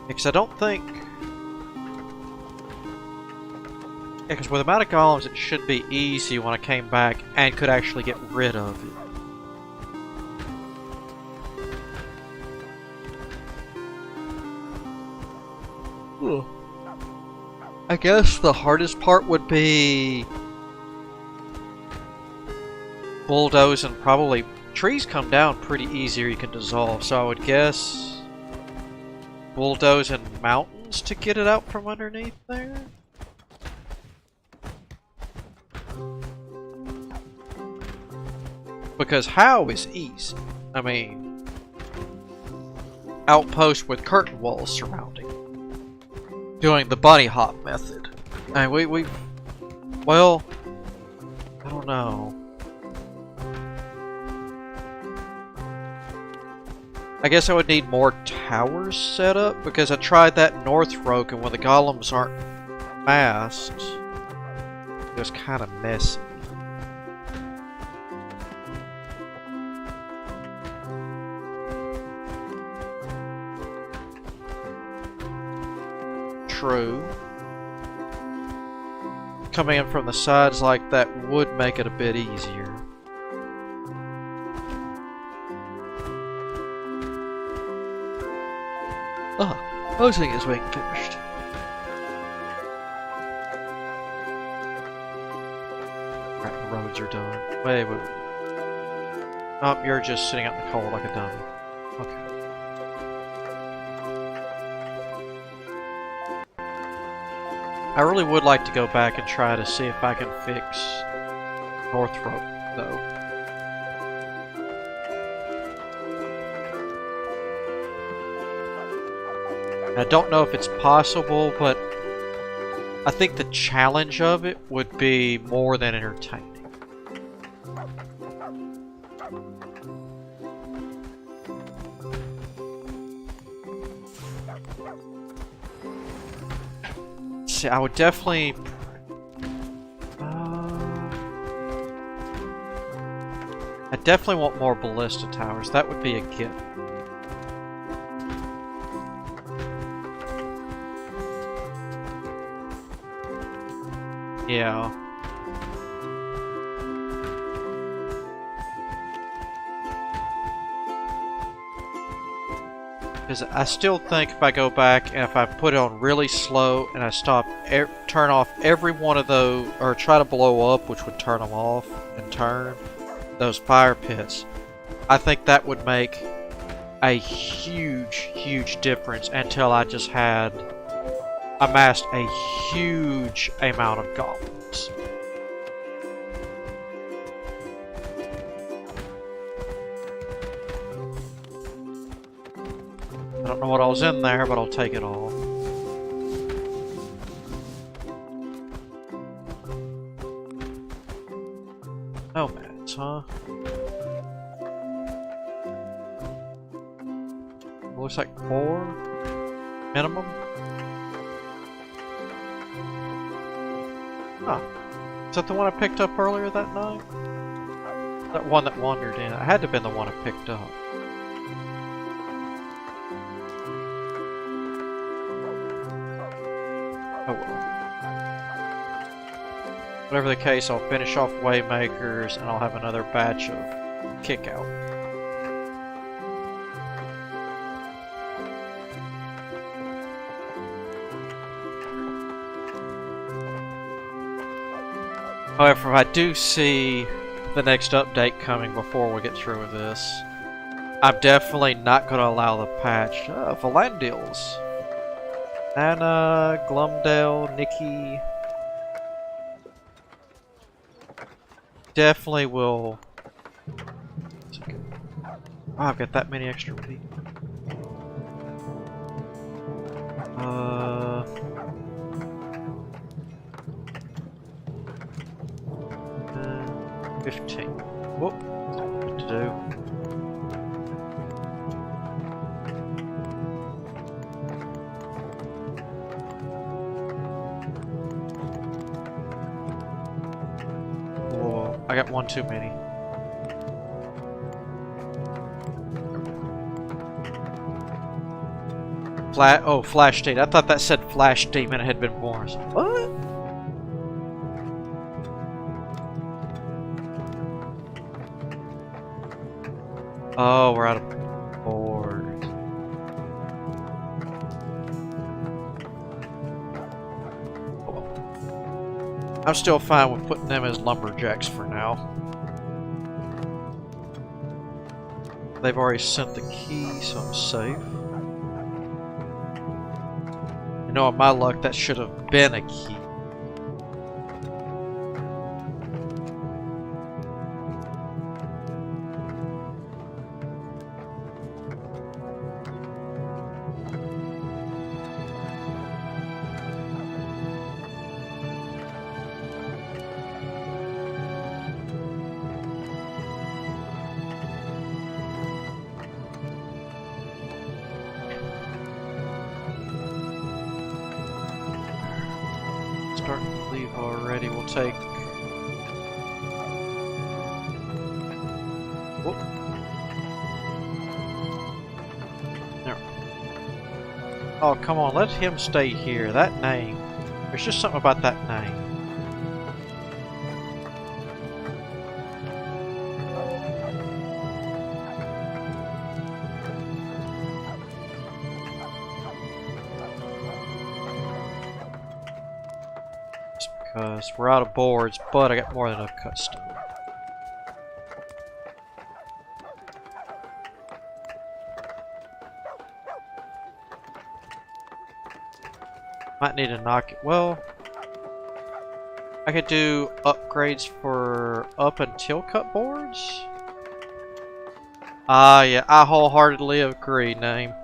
Because I don't think... Yeah, because with the amount of golems it should be easy when I came back and could actually get rid of it. Ugh. I guess the hardest part would be... bulldoze, and probably trees come down pretty easy or you can dissolve, so I would guess bulldoze and mountains to get it out from underneath there. Because how is easy? I mean, outpost with curtain walls surrounding. Doing the bunny hop method. I mean, well, I don't know. I guess I would need more towers set up, because I tried that in North Rogue, and when the golems aren't masked, it was kind of messy. True. Coming in from the sides like that would make it a bit easier. Ah, hosing is being finished. Right, the roads are done. Wait. Oh, you're just sitting out in the cold like a dummy. Okay. I really would like to go back and try to see if I can fix North Road, though. I don't know if it's possible, but I think the challenge of it would be more than entertaining. See, I would definitely... I definitely want more ballista towers. That would be a gift. Yeah. Because I still think if I go back and if I put it on really slow and I stop, turn off every one of those, or try to blow up, which would turn them off and turn those fire pits, I think that would make a huge, huge difference until I just had amassed a huge amount of goblins. I don't know what all was in there, but I'll take it all. Nomads, huh? Looks like 4 minimum. Huh. Is that the one I picked up earlier that night? That one that wandered in. It had to have been the one I picked up. Oh well. Whatever the case, I'll finish off Waymakers and I'll have another batch of kick out. However, if I do see the next update coming before we get through with this, I'm definitely not going to allow the patch. Valandils. Anna, Glumdale, Nikki. Definitely will. Oh, I've got that many extra people. 15. Whoop. What to do? Whoa. I got one too many. Flash Demon. I thought that said Flash Demon had been born. What? Oh, we're out of board. Oh. I'm still fine with putting them as lumberjacks for now. They've already sent the key, so I'm safe. You know, in my luck, that should have been a key. Starting to leave already. We'll take... Whoop. There. Oh, come on. Let him stay here. That name. There's just something about that name. Because we're out of boards, but I got more than enough cut stone. Might need to knock it. Well, I could do upgrades for up and tilt cut boards. Ah, yeah, I wholeheartedly agree, name.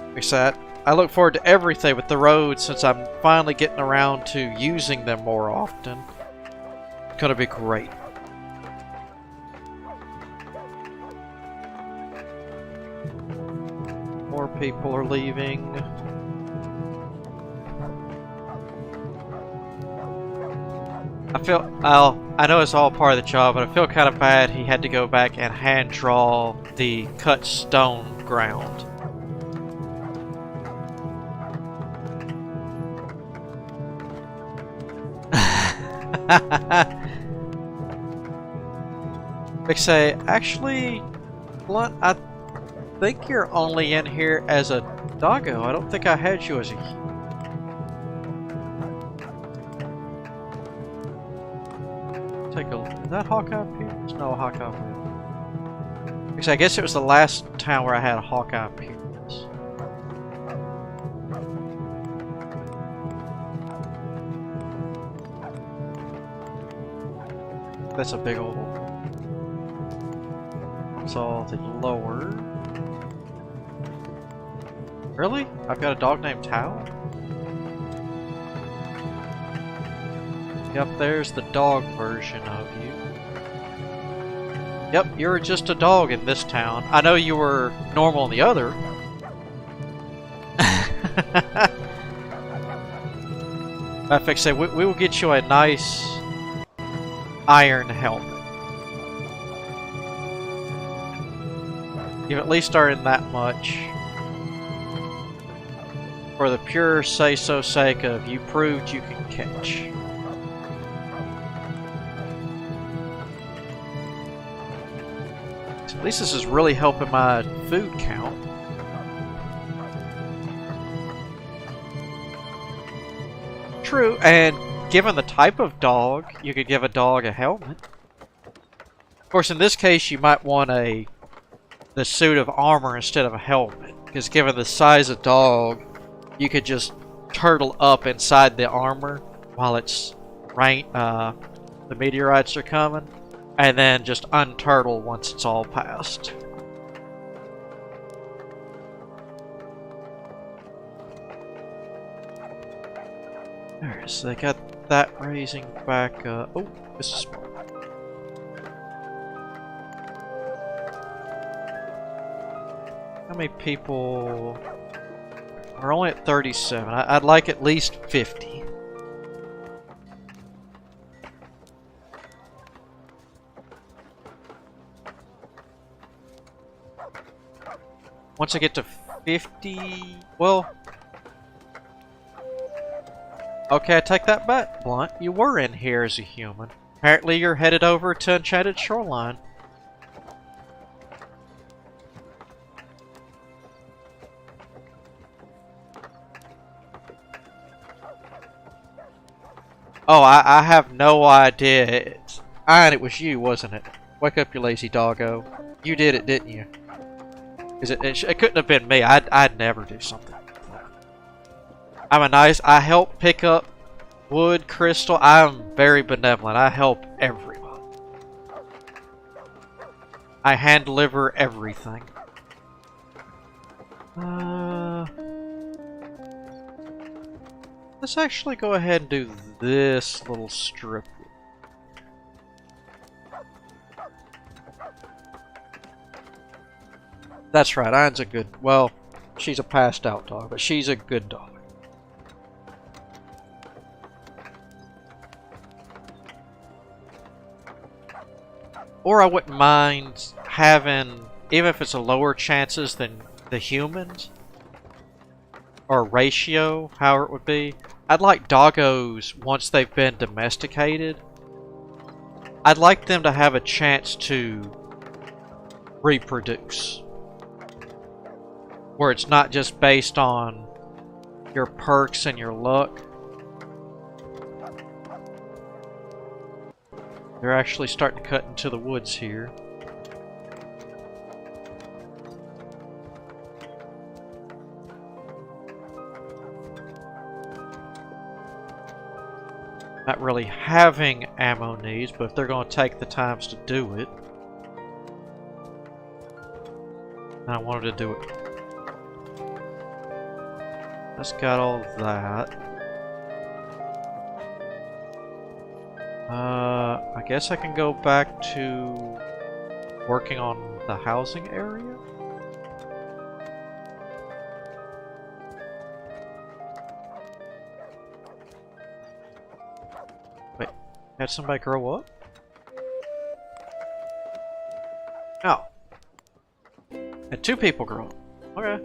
Like I said, I look forward to everything with the roads since I'm finally getting around to using them more often. It's gonna be great. More people are leaving. I know it's all part of the job, but I feel kind of bad he had to go back and hand draw the cut stone ground. They say, actually, Blunt, I think you're only in here as a doggo. I don't think I had you as a... Take a look. Is that Hawkeye up here? There's no Hawkeye up here. Because I guess it was the last town where I had a Hawkeye appearance. That's a big old one. That's all the lower. Really? I've got a dog named Tao? Yep, there's the dog version of you. Yep, you're just a dog in this town. I know you were normal in the other. I think say we will get you a nice iron helmet. You at least earn that much. For the pure say-so sake of you proved you can catch. At least this is really helping my food count. True, and given the type of dog, you could give a dog a helmet. Of course, in this case, you might want the suit of armor instead of a helmet, because given the size of dog, you could just turtle up inside the armor while it's the meteorites are coming, and then just unturtle once it's all past. There, so they got that raising back up. Oh, this is smart. How many people? We're only at 37. I'd like at least 50. Once I get to 50, well... Okay, I take that back, Blunt. You were in here as a human. Apparently you're headed over to Enchanted Shoreline. Oh, I have no idea. It was you, wasn't it? Wake up, you lazy doggo. You did it, didn't you? It couldn't have been me. I'd never do something like that. I help pick up wood, crystal. I'm very benevolent. I help everyone. I hand deliver everything. Let's actually go ahead and do this little strip. That's right, Iron's a good... Well, she's a passed out dog, but she's a good dog. Or I wouldn't mind having, even if it's a lower chances than the humans, or ratio, however it would be. I'd like doggos, once they've been domesticated, I'd like them to have a chance to reproduce. Where it's not just based on your perks and your luck. They're actually starting to cut into the woods here. Not really having ammo needs, but if they're going to take the times to do it, I wanted to do it. That's got all that. I guess I can go back to working on the housing area. Wait, had somebody grow up? Oh. Had 2 people grow up. Okay.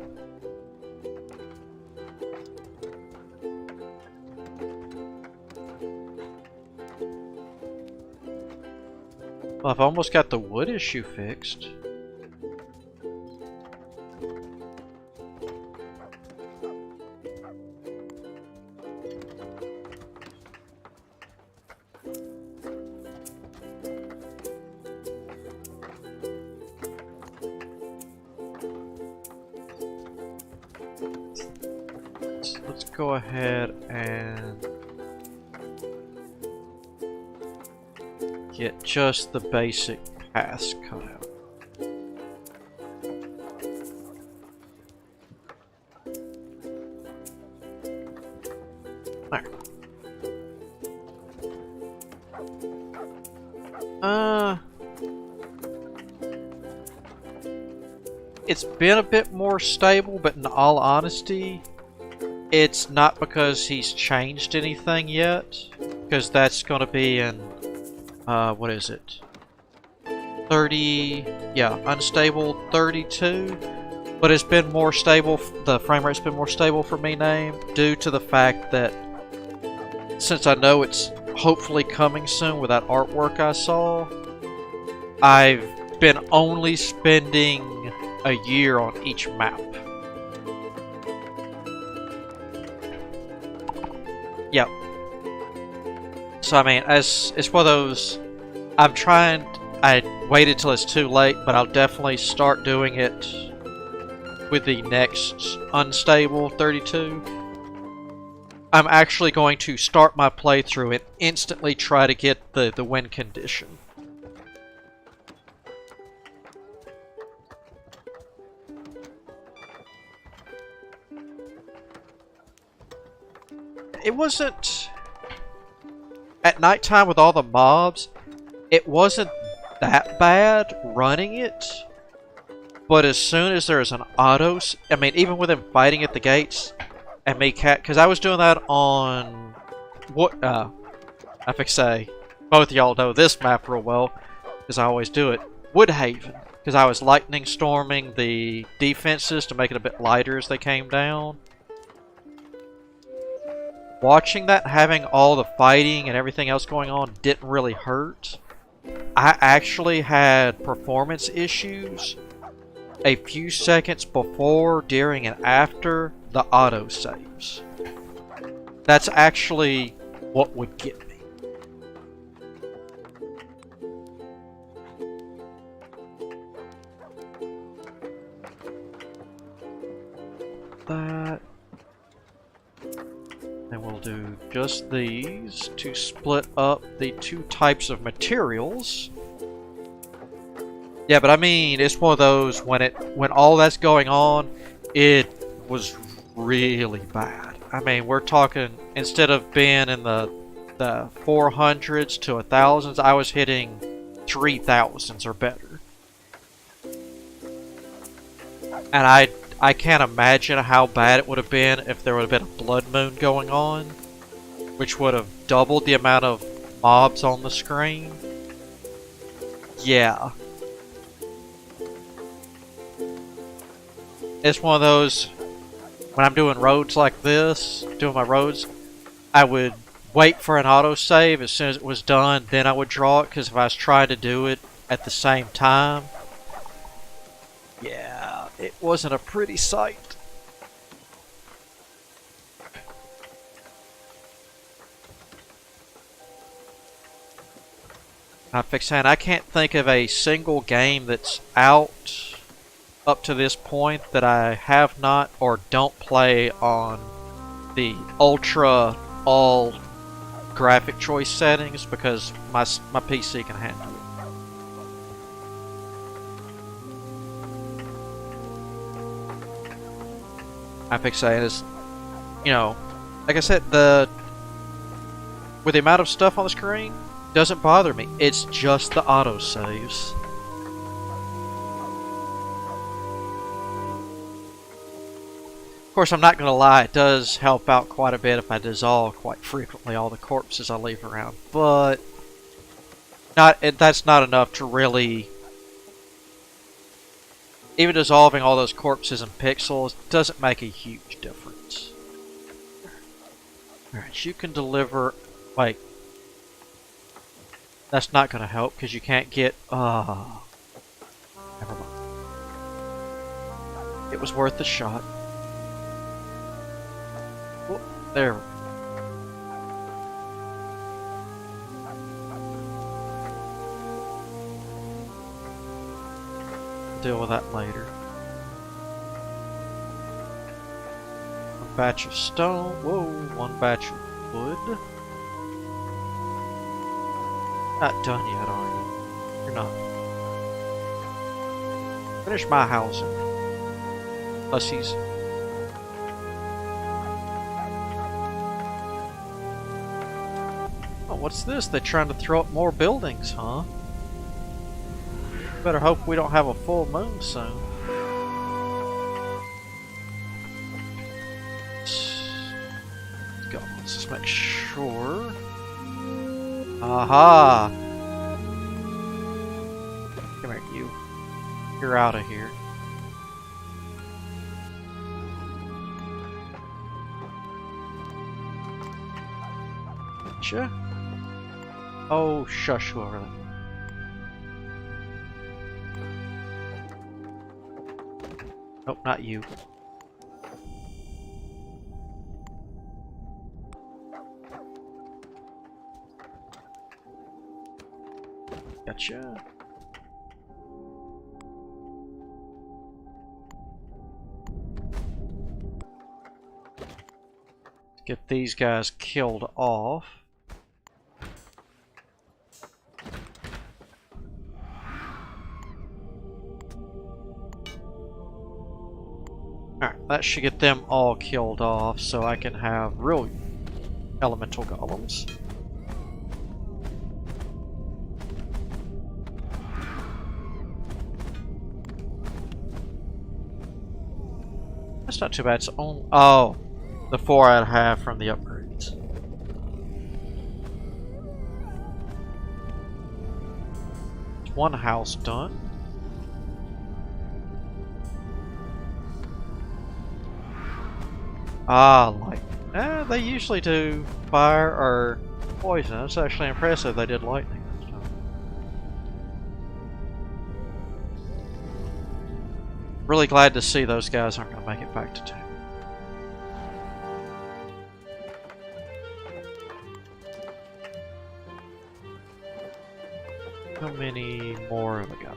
Well, I've almost got the wood issue fixed. Let's go ahead and get just the basic paths cut out. There. It's been a bit more stable, but in all honesty, it's not because he's changed anything yet, because that's going to be in, what is it? 30, yeah, unstable 32, but it's been more stable, the frame rate's been more stable for me now, due to the fact that, since I know it's hopefully coming soon with that artwork I saw, I've been only spending a year on each map. Yep. So I mean, as it's one of those, I waited till it's too late, but I'll definitely start doing it with the next unstable 32. I'm actually going to start my playthrough and instantly try to get the win condition. It wasn't... At nighttime with all the mobs, it wasn't that bad running it. But as soon as there's an auto... I mean, even with him fighting at the gates, and me because I was doing that on... What... I think say, both of y'all know this map real well, because I always do it. Woodhaven, because I was lightning storming the defenses to make it a bit lighter as they came down. Watching that, having all the fighting and everything else going on didn't really hurt. I actually had performance issues a few seconds before, during, and after the auto saves. That's actually what would get me. That. And we'll do just these to split up the 2 types of materials. Yeah, but I mean, it's one of those when all that's going on, it was really bad. I mean, we're talking, instead of being in the 400s to 1000s, I was hitting 3000s or better. And I can't imagine how bad it would have been if there would have been a blood moon going on, which would have doubled the amount of mobs on the screen. Yeah. It's one of those, when I'm doing roads like this, doing my roads, I would wait for an autosave. As soon as it was done, then I would draw it, because if I was trying to do it at the same time, yeah, it wasn't a pretty sight. I'm fixing, I can't think of a single game that's out up to this point that I have not or don't play on the ultra all graphic choice settings, because my PC can handle it. I think saying is you know, like I said, with the amount of stuff on the screen, doesn't bother me. It's just the autosaves. Of course, I'm not going to lie, it does help out quite a bit if I dissolve quite frequently all the corpses I leave around, but that's not enough to really... Even dissolving all those corpses and pixels doesn't make a huge difference. Alright, you can deliver... Wait. That's not going to help because you can't get... Never mind. It was worth the shot. Oh, there. Deal with that later. One batch of stone. Whoa, one batch of wood. Not done yet, are you? You're not. Finish my housing. Plus he's... Oh, what's this? They're trying to throw up more buildings, huh? Better hope we don't have a full moon soon. Let's go. Let's just make sure. Aha! Come here, you. You're out of here. Gotcha. Oh, shush, whoever that. Nope, not you. Gotcha. Get these guys killed off. Alright, that should get them all killed off so I can have real elemental golems. That's not too bad. It's only... Oh! The 4 I'd have from the upgrades. One house done. Ah, lightning. They usually do fire or poison. That's actually impressive they did lightning this time. Really glad to see those guys aren't going to make it back to town. How many more have I got?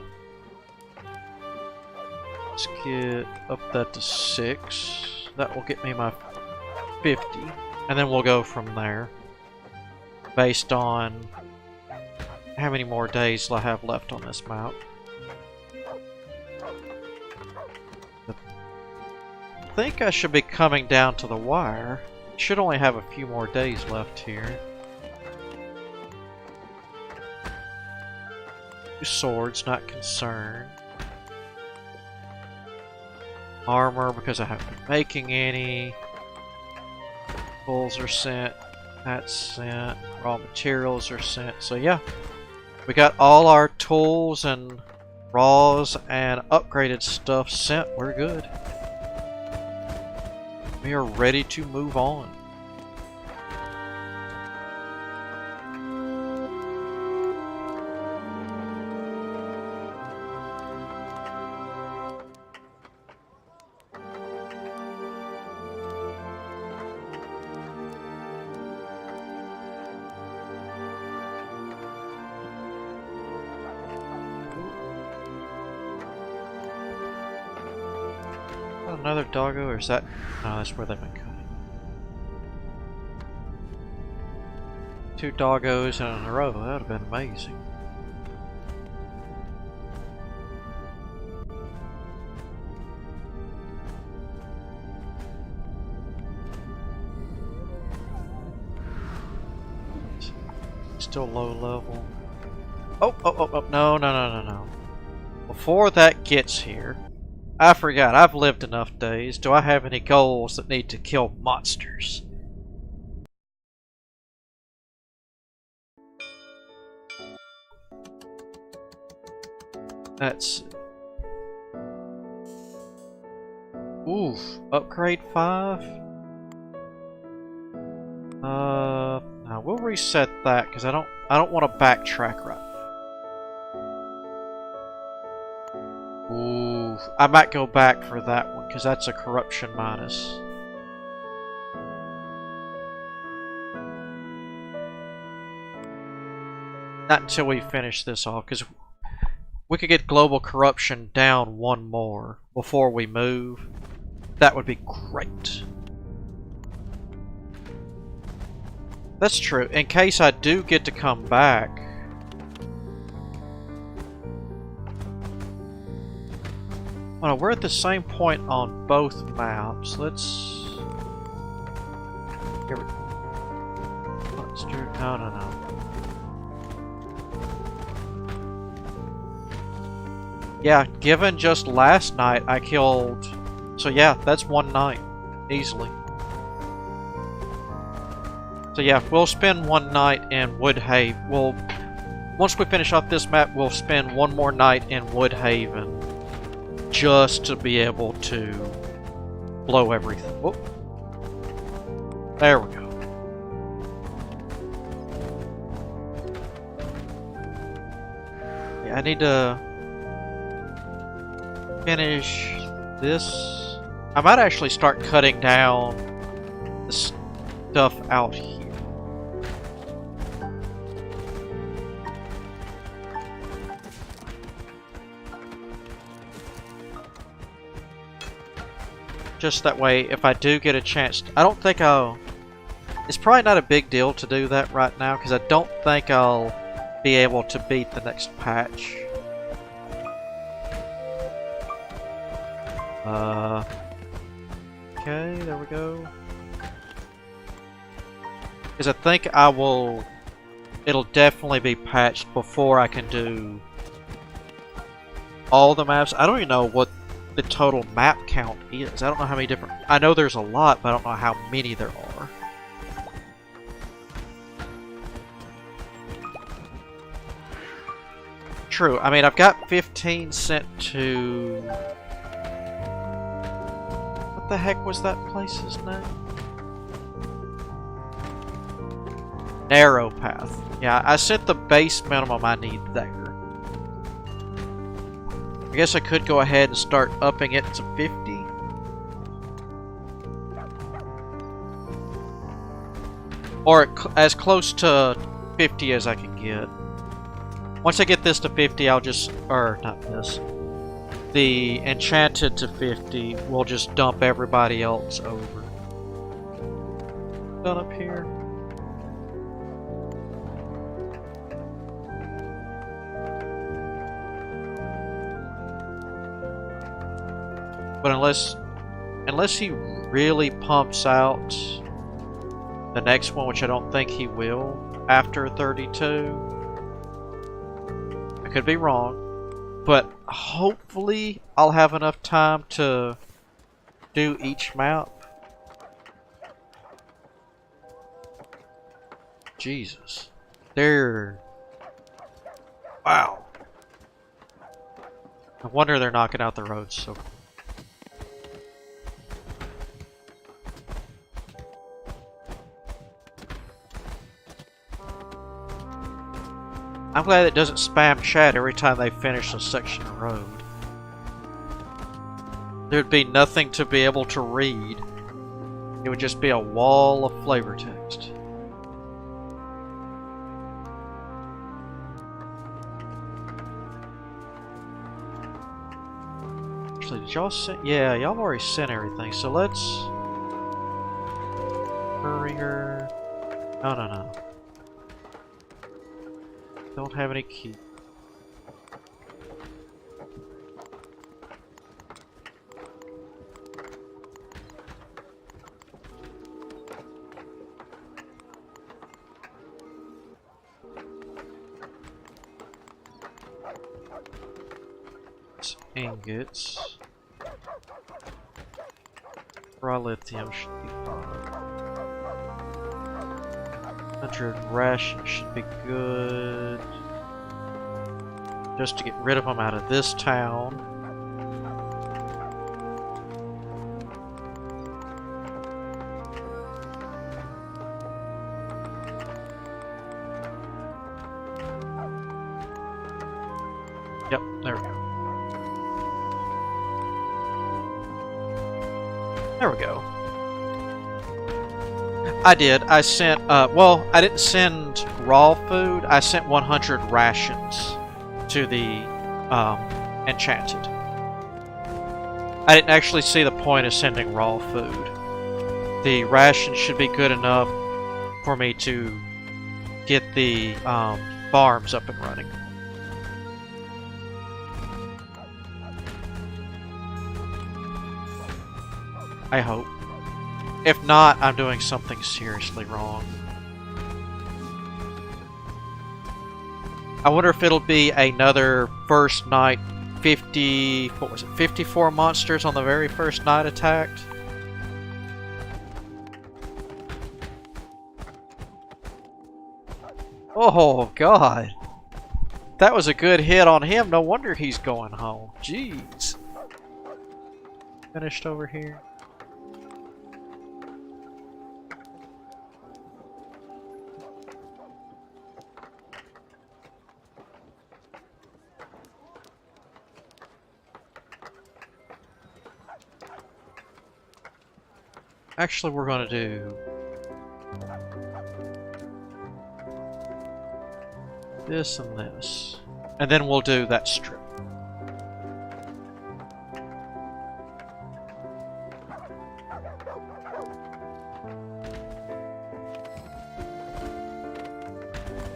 Let's get up that to 6. That will get me my 50. And then we'll go from there. Based on how many more days I have left on this map. I think I should be coming down to the wire. Should only have a few more days left here. 2 swords, not concerned. Armor, because I haven't been making any. Bulls are sent. That's sent. Raw materials are sent. So yeah, we got all our tools and raws and upgraded stuff sent. We're good. We are ready to move on. Another doggo, or is that... No, that's where they've been cutting. 2 doggos in a row, that would have been amazing. Still low level. Oh, no, no, no, no, no. Before that gets here, I forgot, I've lived enough days. Do I have any goals that need to kill monsters? Let's see. Oof, upgrade 5? Now we'll reset that because I don't want to backtrack right now. Ooh, I might go back for that one because that's a corruption minus. Not until we finish this off, because we could get global corruption down one more before we move. That would be great. That's true. In case I do get to come back. Well, we're at the same point on both maps. Let's... Here we... Monster... No, no, no. Yeah, given just last night I killed... So yeah, that's one night. Easily. So yeah, we'll spend one night in Woodhaven. Once we finish off this map, we'll spend one more night in Woodhaven. Just to be able to blow everything. Whoop. There we go. Yeah, I need to finish this. I might actually start cutting down the stuff out here. Just that way, if I do get a chance, I don't think I'll... It's probably not a big deal to do that right now, because I don't think I'll be able to beat the next patch. Okay, there we go. Because I think I will... It'll definitely be patched before I can do all the maps. I don't even know what the total map count is. I don't know how many different... I know there's a lot, but I don't know how many there are. True. I mean, I've got 15 sent to... What the heck was that place's name? Narrow Path. Yeah, I sent the base minimum I need there. I guess I could go ahead and start upping it to 50. Or as close to 50 as I can get. Once I get this to 50, I'll just... Or, not this. The Enchanted to 50, we'll just dump everybody else over. Done up here. But unless he really pumps out the next one, which I don't think he will, after 32. I could be wrong, but hopefully I'll have enough time to do each map. Jesus. They're... Wow. No wonder they're knocking out the roads so quick. I'm glad it doesn't spam chat every time they finish a section of road. There'd be nothing to be able to read. It would just be a wall of flavor text. Actually, did y'all send? Yeah, y'all already sent everything, so let's... Courier... No, no, no. Don't have any key. Quartz ingots. Raw lithium should be fine. 100 rations should be good. Just to get rid of them out of this town. Yep, there we go. There we go. I did. I sent, well, I didn't send raw food. I sent 100 rations to the, Enchanted. I didn't actually see the point of sending raw food. The rations should be good enough for me to get the, farms up and running. I hope. If not, I'm doing something seriously wrong. I wonder if it'll be another first night 50... what was it? 54 monsters on the very first night attacked? Oh, God. That was a good hit on him. No wonder he's going home. Jeez. Finished over here. Actually, we're going to do this and this. And then we'll do that strip.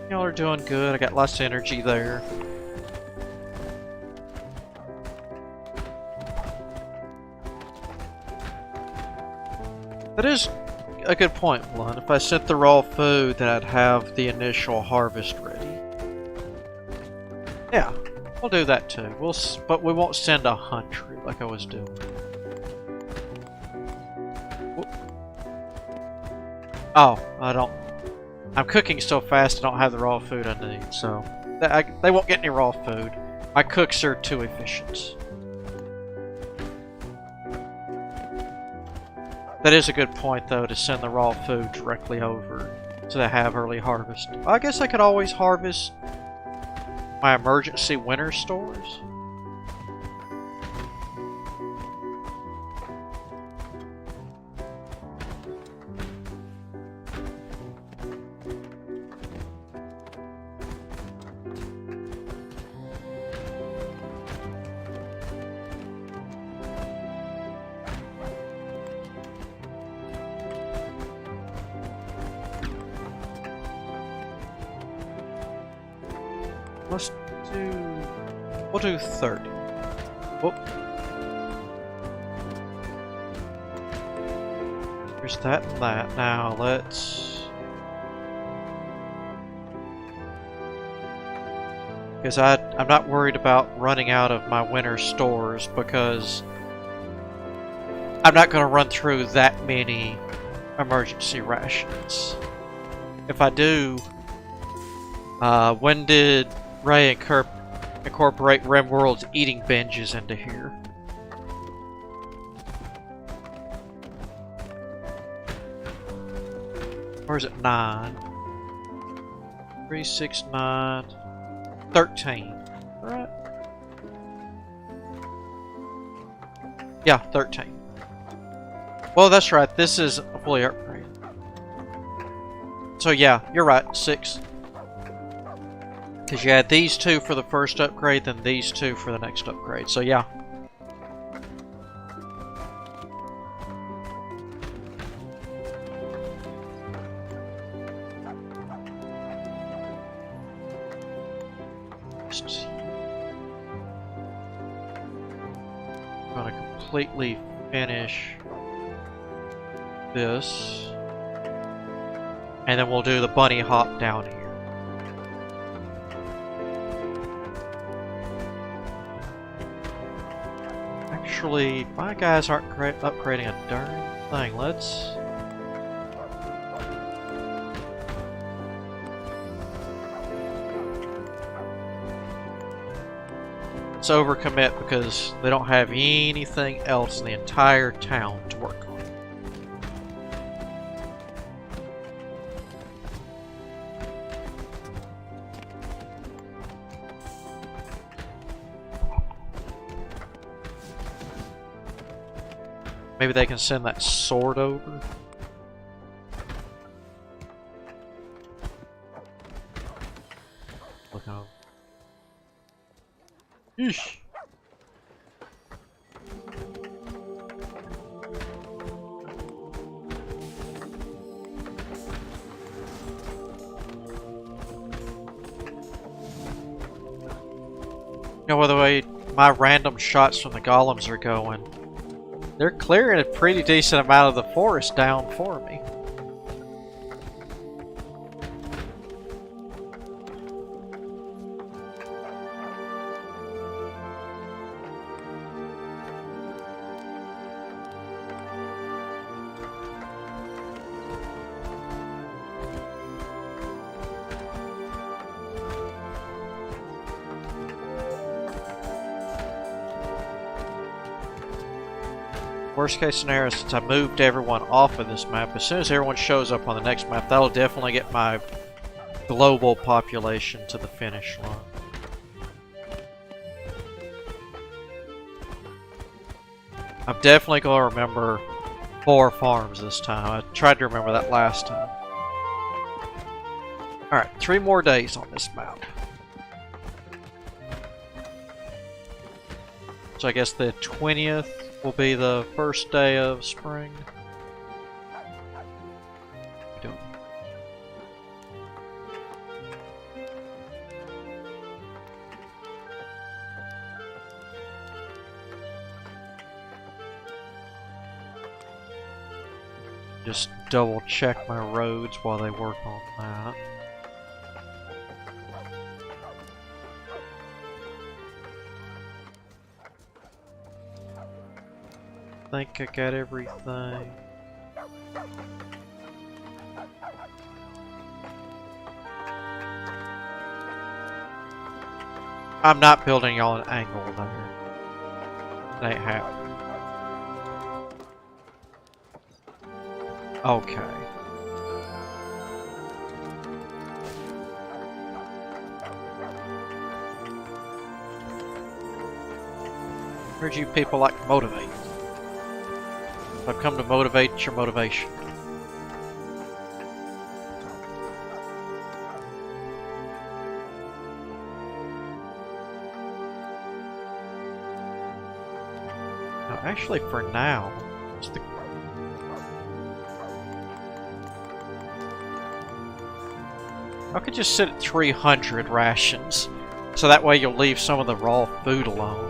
Y'all are doing good. I got lots of energy there. That is a good point, Blunt. If I sent the raw food, then I'd have the initial harvest ready. Yeah, we'll do that too. But we won't send 100 like I was doing. Oh, I don't. I'm cooking so fast I don't have the raw food I need, so they won't get any raw food. My cooks are too efficient. That is a good point, though, to send the raw food directly over so they have early harvest. I guess I could always harvest my emergency winter stores. Let's do... we'll do 30. Whoop. There's that and that. Now let's... because I'm not worried about running out of my winter stores because I'm not going to run through that many emergency rations. If I do... when did Ray incorporate RimWorld's eating binges into here? Or is it 9? 3, 6, 9, 13. Right? Yeah, 13. Well, that's right. This is a fully upgraded. So yeah, you're right. 6. Because you had these two for the first upgrade, then these two for the next upgrade. So yeah. I'm gonna completely finish this. And then we'll do the bunny hop down here. actually... My guys aren't upgrading a darn thing. Let's overcommit because they don't have anything else in the entire town to work on. Maybe they can send that sword over. Look out. Yeesh. You know, by the way, my random shots from the golems are going. They're clearing a pretty decent amount of the forest down for me. Worst case scenario, since I moved everyone off of this map, as soon as everyone shows up on the next map, that'll definitely get my global population to the finish line. I'm definitely going to remember 4 farms this time. I tried to remember that last time. Alright, 3 more days on this map. So I guess the 20th will be the first day of spring. Just double check my roads while they work on that. I think I got everything. I'm not building y'all an angle there. It ain't happening. Okay. Heard you people like to motivate. I've come to motivate your motivation. Now, actually, for now, I could just sit at 300 rations, so that way you'll leave some of the raw food alone.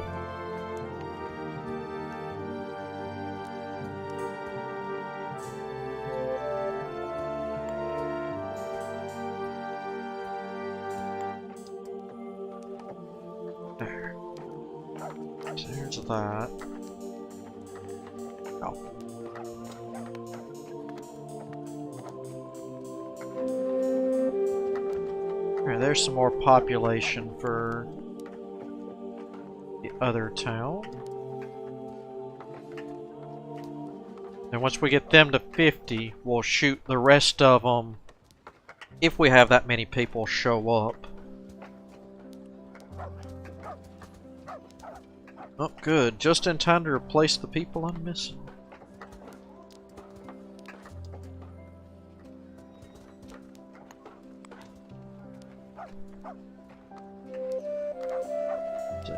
There. So here's that. Oh. There's some more population for the other town. And once we get them to 50, we'll shoot the rest of them if we have that many people show up. Oh, good. Just in time to replace the people I'm missing.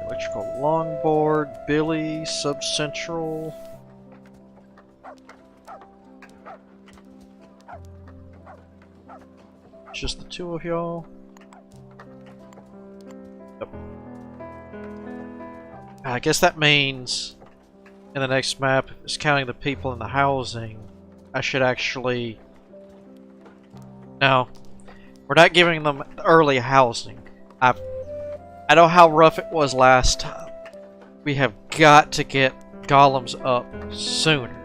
Electrical longboard, Billy, Sub-Central. Just the 2 of y'all. Yep. I guess that means in the next map, if it's counting the people in the housing, I should actually... No. We're not giving them early housing. I know how rough it was last time. We have got to get golems up sooner.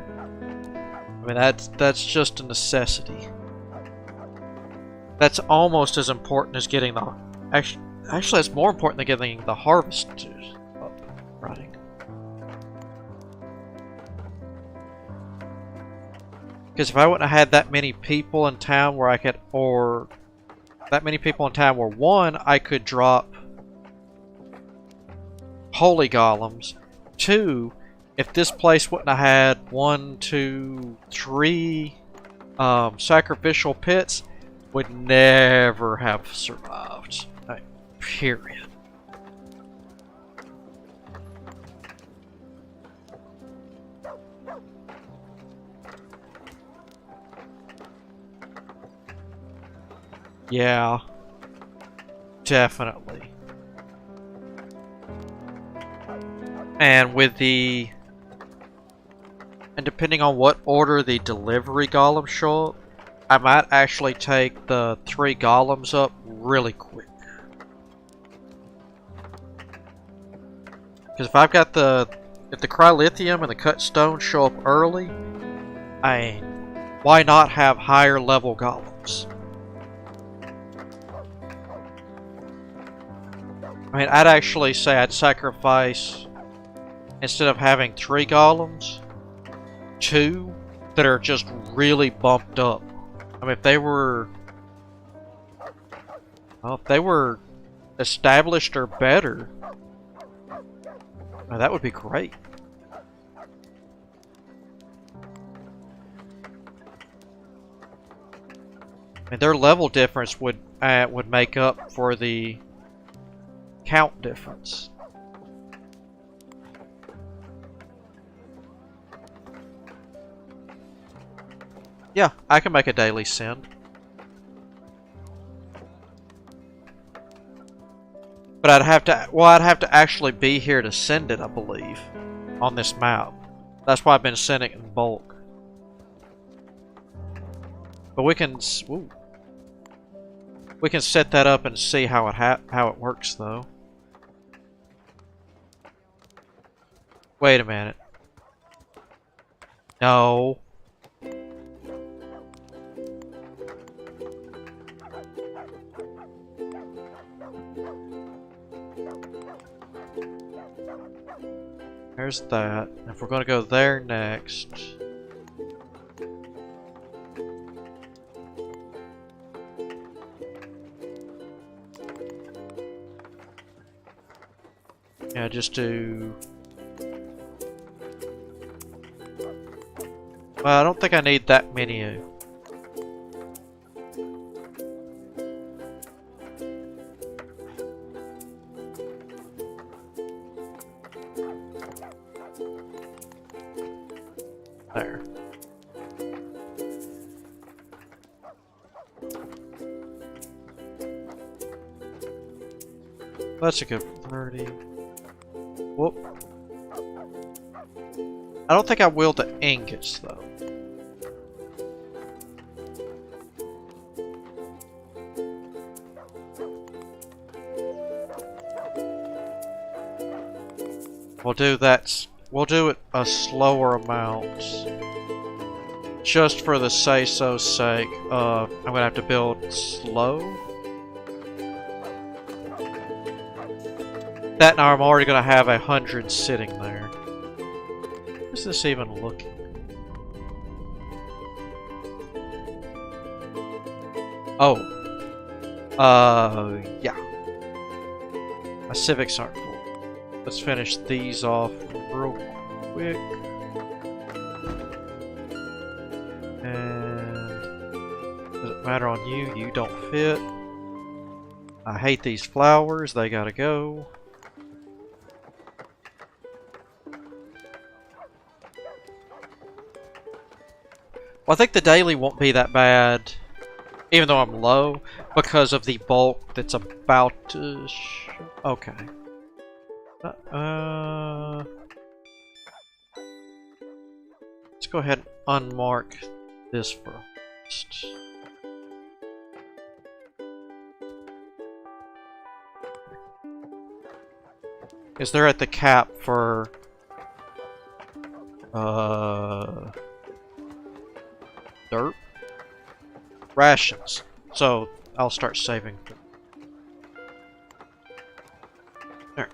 I mean, that's just a necessity. That's almost as important as getting the... Actually, it's more important than getting the harvesters up running. Because if I wouldn't have had that many people in town where I could... Or that many people in town where, one, I could drop holy golems. Two, if this place wouldn't have had 1, 2, 3 sacrificial pits, would never have survived. Like, period. Yeah, definitely. And with the... And depending on what order the delivery golems show up, I might actually take the 3 golems up really quick. Because if I've got if the crylithium and the cut stone show up early, why not have higher level golems? I mean, I'd actually say I'd sacrifice, instead of having 3 golems, 2 that are just really bumped up. I mean, if they were established or better, that would be great. And their level difference would make up for the count difference. Yeah, I can make a daily send. But I'd have to actually be here to send it, I believe, on this map. That's why I've been sending it in bulk. But we can set that up and see how it works, though. Wait a minute. No. There's that. If we're gonna go there next. Yeah, just do... Well, I don't think I need that many. There. That's a good 30. Whoop. I don't think I will the ingots, though. We'll do that. We'll do it a slower amount. Just for the say-so's sake. I'm gonna have to build slow. That now I'm already gonna have 100 sitting there. What's this even looking? Oh. Yeah. My civics aren't full. Let's finish these off real quick. And doesn't matter on you, you don't fit. I hate these flowers, they gotta go. Well, I think the daily won't be that bad, even though I'm low, because of the bulk that's about to okay. Let's go ahead and unmark this first. Because they're at the cap for Dirt? Rations. So, I'll start saving. There.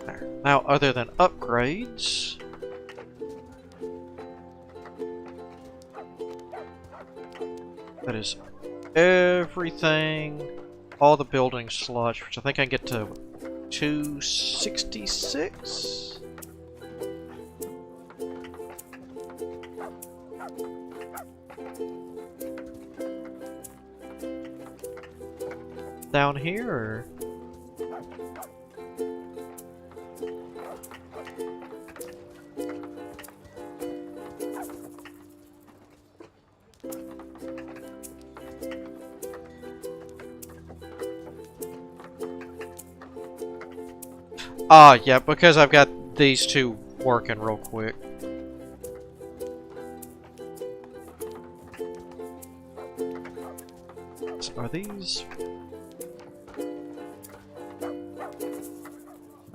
There. Now, other than upgrades... That is everything, all the building slots, which I think I can get to 266? Down here, or? Ah, yeah, because I've got these two working real quick. So are these...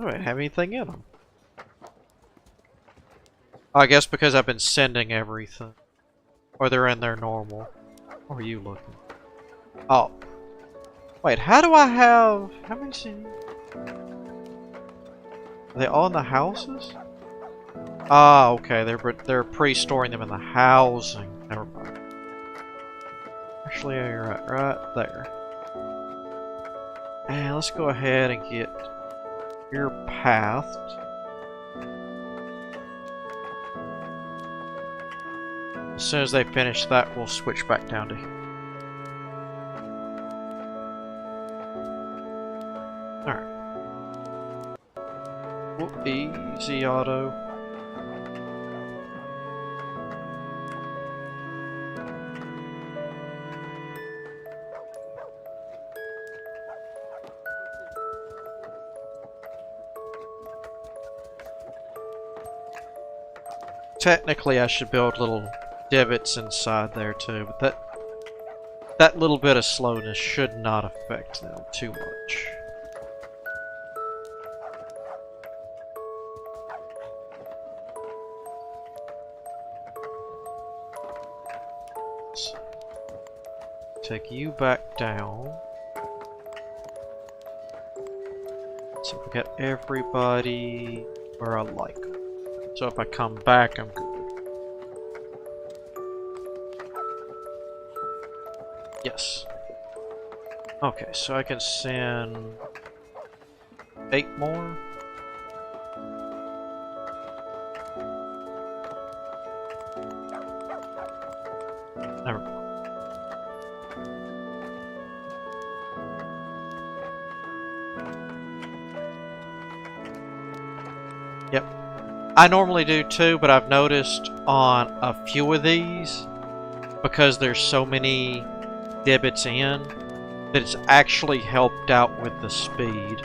I don't have anything in them. I guess because I've been sending everything. Or they're in there normal. Or are you looking? Oh. Wait, how do I have... How many send? Are they all in the houses? Ah, okay. They're pre-storing them in the housing. Never mind. Actually, you're right there. And let's go ahead and get your pathed. As soon as they finish that, we'll switch back down to here. Alright. Whoop, easy auto. Technically, I should build little divots inside there too, but that little bit of slowness should not affect them too much. So, take you back down. So we got everybody where I like them. So if I come back, I'm good. Yes. Okay, so I can send 8 more. Never mind. Yep. I normally do too, but I've noticed on a few of these, because there's so many divots in, that it's actually helped out with the speed.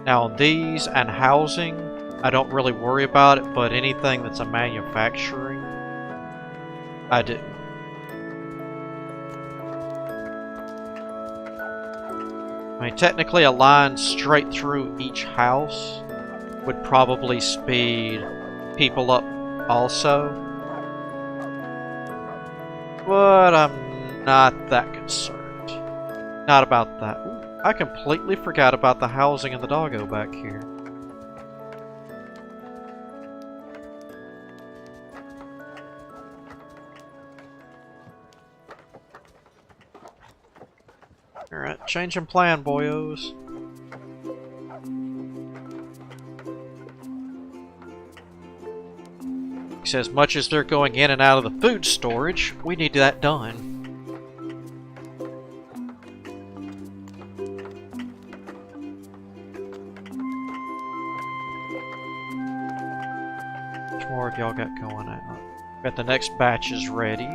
Now on these and housing, I don't really worry about it, but anything that's a manufacturing, I do. I mean, technically a line straight through each house would probably speed people up also. But I'm not that concerned. Not about that. Ooh, I completely forgot about the housing and the doggo back here. Alright, changing plan, boyos. Because as much as they're going in and out of the food storage, we need that done. How much more have y'all got going out? Got the next batch is ready.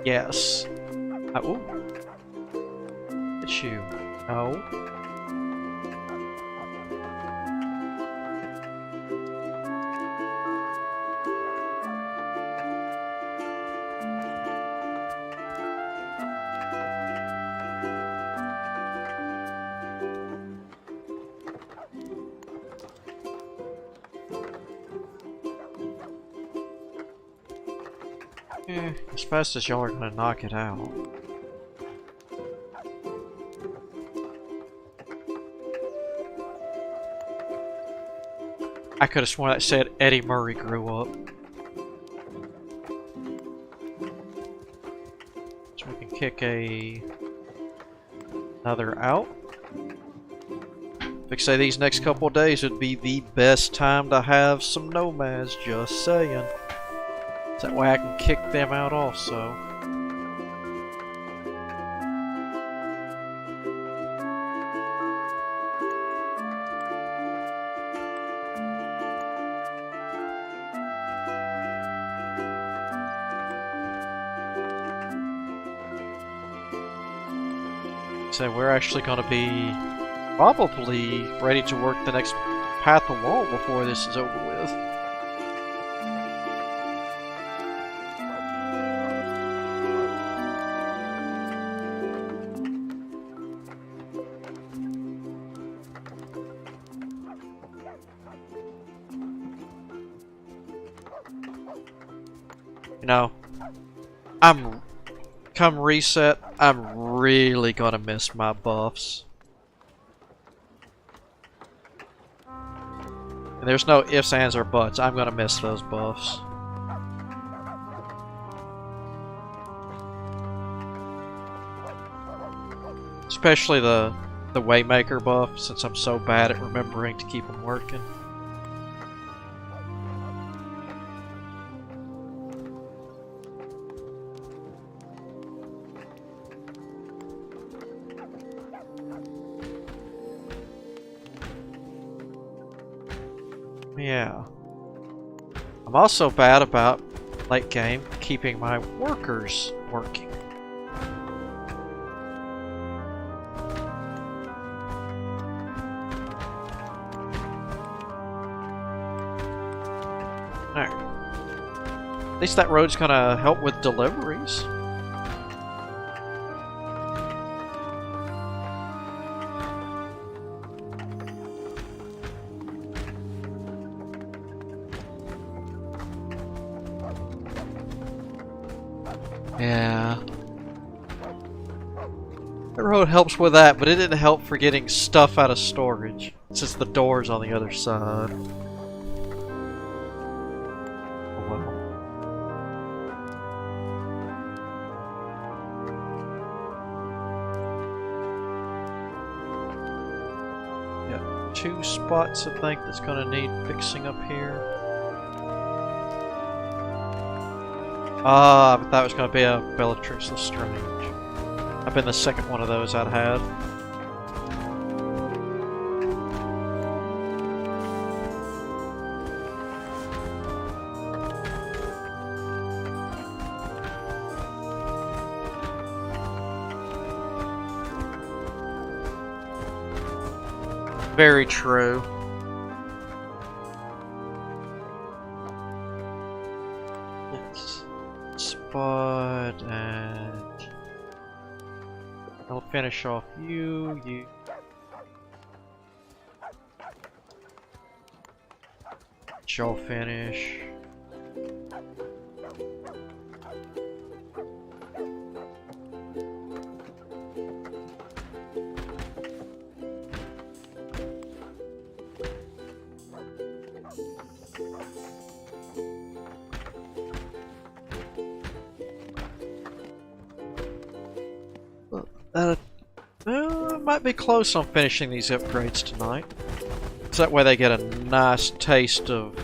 Yes. Ooh. It's you. No. As fast as y'all are gonna knock it out. I could have sworn that said Eddie Murray grew up. So we can kick another out. Like say these next couple of days would be the best time to have some nomads, just saying. That way I can kick them out also. So we're actually going to be probably ready to work the next path of wall before this is over with. You know, come reset, I'm really gonna miss my buffs. And there's no ifs, ands, or buts. I'm gonna miss those buffs. Especially the Waymaker buff, since I'm so bad at remembering to keep them working. Yeah. I'm also bad about, late game, keeping my workers working. Alright. At least that road's gonna help with deliveries. Yeah. The road helps with that, but it didn't help for getting stuff out of storage, since the door's on the other side. Oh well. Got 2 spots, I think, that's gonna need fixing up here. Ah, I thought it was going to be a Bellatrix Lestrange. I've been the second one of those I'd had. Very true. Spot, and I'll finish off you. Y'all finish. Might be close on finishing these upgrades tonight. So that way they get a nice taste of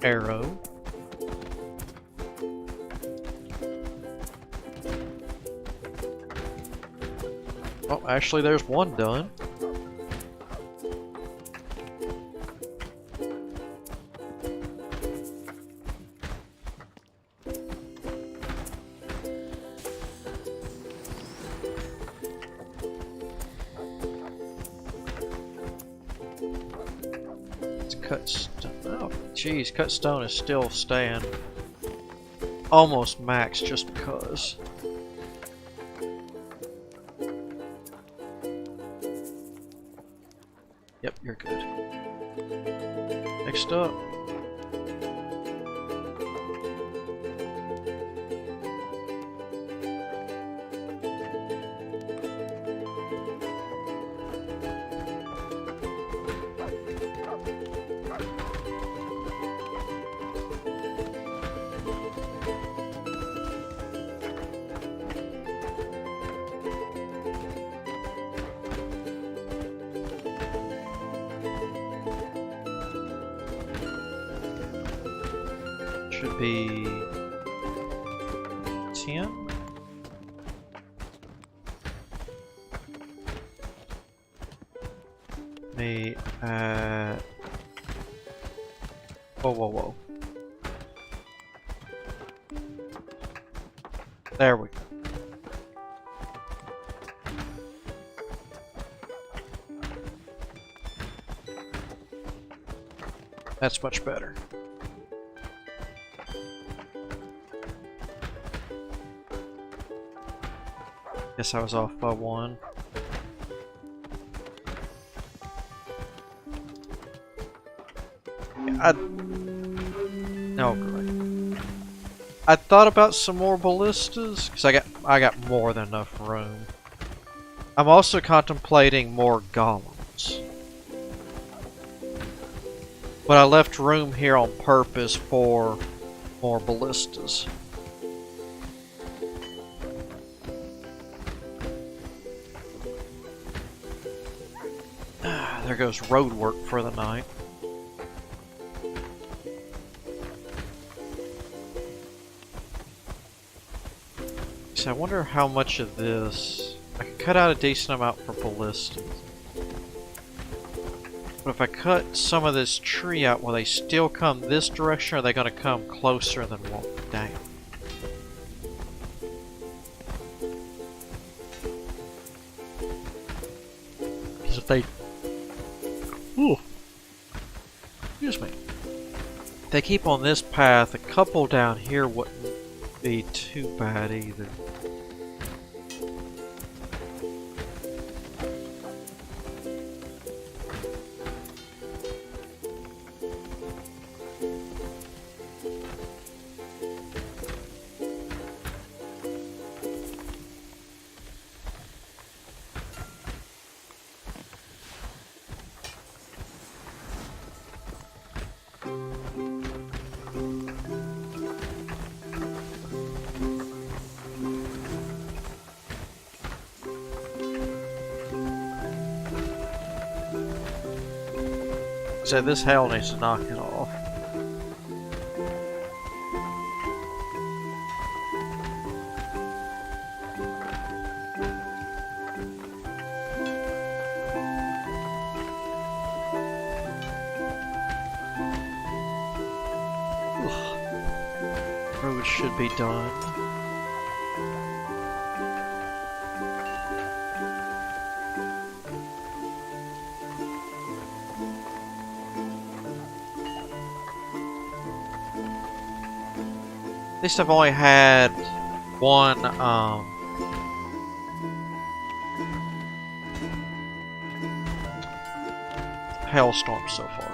arrow. Oh, actually there's one done. cut stone. Oh, jeez, cut stone is still staying almost max just because. Yep, you're good. Next up. Should be 10. Me at whoa. There we go. That's much better. Guess I was off by 1. Oh, great. I thought about some more ballistas because I got more than enough room. I'm also contemplating more golems, but I left room here on purpose for more ballistas. There goes road work for the night. So I wonder how much of this... I could cut out a decent amount for ballistas. But if I cut some of this tree out, will they still come this direction, or are they going to come closer than one? Dang. Because if they... Ooh. Excuse me. If they keep on this path, a couple down here wouldn't be too bad either. So this hell needs to knock it off. Ugh. Road should be done. At least I've only had one, hailstorm so far.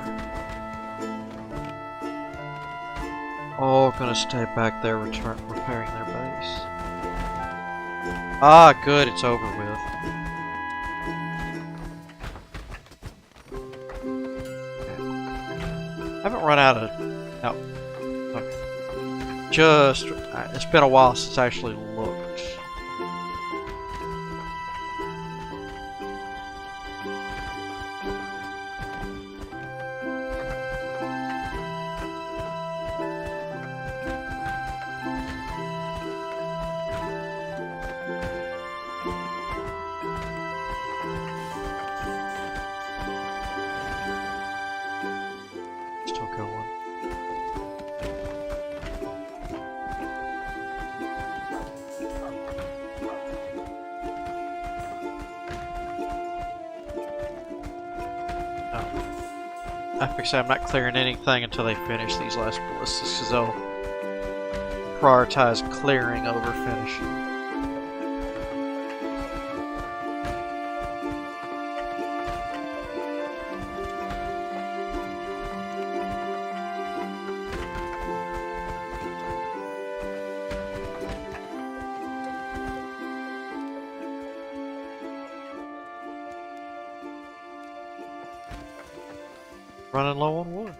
All gonna stay back there repairing their base. Ah, good, it's over with. Okay. I haven't run out of... No. Just, it's been a while since I actually looked. Still going. I say I'm not clearing anything until they finish these last ballistas, because they'll prioritize clearing over finishing. Running low on wood.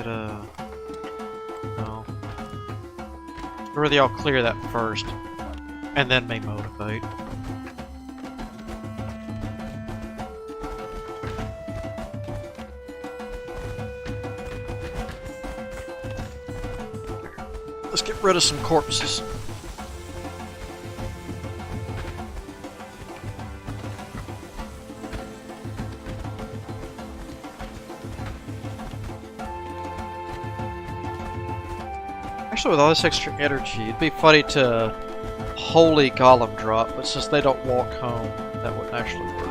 No. I'd rather y'all clear that first, and then may motivate. Let's get rid of some corpses. Actually, with all this extra energy, it'd be funny to holy golem drop, but since they don't walk home, that wouldn't actually work.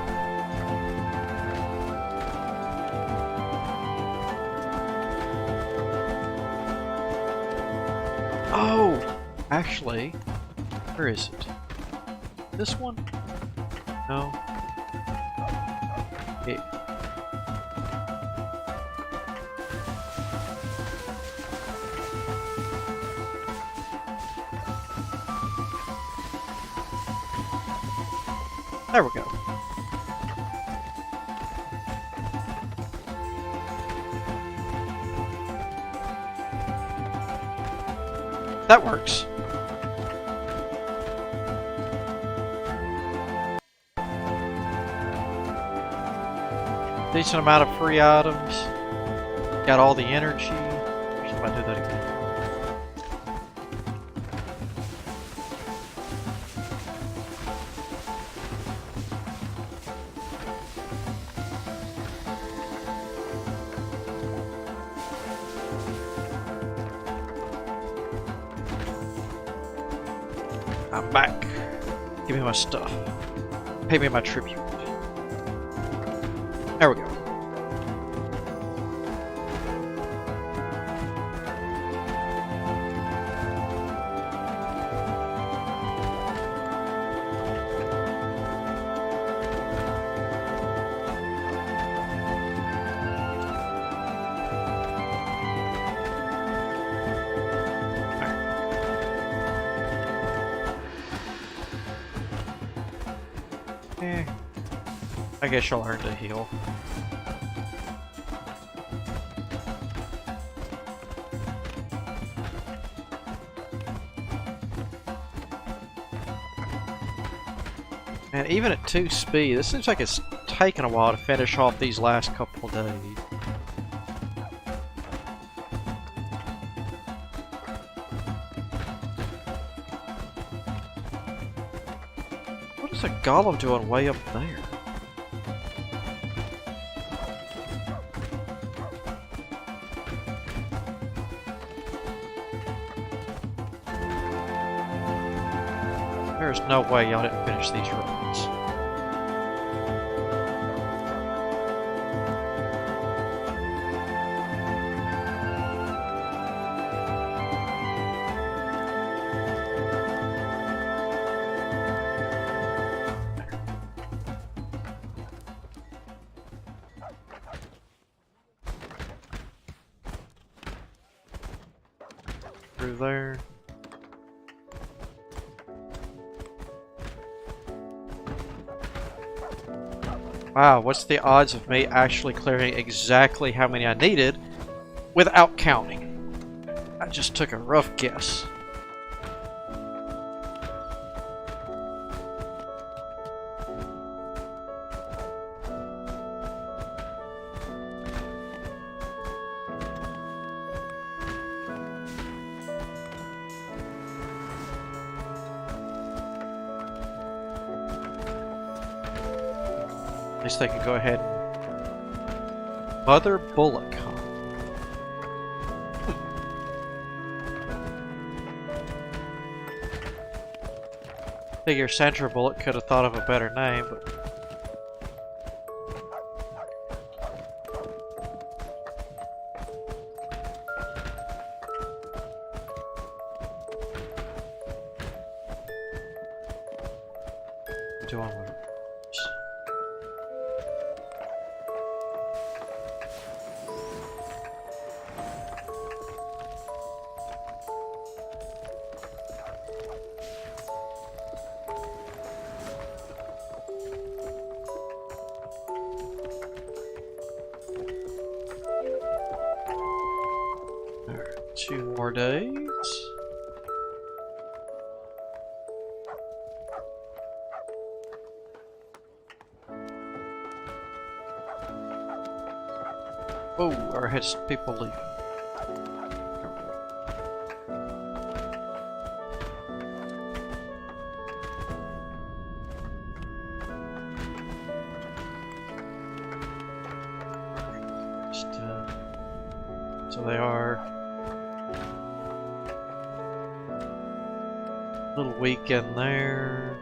Oh! Actually, where is it? This one? No. It. There we go. That works. Decent amount of free items. Got all the energy. If I do that again. I'm back. Give me my stuff. Pay me my tribute. There we go. I guess you'll learn to heal. And even at 2 speed, this seems like it's taken a while to finish off these last couple of days. What is a golem doing way up there? There's no way y'all didn't finish these runs. Through there. Wow, what's the odds of me actually clearing exactly how many I needed without counting? I just took a rough guess. At least they can go ahead and Mother Bullock, huh? Figure Sandra Bullock could have thought of a better name, but do I want to? Alright, 2 more days. Oh, our head people leaving. So they are a little weak in there.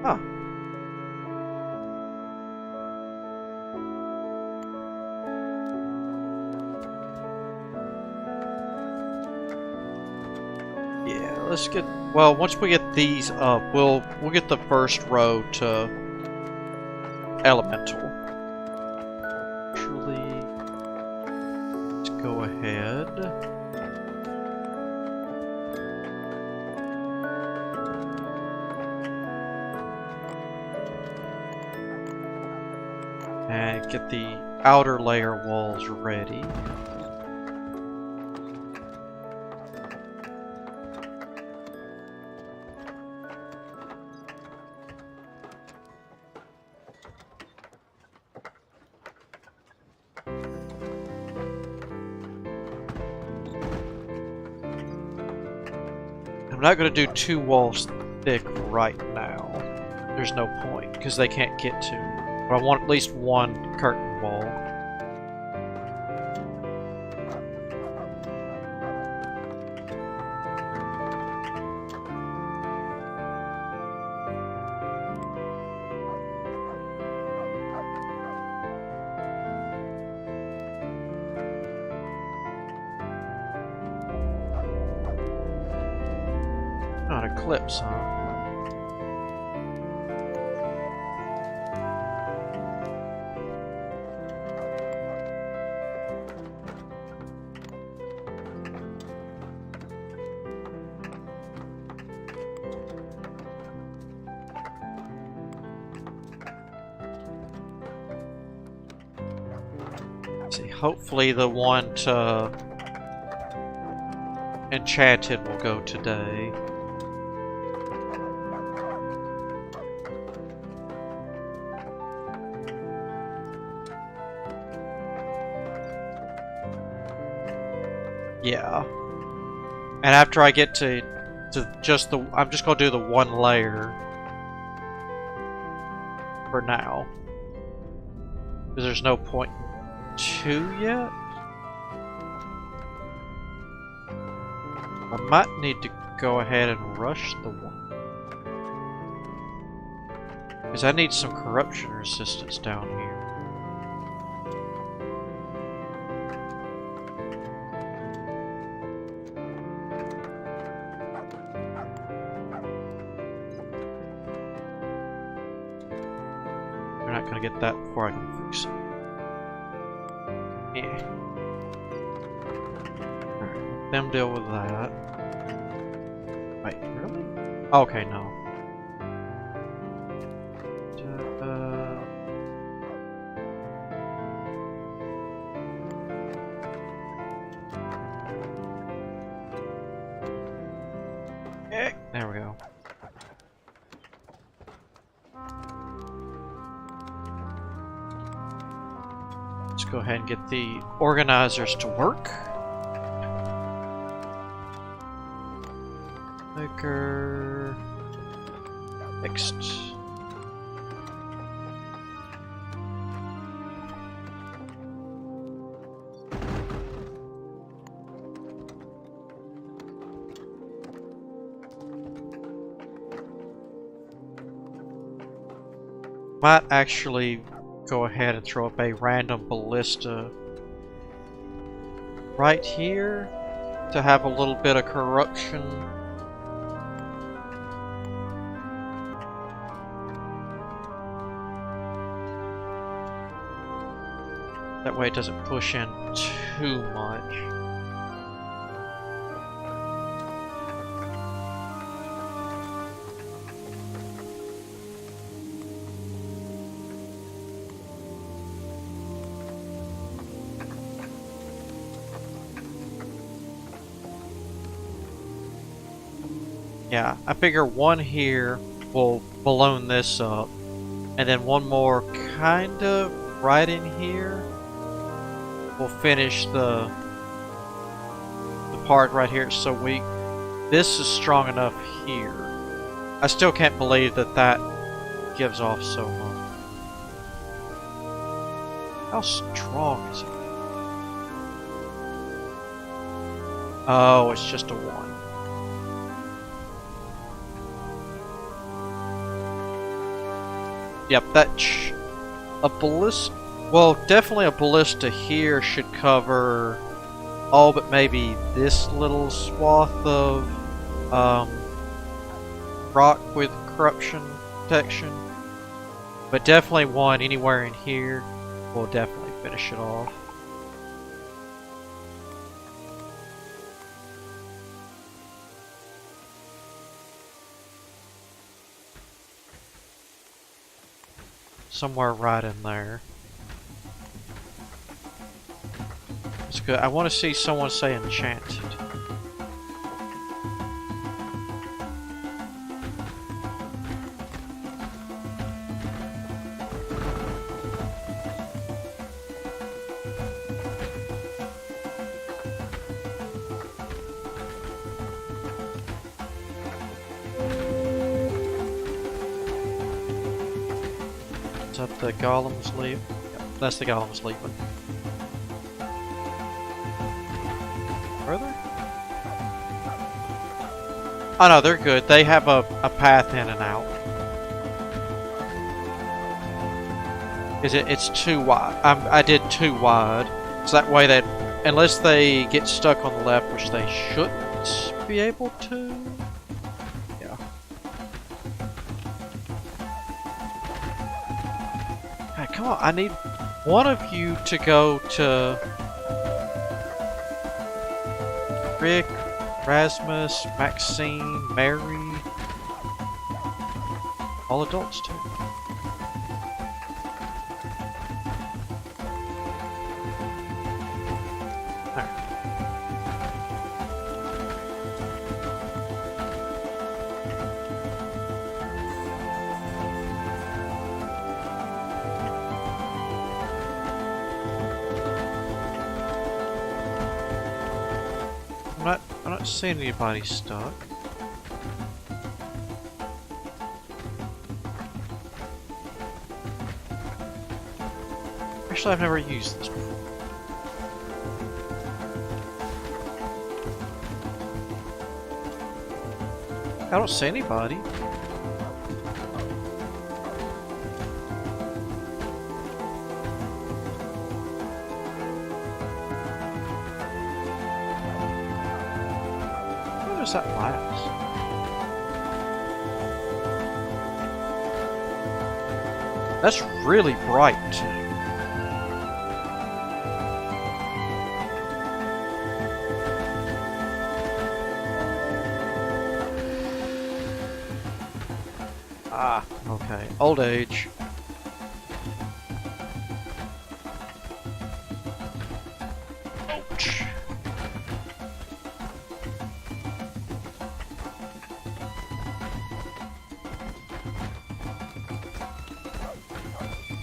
Huh. Yeah, let's get, well, once we get these up, we'll get the first row to elemental. Actually, let's go ahead. And get the outer layer walls ready. I'm not going to do 2 walls thick right now. There's no point, because they can't get to. But I want at least 1 curtain wall. Not eclipse, huh? See, hopefully the one to Enchanted will go today. Yeah. And after I get to just the, I'm just gonna do the 1 layer for now. Because there's no point in 2 yet. I might need to go ahead and rush the 1. Because I need some corruption resistance down here. We're not gonna get that before I can fix it. Yeah. Alright, let them deal with that. Wait, really? Okay, no. There we go. Let's go ahead and get the organizers to work. Maker. Next. Might actually go ahead and throw up a random ballista right here to have a little bit of corruption. That way it doesn't push in too much. Yeah, I figure one here will balloon this up, and then one more kind of right in here will finish the part right here. It's so weak. This is strong enough here. I still can't believe that that gives off so much. How strong is it? Oh, it's just a 1. Yep, a ballista. Well, definitely a ballista here should cover all but maybe this little swath of rock with corruption protection. But definitely one anywhere in here will definitely finish it off. Somewhere right in there. It's good. I want to see someone say enchanted. Is that the golem's leave? Yep, that's the golem's leaving. Further? Oh no, they're good. They have a path in and out. It's too wide. I did too wide. So that way that, unless they get stuck on the left, which they shouldn't be able to. Yeah. Hey, come on, I need one of you to go to Rick, Rasmus, Maxine, Mary. All adults too. I'm not seeing anybody stuck. Actually, I've never used this before. I don't see anybody. What does that last? That's really bright too. Ah, okay. Old age. Ouch.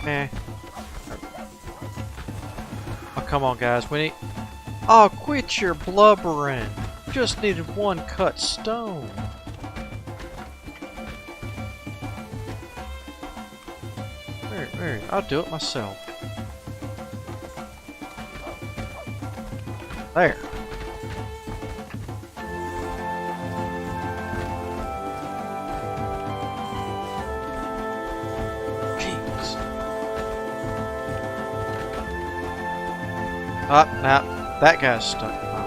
Eh. Oh, come on, guys. We need... Oh, quit your blubbering. Just needed one cut stone. There, I'll do it myself. There. Gee Up, now that guy's stuck. Oh.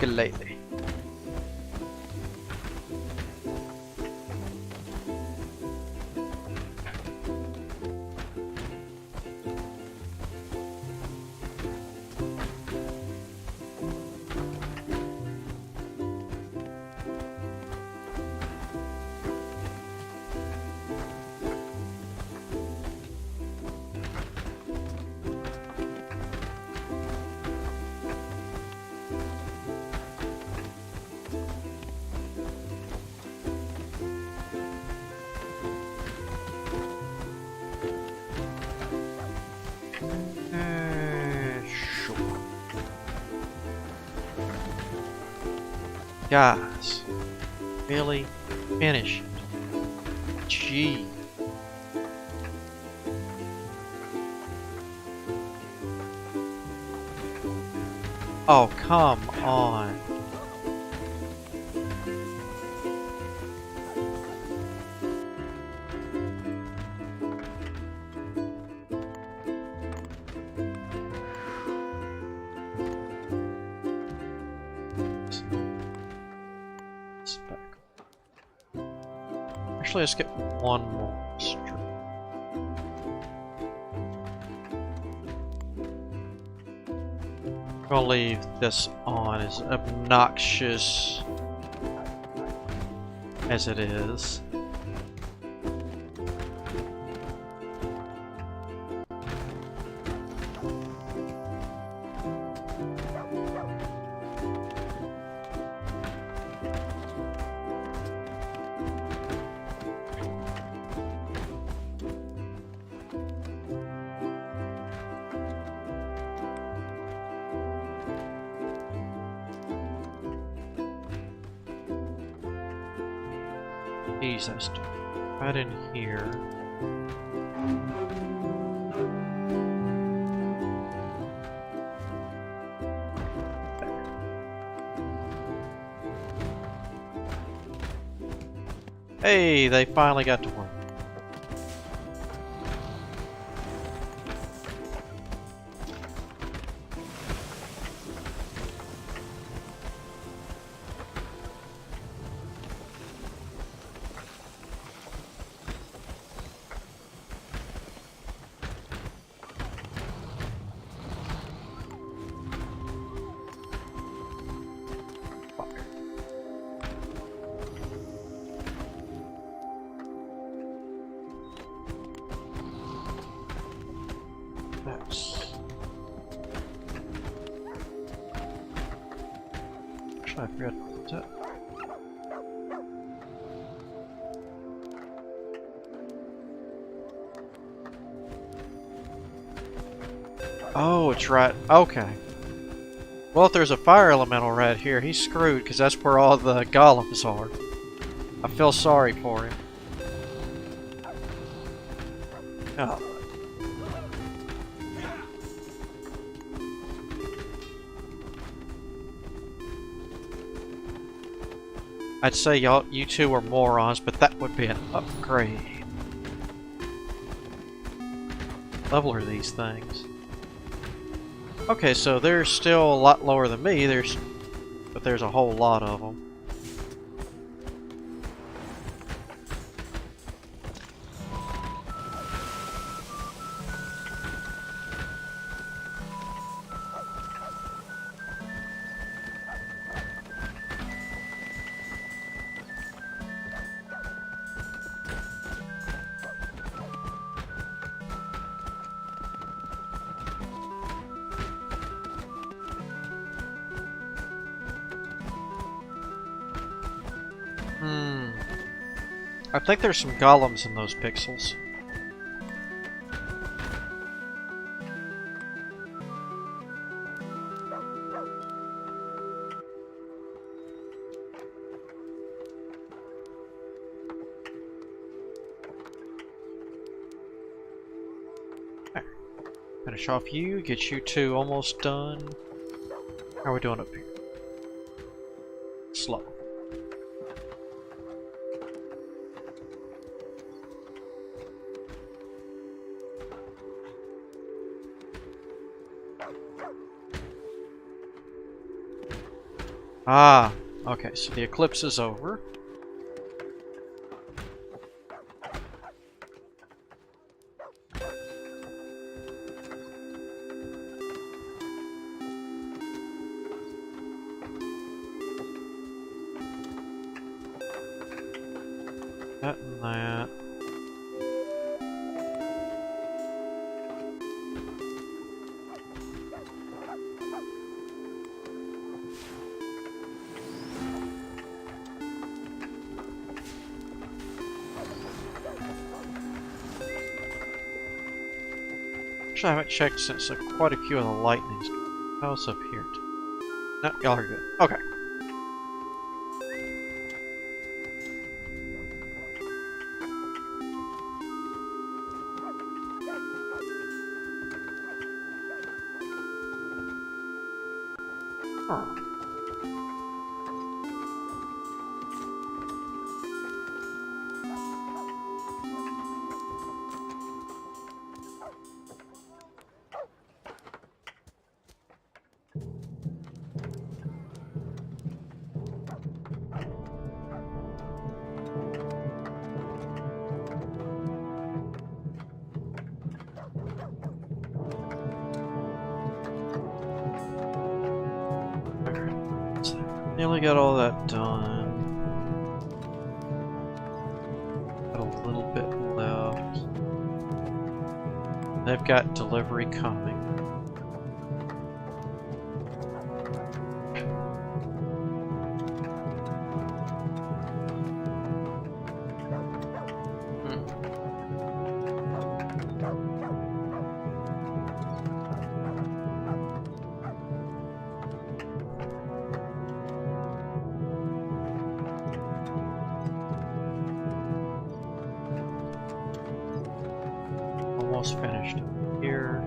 Lately. Sure. Guys, really finish it. Gee. Oh, come on. Actually, let's get one more strip. I'm gonna leave this on, as obnoxious as it is. Jesus, right in here. Hey, they finally got to work. I forgot to... Oh, it's right. Okay. Well, if there's a fire elemental right here, he's screwed because that's where all the golems are. I feel sorry for him. Oh. I'd say you two are morons, but that would be an upgrade. Level are these things? Okay, so they're still a lot lower than me. But there's a whole lot of them. I think there's some golems in those pixels. Finish off you, get you two almost done. How are we doing up here? Slow. Ah, okay, so the eclipse is over. That and that. Actually, I haven't checked since quite a few of the lightnings. How's up here? No, y'all are good. Okay. Huh. Nearly got all that done. Got a little bit left. They've got delivery coming. Almost finished here.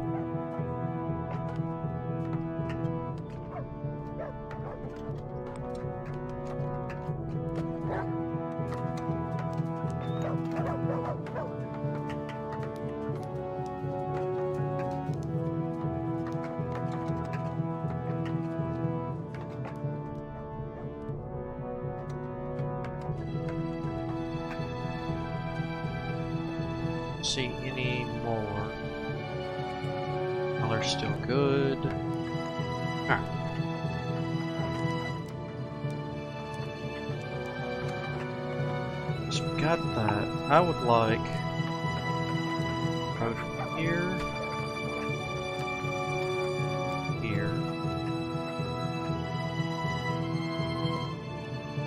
See any more? Color's still good. Alright. So we got that. I would like road from here, here,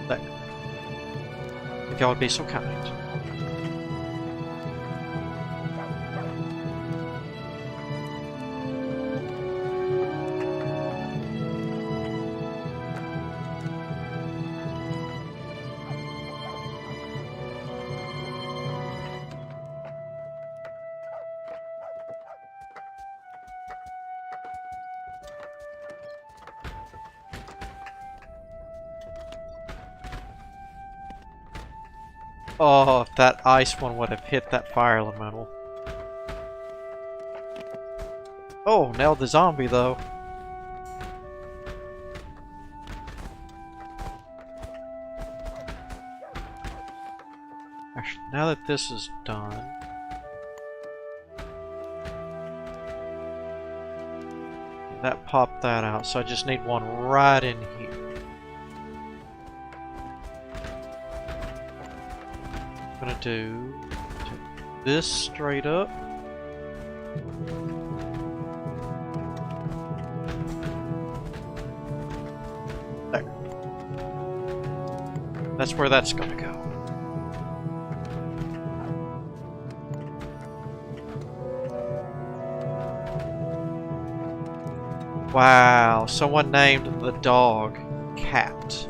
there. If y'all would be so kind. Oh, if that ice one would have hit that fire elemental. Oh, nailed the zombie though. Actually, now that this is done, that popped that out, so I just need one right in here. I'm gonna do this straight up. There. That's where that's gonna go. Wow, someone named the dog Cat.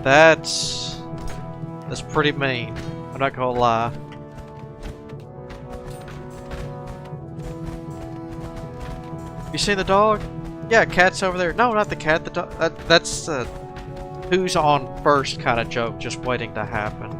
That's pretty mean. I'm not gonna lie. You see the dog? Yeah, cat's over there. No, not the cat. The dog. That's who's on first kind of joke, just waiting to happen.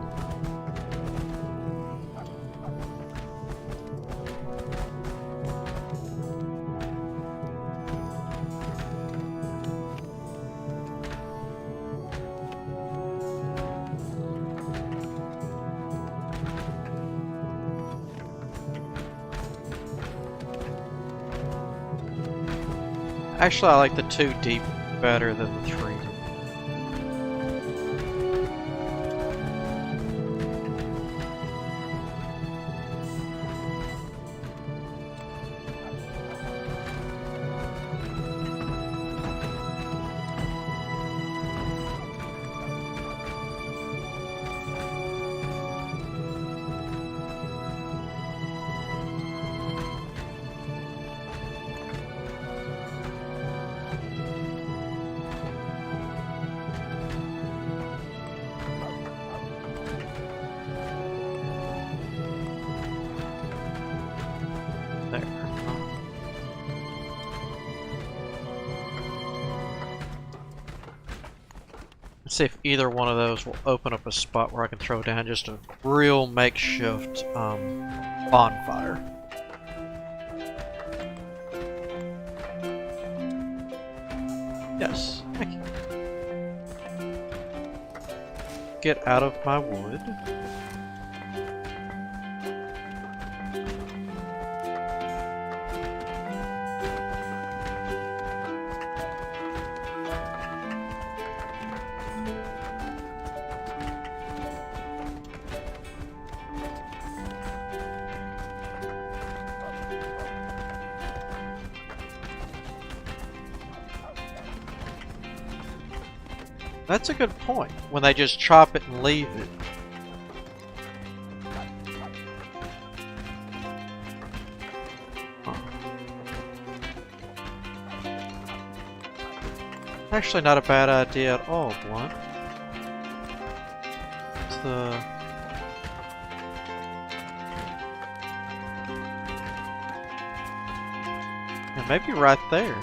Actually, I like the 2D better than the 3D. Let's see if either one of those will open up a spot where I can throw down just a real makeshift bonfire. Yes, thank you. Get out of my wood. That's a good point, when they just chop it and leave it. Huh. Actually not a bad idea at all, Blunt. It's the... Yeah, maybe right there.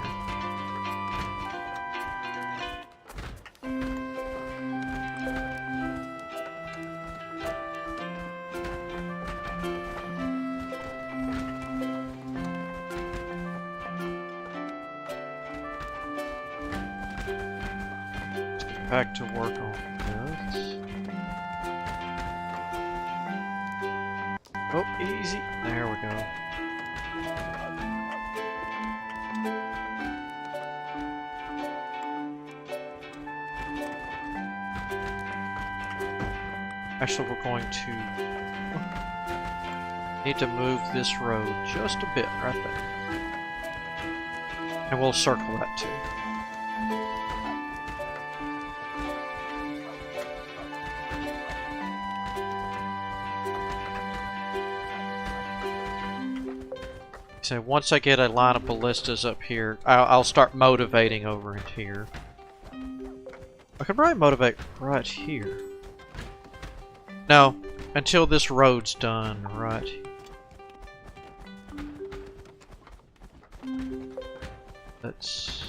Back to work on this. Oh, easy. There we go. Actually, we're going to need to move this road just a bit right there. And we'll circle that too. So once I get a line of ballistas up here, I'll start motivating over into here. I could probably motivate right here. No, until this road's done, right here. Let's...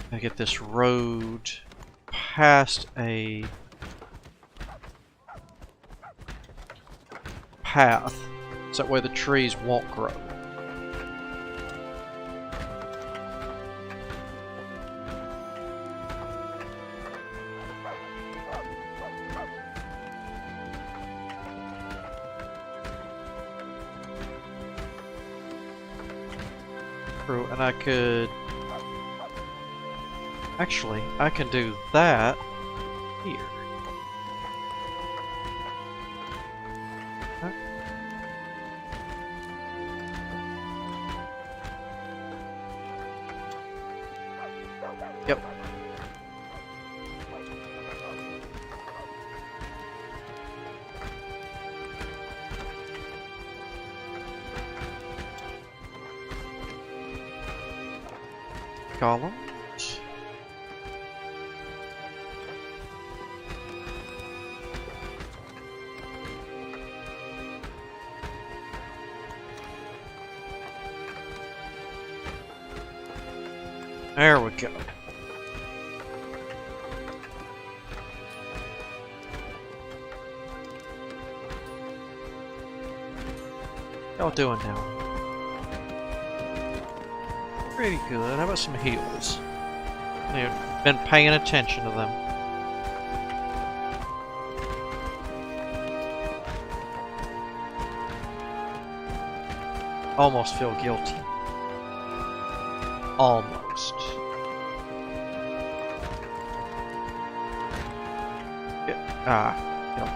I get this road past a path, so that way the trees won't grow. And I could... Actually, I can do that here. Huh? Yep. Columns. There we go. Y'all doing now? Pretty good. How about some heals? I've been paying attention to them. Almost feel guilty. Almost. Get up there.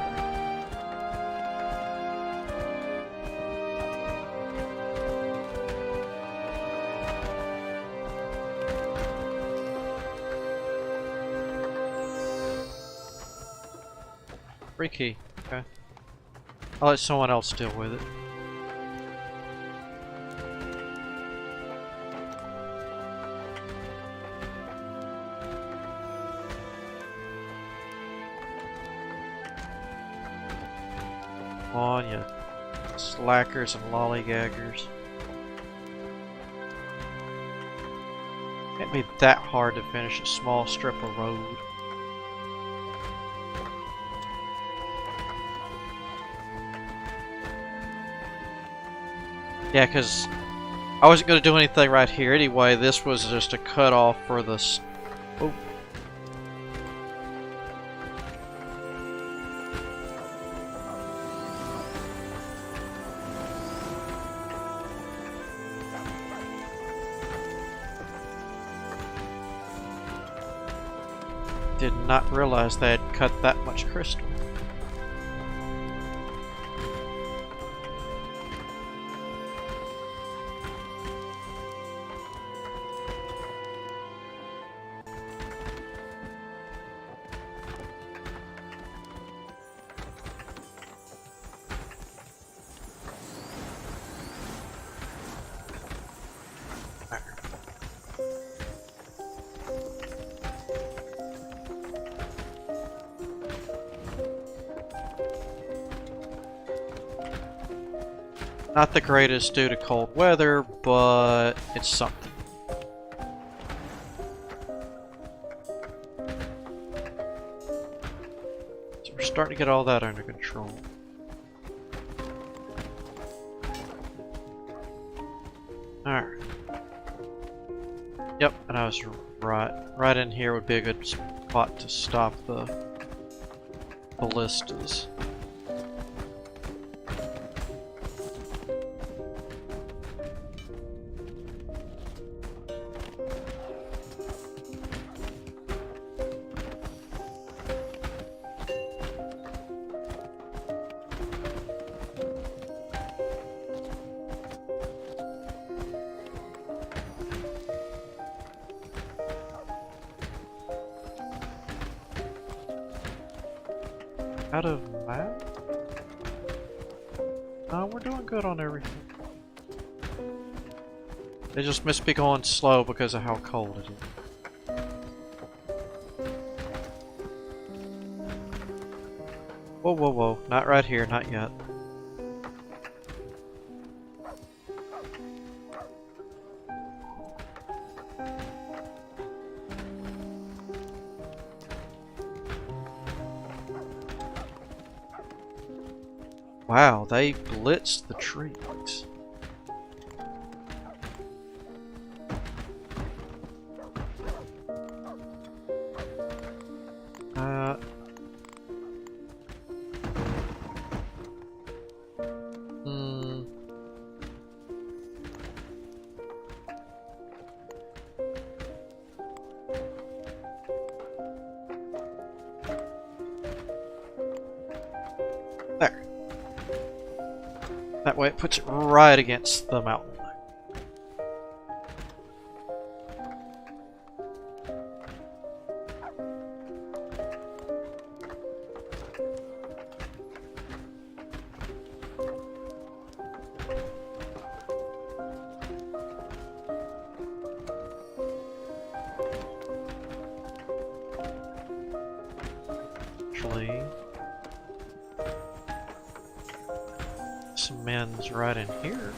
Free key. Okay. I'll let someone else deal with it. On you slackers and lollygaggers. Can't be that hard to finish a small strip of road. Yeah, because I wasn't going to do anything right here anyway. This was just a cutoff for the... Oh. Did not realize they had cut that much crystal. Not the greatest due to cold weather, but it's something. So we're starting to get all that under control. Alright. Yep, and I was right. Right in here would be a good spot to stop the ballistas. Out of map? We're doing good on everything. They just must be going slow because of how cold it is. Whoa, whoa, whoa. Not right here, not yet. Wow, they blitzed the trees. There. That way it puts it right against the mountain. Actually, some men's right in here.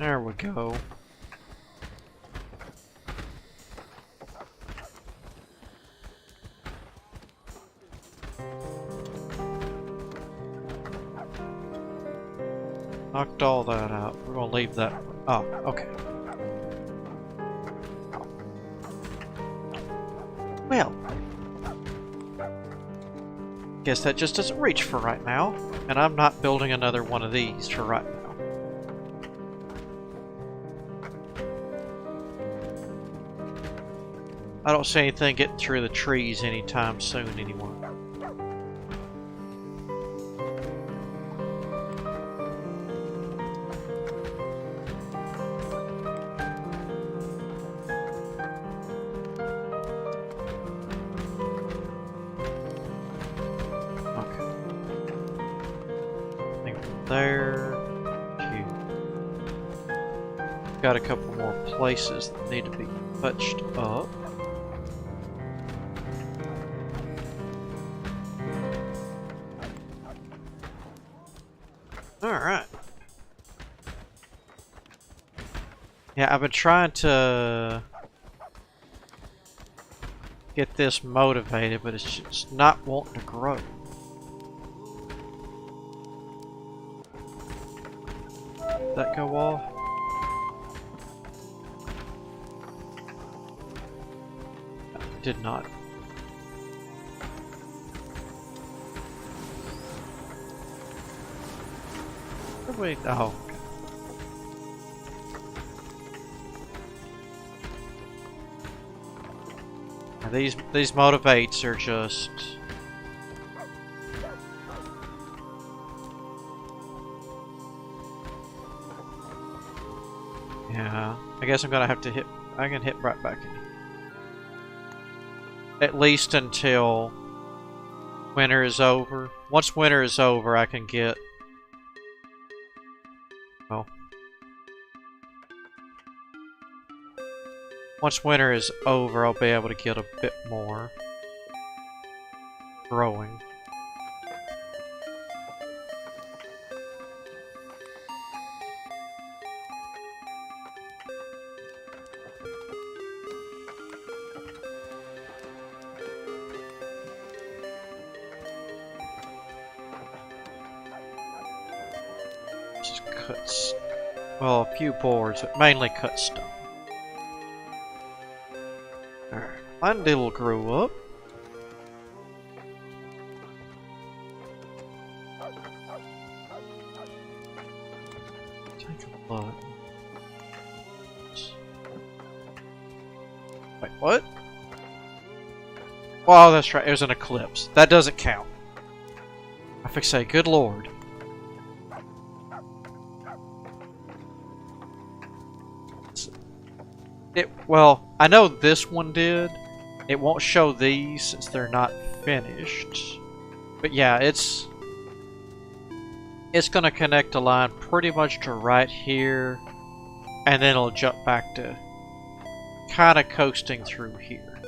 There we go. Knocked all that out. We're gonna leave that. Oh, okay. Well, guess that just doesn't reach for right now, and I'm not building another one of these for right now. I don't see anything getting through the trees anytime soon anymore. There. Got a couple more places that need to be touched up. Alright. Yeah, I've been trying to get this motivated, but it's just not wanting to grow. That go off? No, it did not. Wait, oh. These motivates are just. Yeah, I guess I'm gonna have to hit. I can hit right back in. At least until winter is over. Once winter is over, I can get. Well, once winter is over, I'll be able to get a bit more growing. Just cuts, well, a few boards, but mainly cut stone. Alright, Lindale grew up. Take a look. Wait, what? Oh, that's right, it was an eclipse. That doesn't count. I think say, good lord. Well, I know this one did. It won't show these since they're not finished. But yeah, it's gonna connect a line pretty much to right here, and then it'll jump back to kind of coasting through here.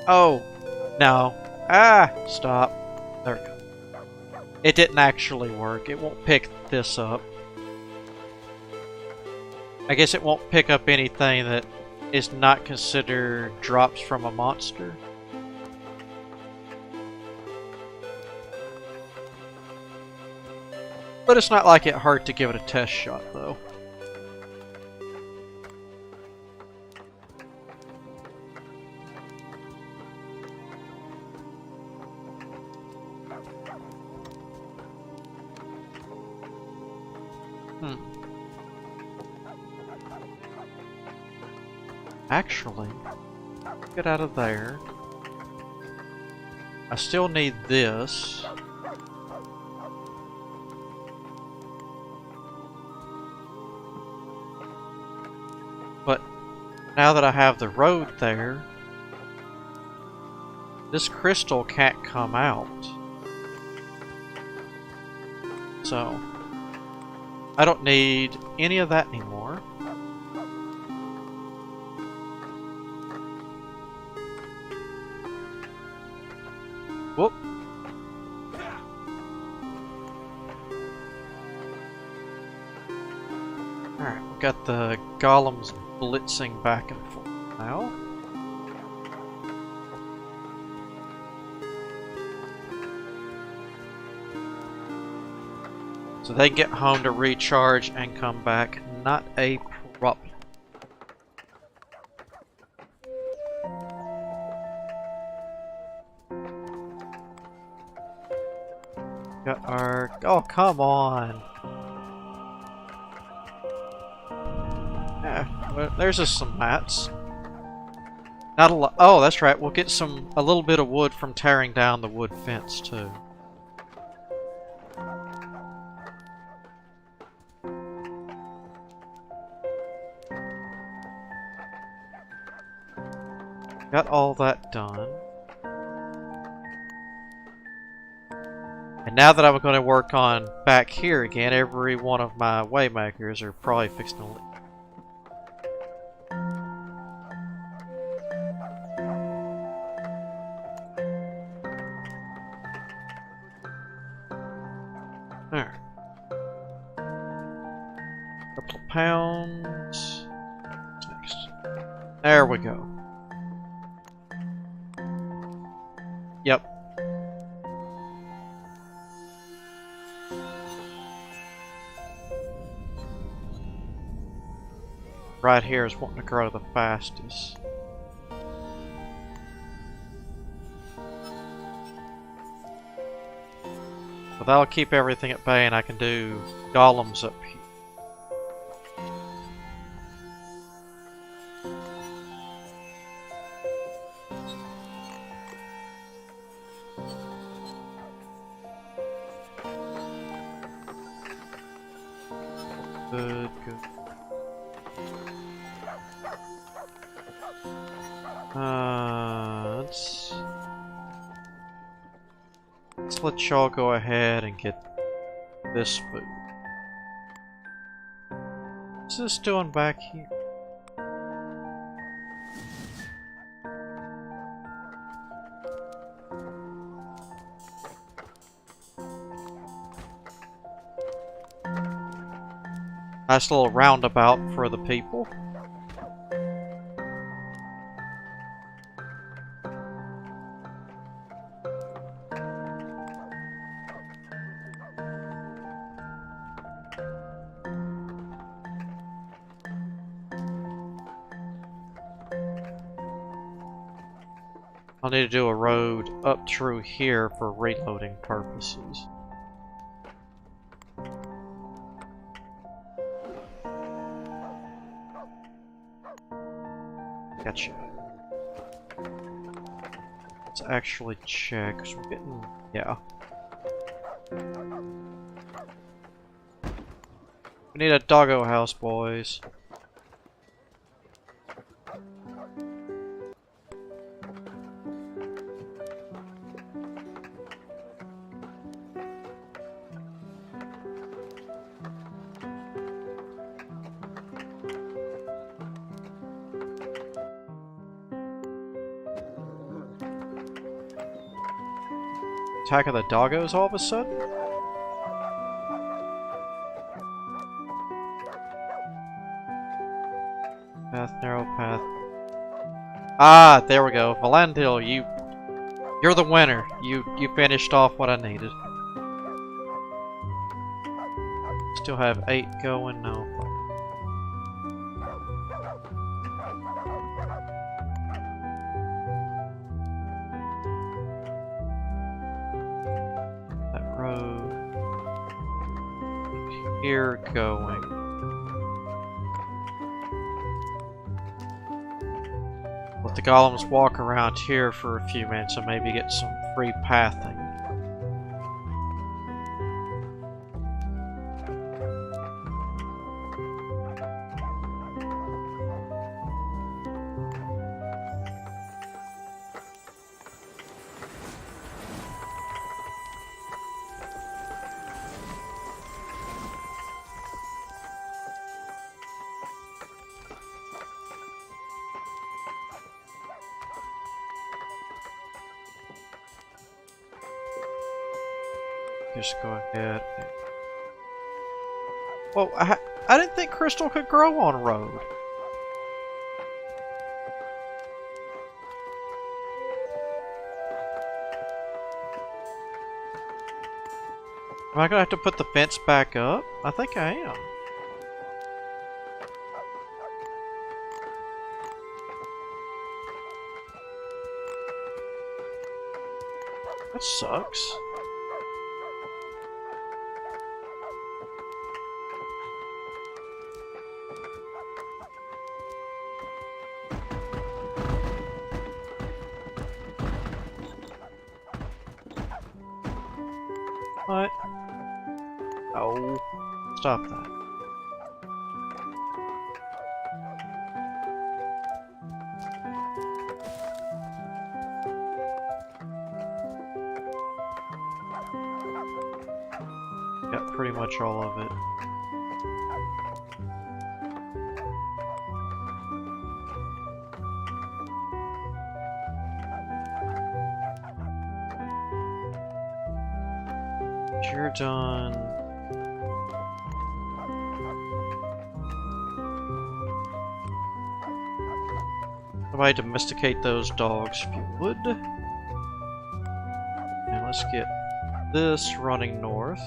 Oh, no. Ah, stop. There we go. It didn't actually work. It won't pick this up. I guess it won't pick up anything that is not considered drops from a monster. But it's not like it hurt to give it a test shot, though. Actually, get out of there. I still need this. But now that I have the road there, this crystal can't come out. So, I don't need any of that anymore. Whoop. got the golems blitzing back and forth now. So they get home to recharge and come back. Not a problem. Got our... Oh, come on. Yeah, well, there's just some mats. Not a lot. Oh, that's right. We'll get a little bit of wood from tearing down the wood fence too. Got all that done. And now that I'm going to work on back here again, every one of my waymakers are probably fixing to leave. Alright. Couple of pounds. What's next? There we go. Yep. Right here is wanting to grow the fastest. So that'll keep everything at bay and I can do golems up here. Good, good. Let's let y'all go ahead and get this food. What's this doing back here? Nice little roundabout for the people. I'll need to do a road up through here for reloading purposes. Gotcha. Let's actually check, 'cause we're getting... yeah. We need a doggo house, boys. Attack of the doggos all of a sudden? Path, narrow path. Ah, there we go. Valandil, you're the winner. You finished off what I needed. Still have 8 going now. Here going. Let the golems walk around here for a few minutes and maybe get some free pathing. Just go ahead. Well, I didn't think crystal could grow on road. Am I gonna have to put the fence back up? I think I am. That sucks. What? Oh, stop that. Got pretty much all of it. You're done. Somebody domesticate those dogs if you would. And let's get this running north.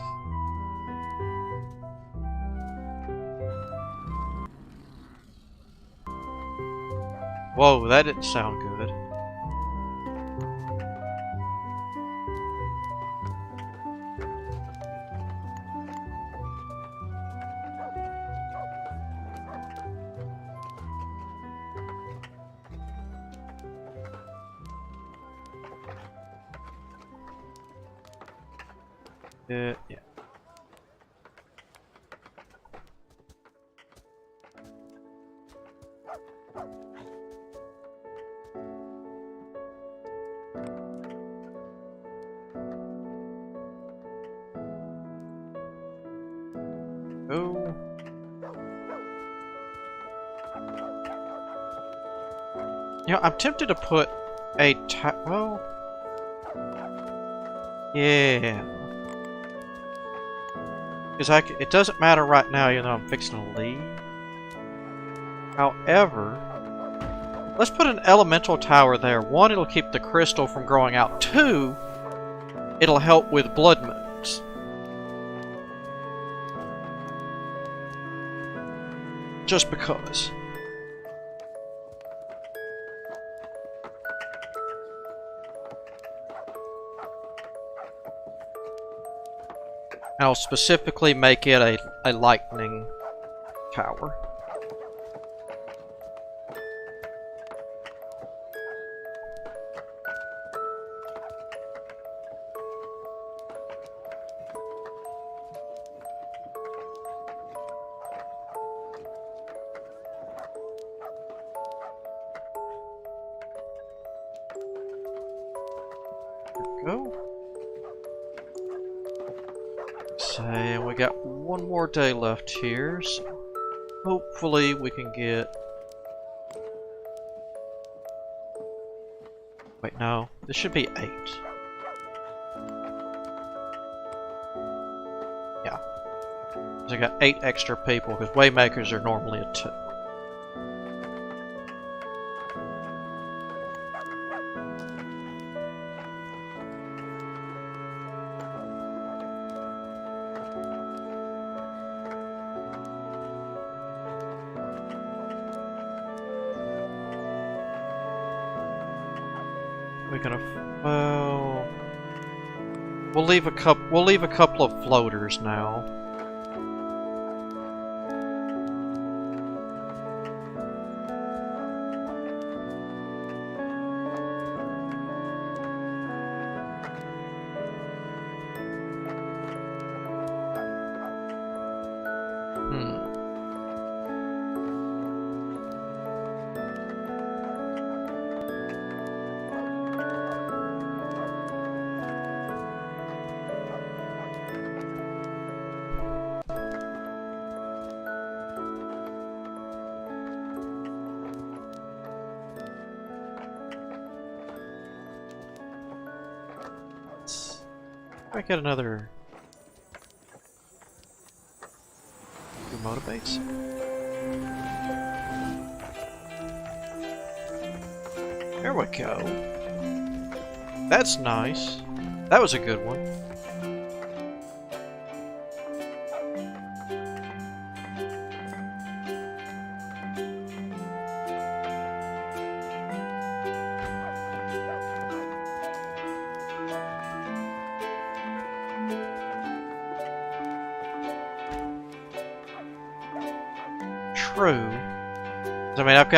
Whoa, that didn't sound good. Yeah. Oh. You know, I'm tempted to put a well, yeah. Because it doesn't matter right now, even though I'm fixing to leave. However, let's put an elemental tower there. One, it'll keep the crystal from growing out. Two, it'll help with blood moons. Just because. I'll specifically make it a lightning tower. There we go. Say, we got one more day left here, so hopefully we can get... Wait, no, this should be 8. Yeah. So I got 8 extra people, because Waymakers are normally a 2. We're gonna, well, we'll leave a couple of floaters now. I get another motivates it. There we go. That's nice. That was a good one. True. I mean, I've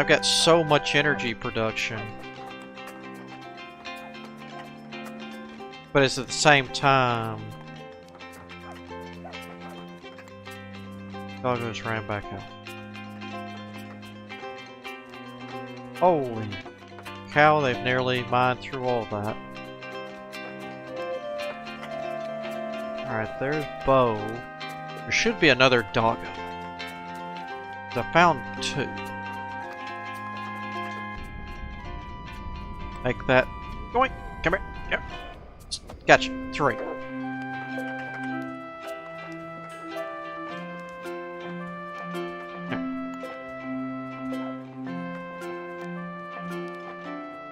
got so much energy production, but it's at the same time. Doggos ran back out. Holy cow! They've nearly mined through all that. All right, there's Bo. There should be another doggo. I found 2. Like that. Going. Come here. Yep. Gotcha. 3.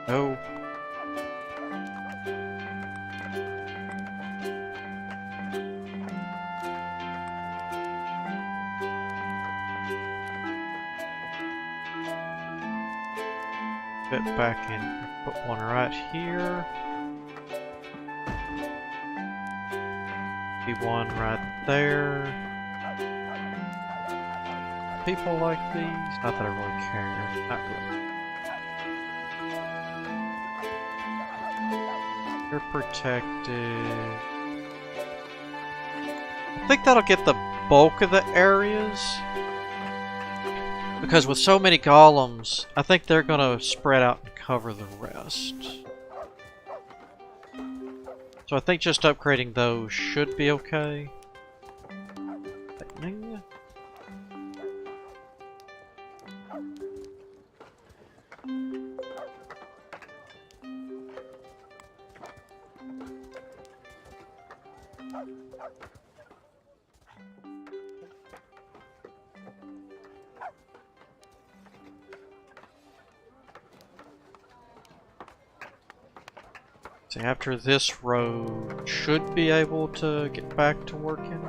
Oh. Fit back in. Put one right here. Be one right there. People like these? Not that I really care. Not really. They're protected. I think that'll get the bulk of the areas. Because with so many golems, I think they're gonna spread out and cover the rest. So I think just upgrading those should be okay. So after this road, should be able to get back to working.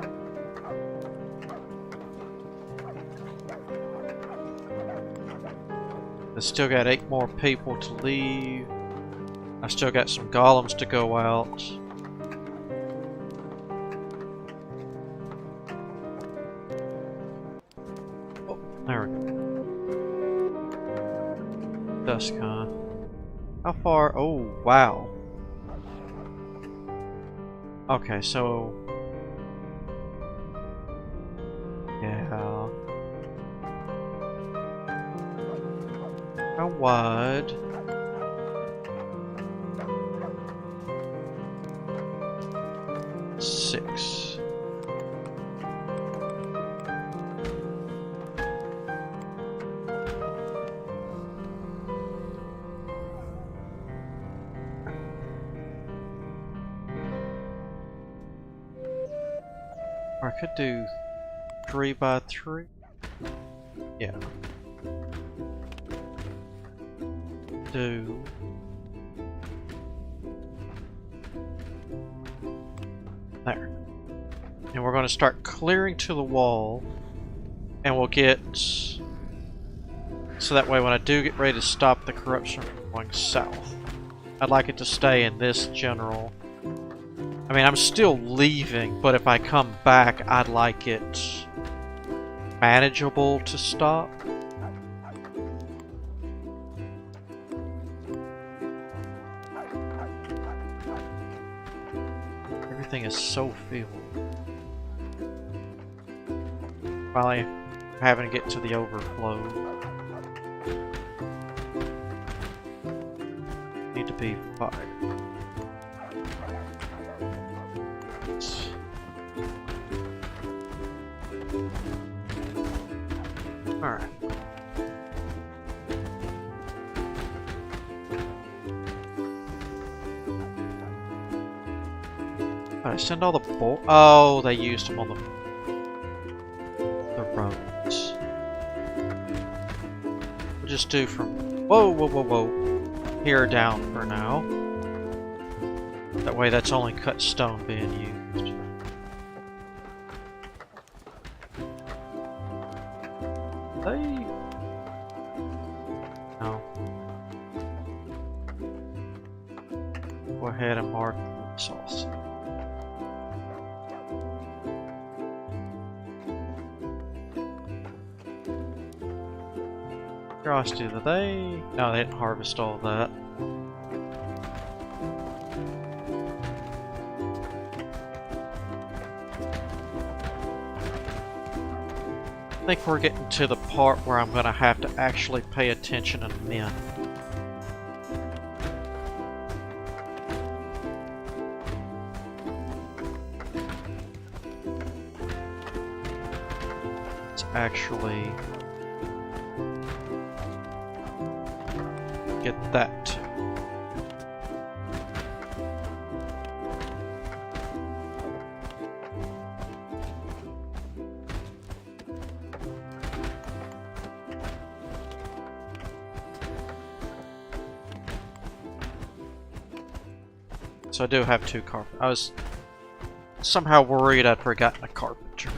I still got 8 more people to leave. I still got some golems to go out. Oh, there we go. Dusk, huh? How far? Oh, wow. Okay, so... yeah... how wide? Six. Or I could do 3 by 3. Yeah. Do there. And we're going to start clearing to the wall, and we'll get so that way when I do get ready to stop the corruption from going south, I'd like it to stay in this general. I mean, I'm still leaving, but if I come back, I'd like it manageable to stop. Everything is so filled. Finally having to get to the overflow. Need to be 5. Alright. I send all the oh, they used them on the... just do from whoa here down for now. That way that's only cut stone being used. They... No. Go ahead and mark this also. Curiosity, do they? No, they didn't harvest all that. I think we're getting to the part where I'm gonna have to actually pay attention and mend. Let's actually get that. So I do have 2 carpenters. I was somehow worried I'd forgotten a carpenter.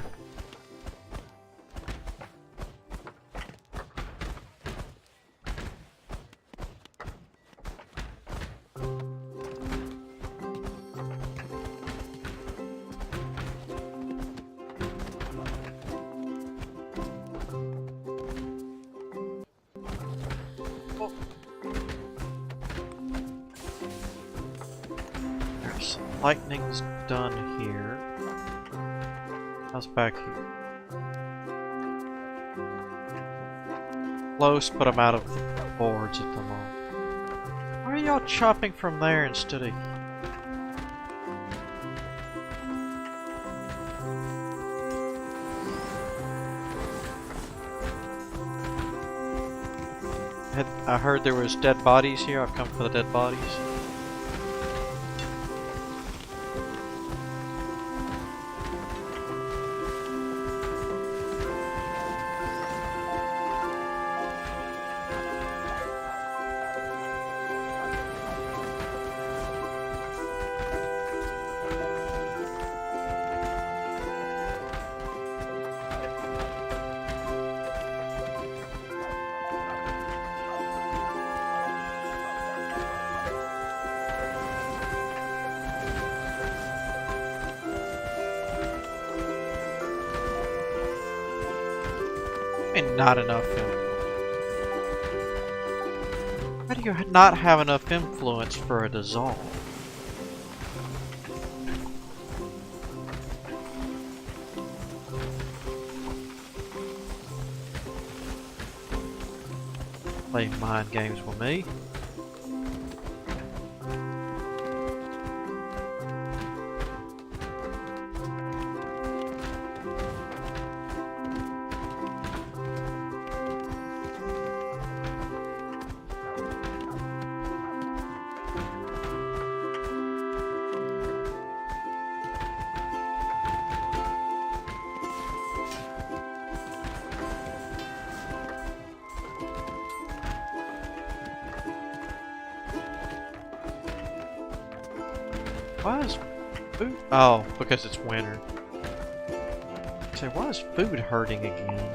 Lightning's done here. How's back here? Close, but I'm out of boards at the moment. Why are y'all chopping from there instead of... I heard there was dead bodies here. I've come for the dead bodies. And not enough influence. Why do you not have enough influence for a dissolve? Play mind games with me. Why is food? Oh, because it's winter. Say, why is food hurting again?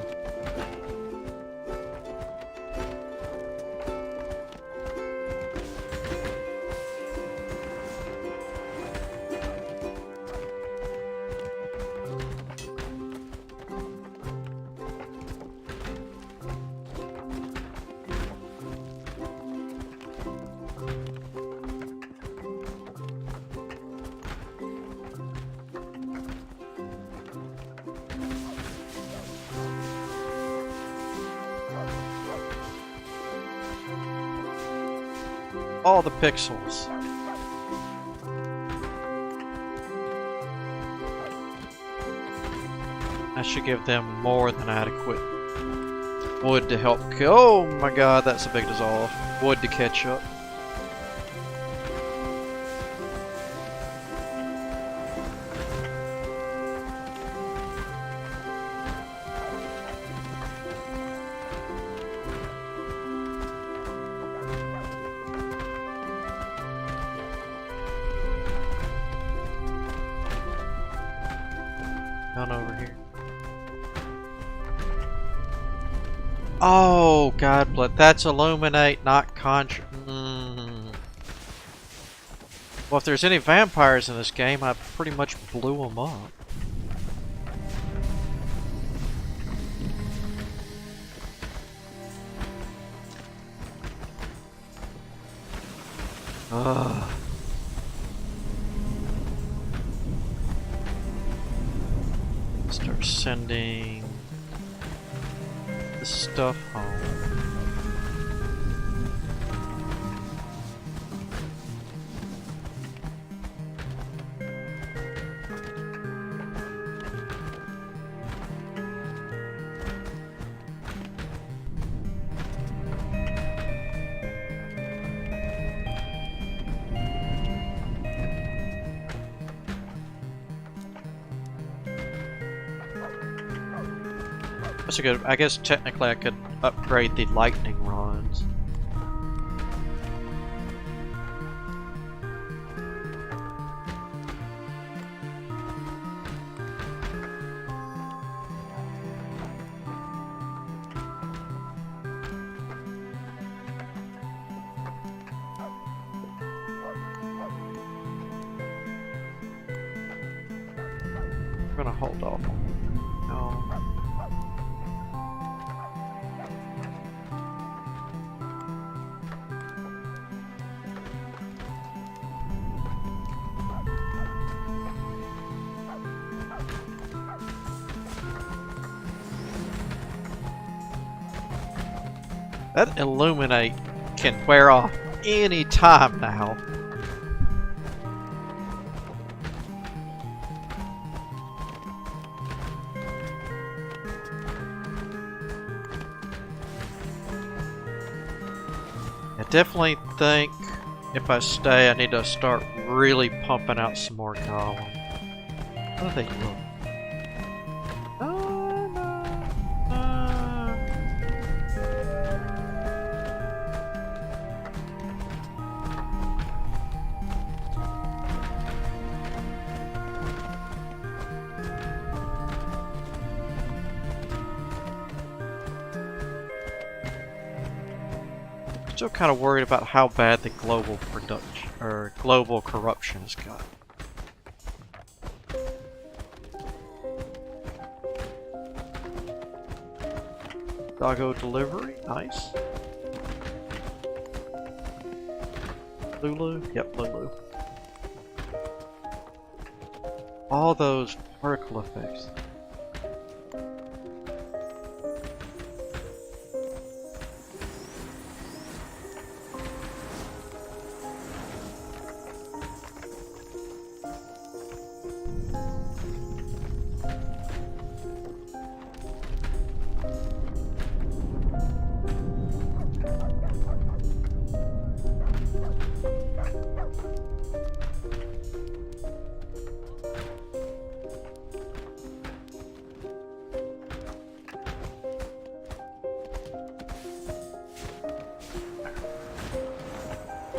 All the pixels. I should give them more than adequate wood to help. Oh my god, that's a big dissolve. Wood to catch up. None over here. Oh, God bless. That's illuminate, not conjure. Well, if there's any vampires in this game, I pretty much blew them up. Ugh. Start sending the stuff home. That's a good. I guess technically I could upgrade the lightning rods. I'm gonna hold off. No. That illuminate can wear off any time now. I definitely think if I stay, I need to start really pumping out some more golems. How do they look? Still kind of worried about how bad the global production or global corruption has got. Doggo delivery, nice. Lulu, yep, Lulu. All those particle effects.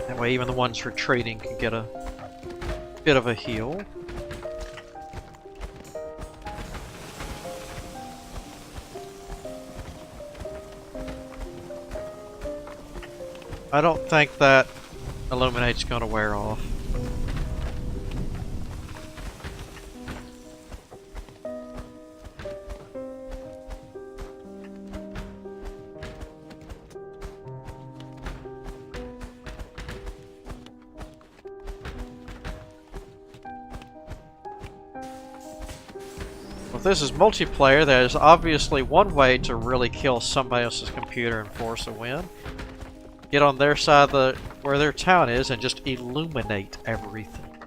That way even the ones for trading can get a bit of a heal. I don't think that illuminate's going to wear off. If this is multiplayer, there's obviously one way to really kill somebody else's computer and force a win. Get on their side of the where their town is and just illuminate everything.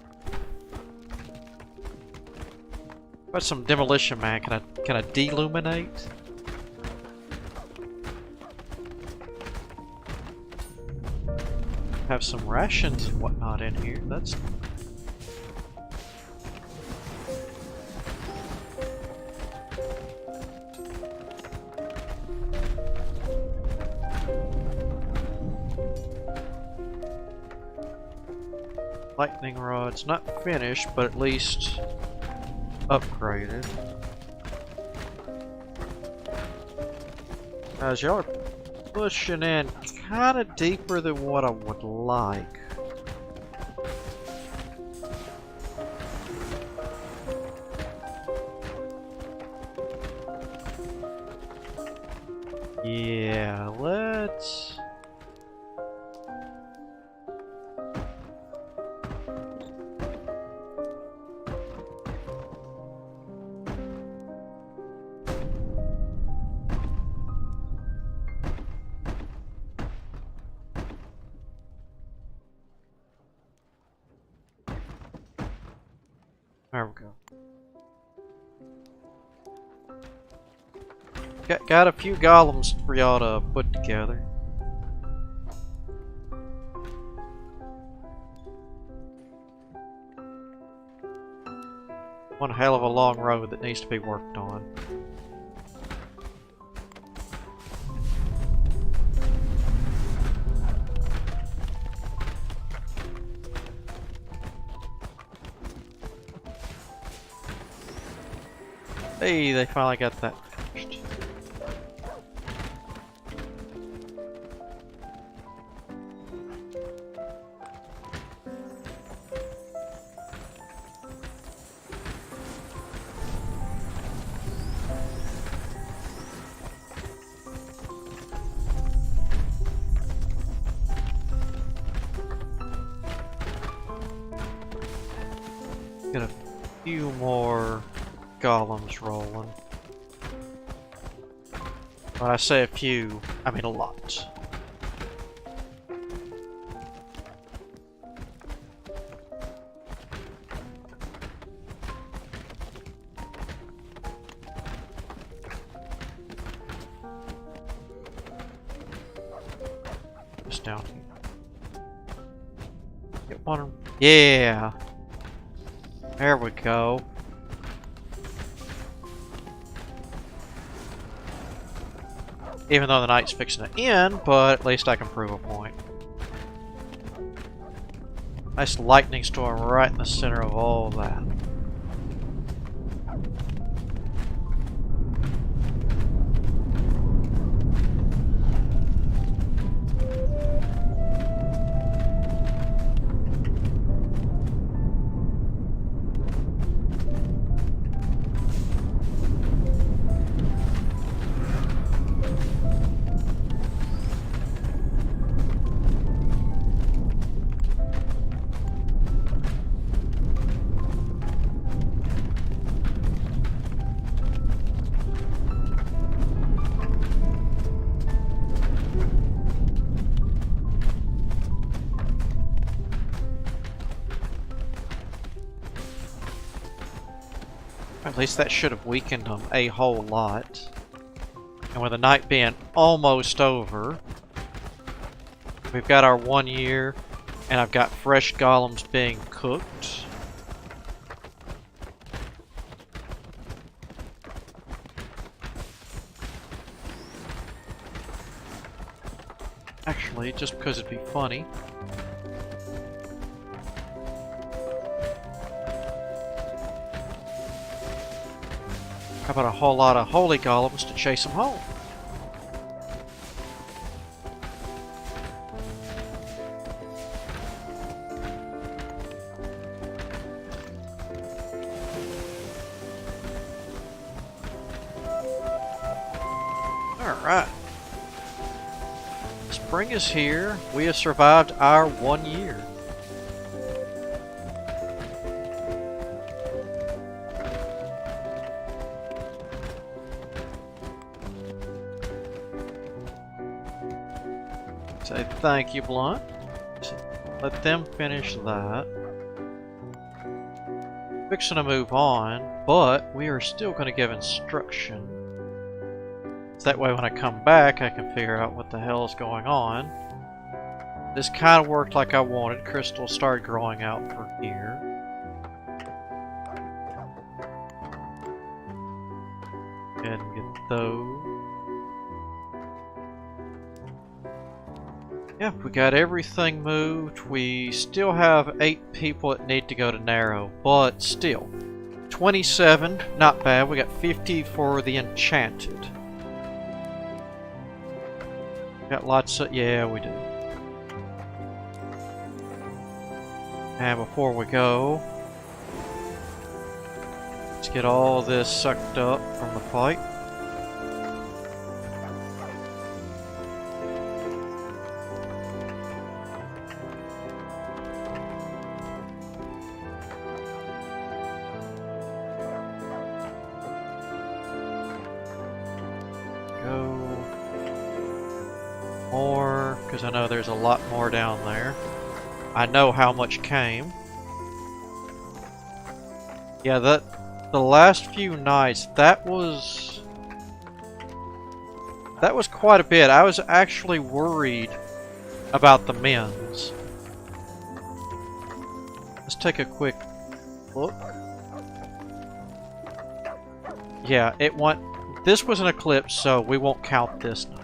Got some demolition man. Can I deluminate? Have some rations and whatnot in here. That's lightning rod's not finished, but at least upgraded. As y'all are pushing in kind of deeper than what I would like. Yeah, let's... There we go. Got a few golems for y'all to put together. One hell of a long road that needs to be worked on. Hey, they finally got that finished. Get a few more golems rolling. When I say a few, I mean a lot. Just down here. Get one. Yeah. There we go. Even though the night's fixing to end, but at least I can prove a point. Nice lightning storm right in the center of all that. At least that should have weakened them a whole lot. And with the night being almost over, we've got our 1 year, and I've got fresh golems being cooked. Actually, just because it'd be funny. How about a whole lot of holy golems to chase them home? Alright. Spring is here. We have survived our 1 year. Say thank you, Blunt. Let them finish that. Fixing to move on, but we are still going to give instruction. So that way when I come back, I can figure out what the hell is going on. This kind of worked like I wanted. Crystals started growing out for here. And get those. Yeah, we got everything moved. We still have 8 people that need to go to Narrow, but still. 27, not bad. We got 50 for the Enchanted. Got lots of... yeah, we do. And before we go, let's get all this sucked up from the pipe. More, because I know there's a lot more down there. I know how much came. Yeah, the last few nights, that was quite a bit. I was actually worried about the men's. Let's take a quick look. Yeah, this was an eclipse, so we won't count this night.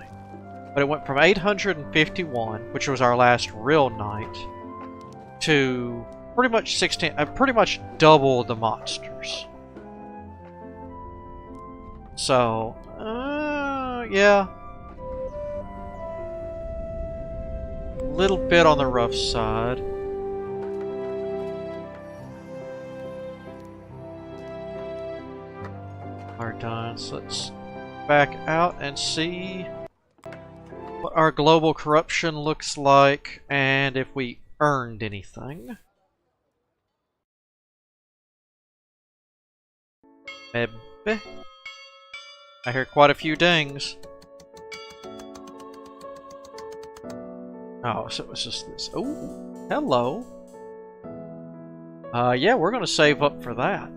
But it went from 851, which was our last real night, to pretty much 16, pretty much double the monsters. So, yeah. A little bit on the rough side. Are done, so let's back out and see what our global corruption looks like, and if we earned anything. Maybe. I hear quite a few dings. Oh, so it was just this. Oh, hello. Yeah, we're gonna save up for that.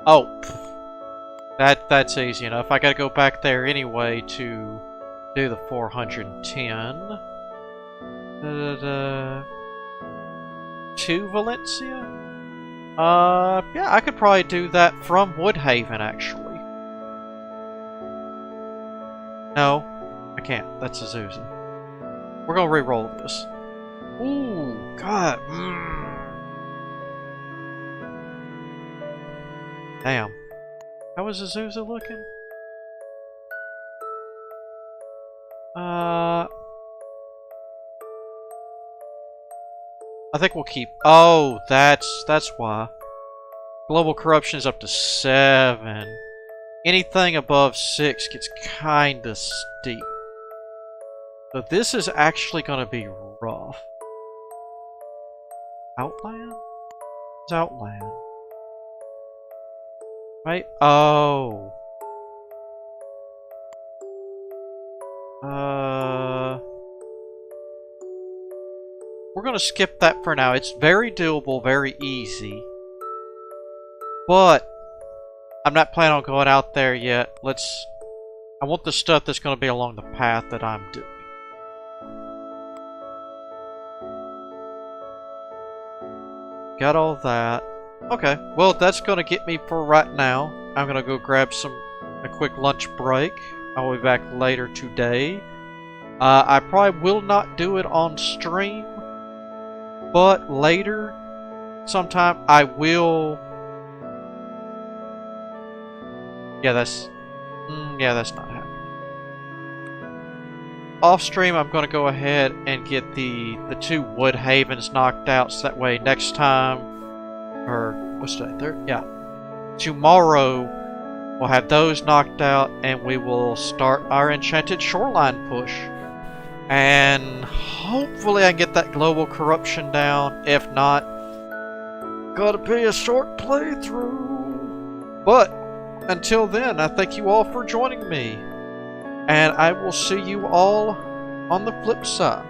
Oh, that's easy enough. I gotta go back there anyway to do the 410. To Valencia? Yeah, I could probably do that from Woodhaven, actually. No, I can't. That's Azusa. We're gonna re-roll this. Ooh, God. Damn. How is Azusa looking? I think we'll keep... oh, that's why. Global corruption is up to 7. Anything above 6 gets kinda steep. So this is actually gonna be rough. Outland? It's Outland. Right? Oh. We're gonna skip that for now. It's very doable, very easy. But I'm not planning on going out there yet. I want the stuff that's gonna be along the path that I'm doing. Got all that. Okay, well that's gonna get me for right now. I'm gonna go grab a quick lunch break. I will be back later today. I probably will not do it on stream, but later, sometime, I will... yeah, that's not happening. Off stream, I'm gonna go ahead and get the 2 Woodhavens knocked out, so that way next time, or what's today? Yeah, tomorrow we'll have those knocked out, and we will start our Enchanted Shoreline push. And hopefully I can get that global corruption down. If not, gotta be a short playthrough. But until then, I thank you all for joining me, and I will see you all on the flip side.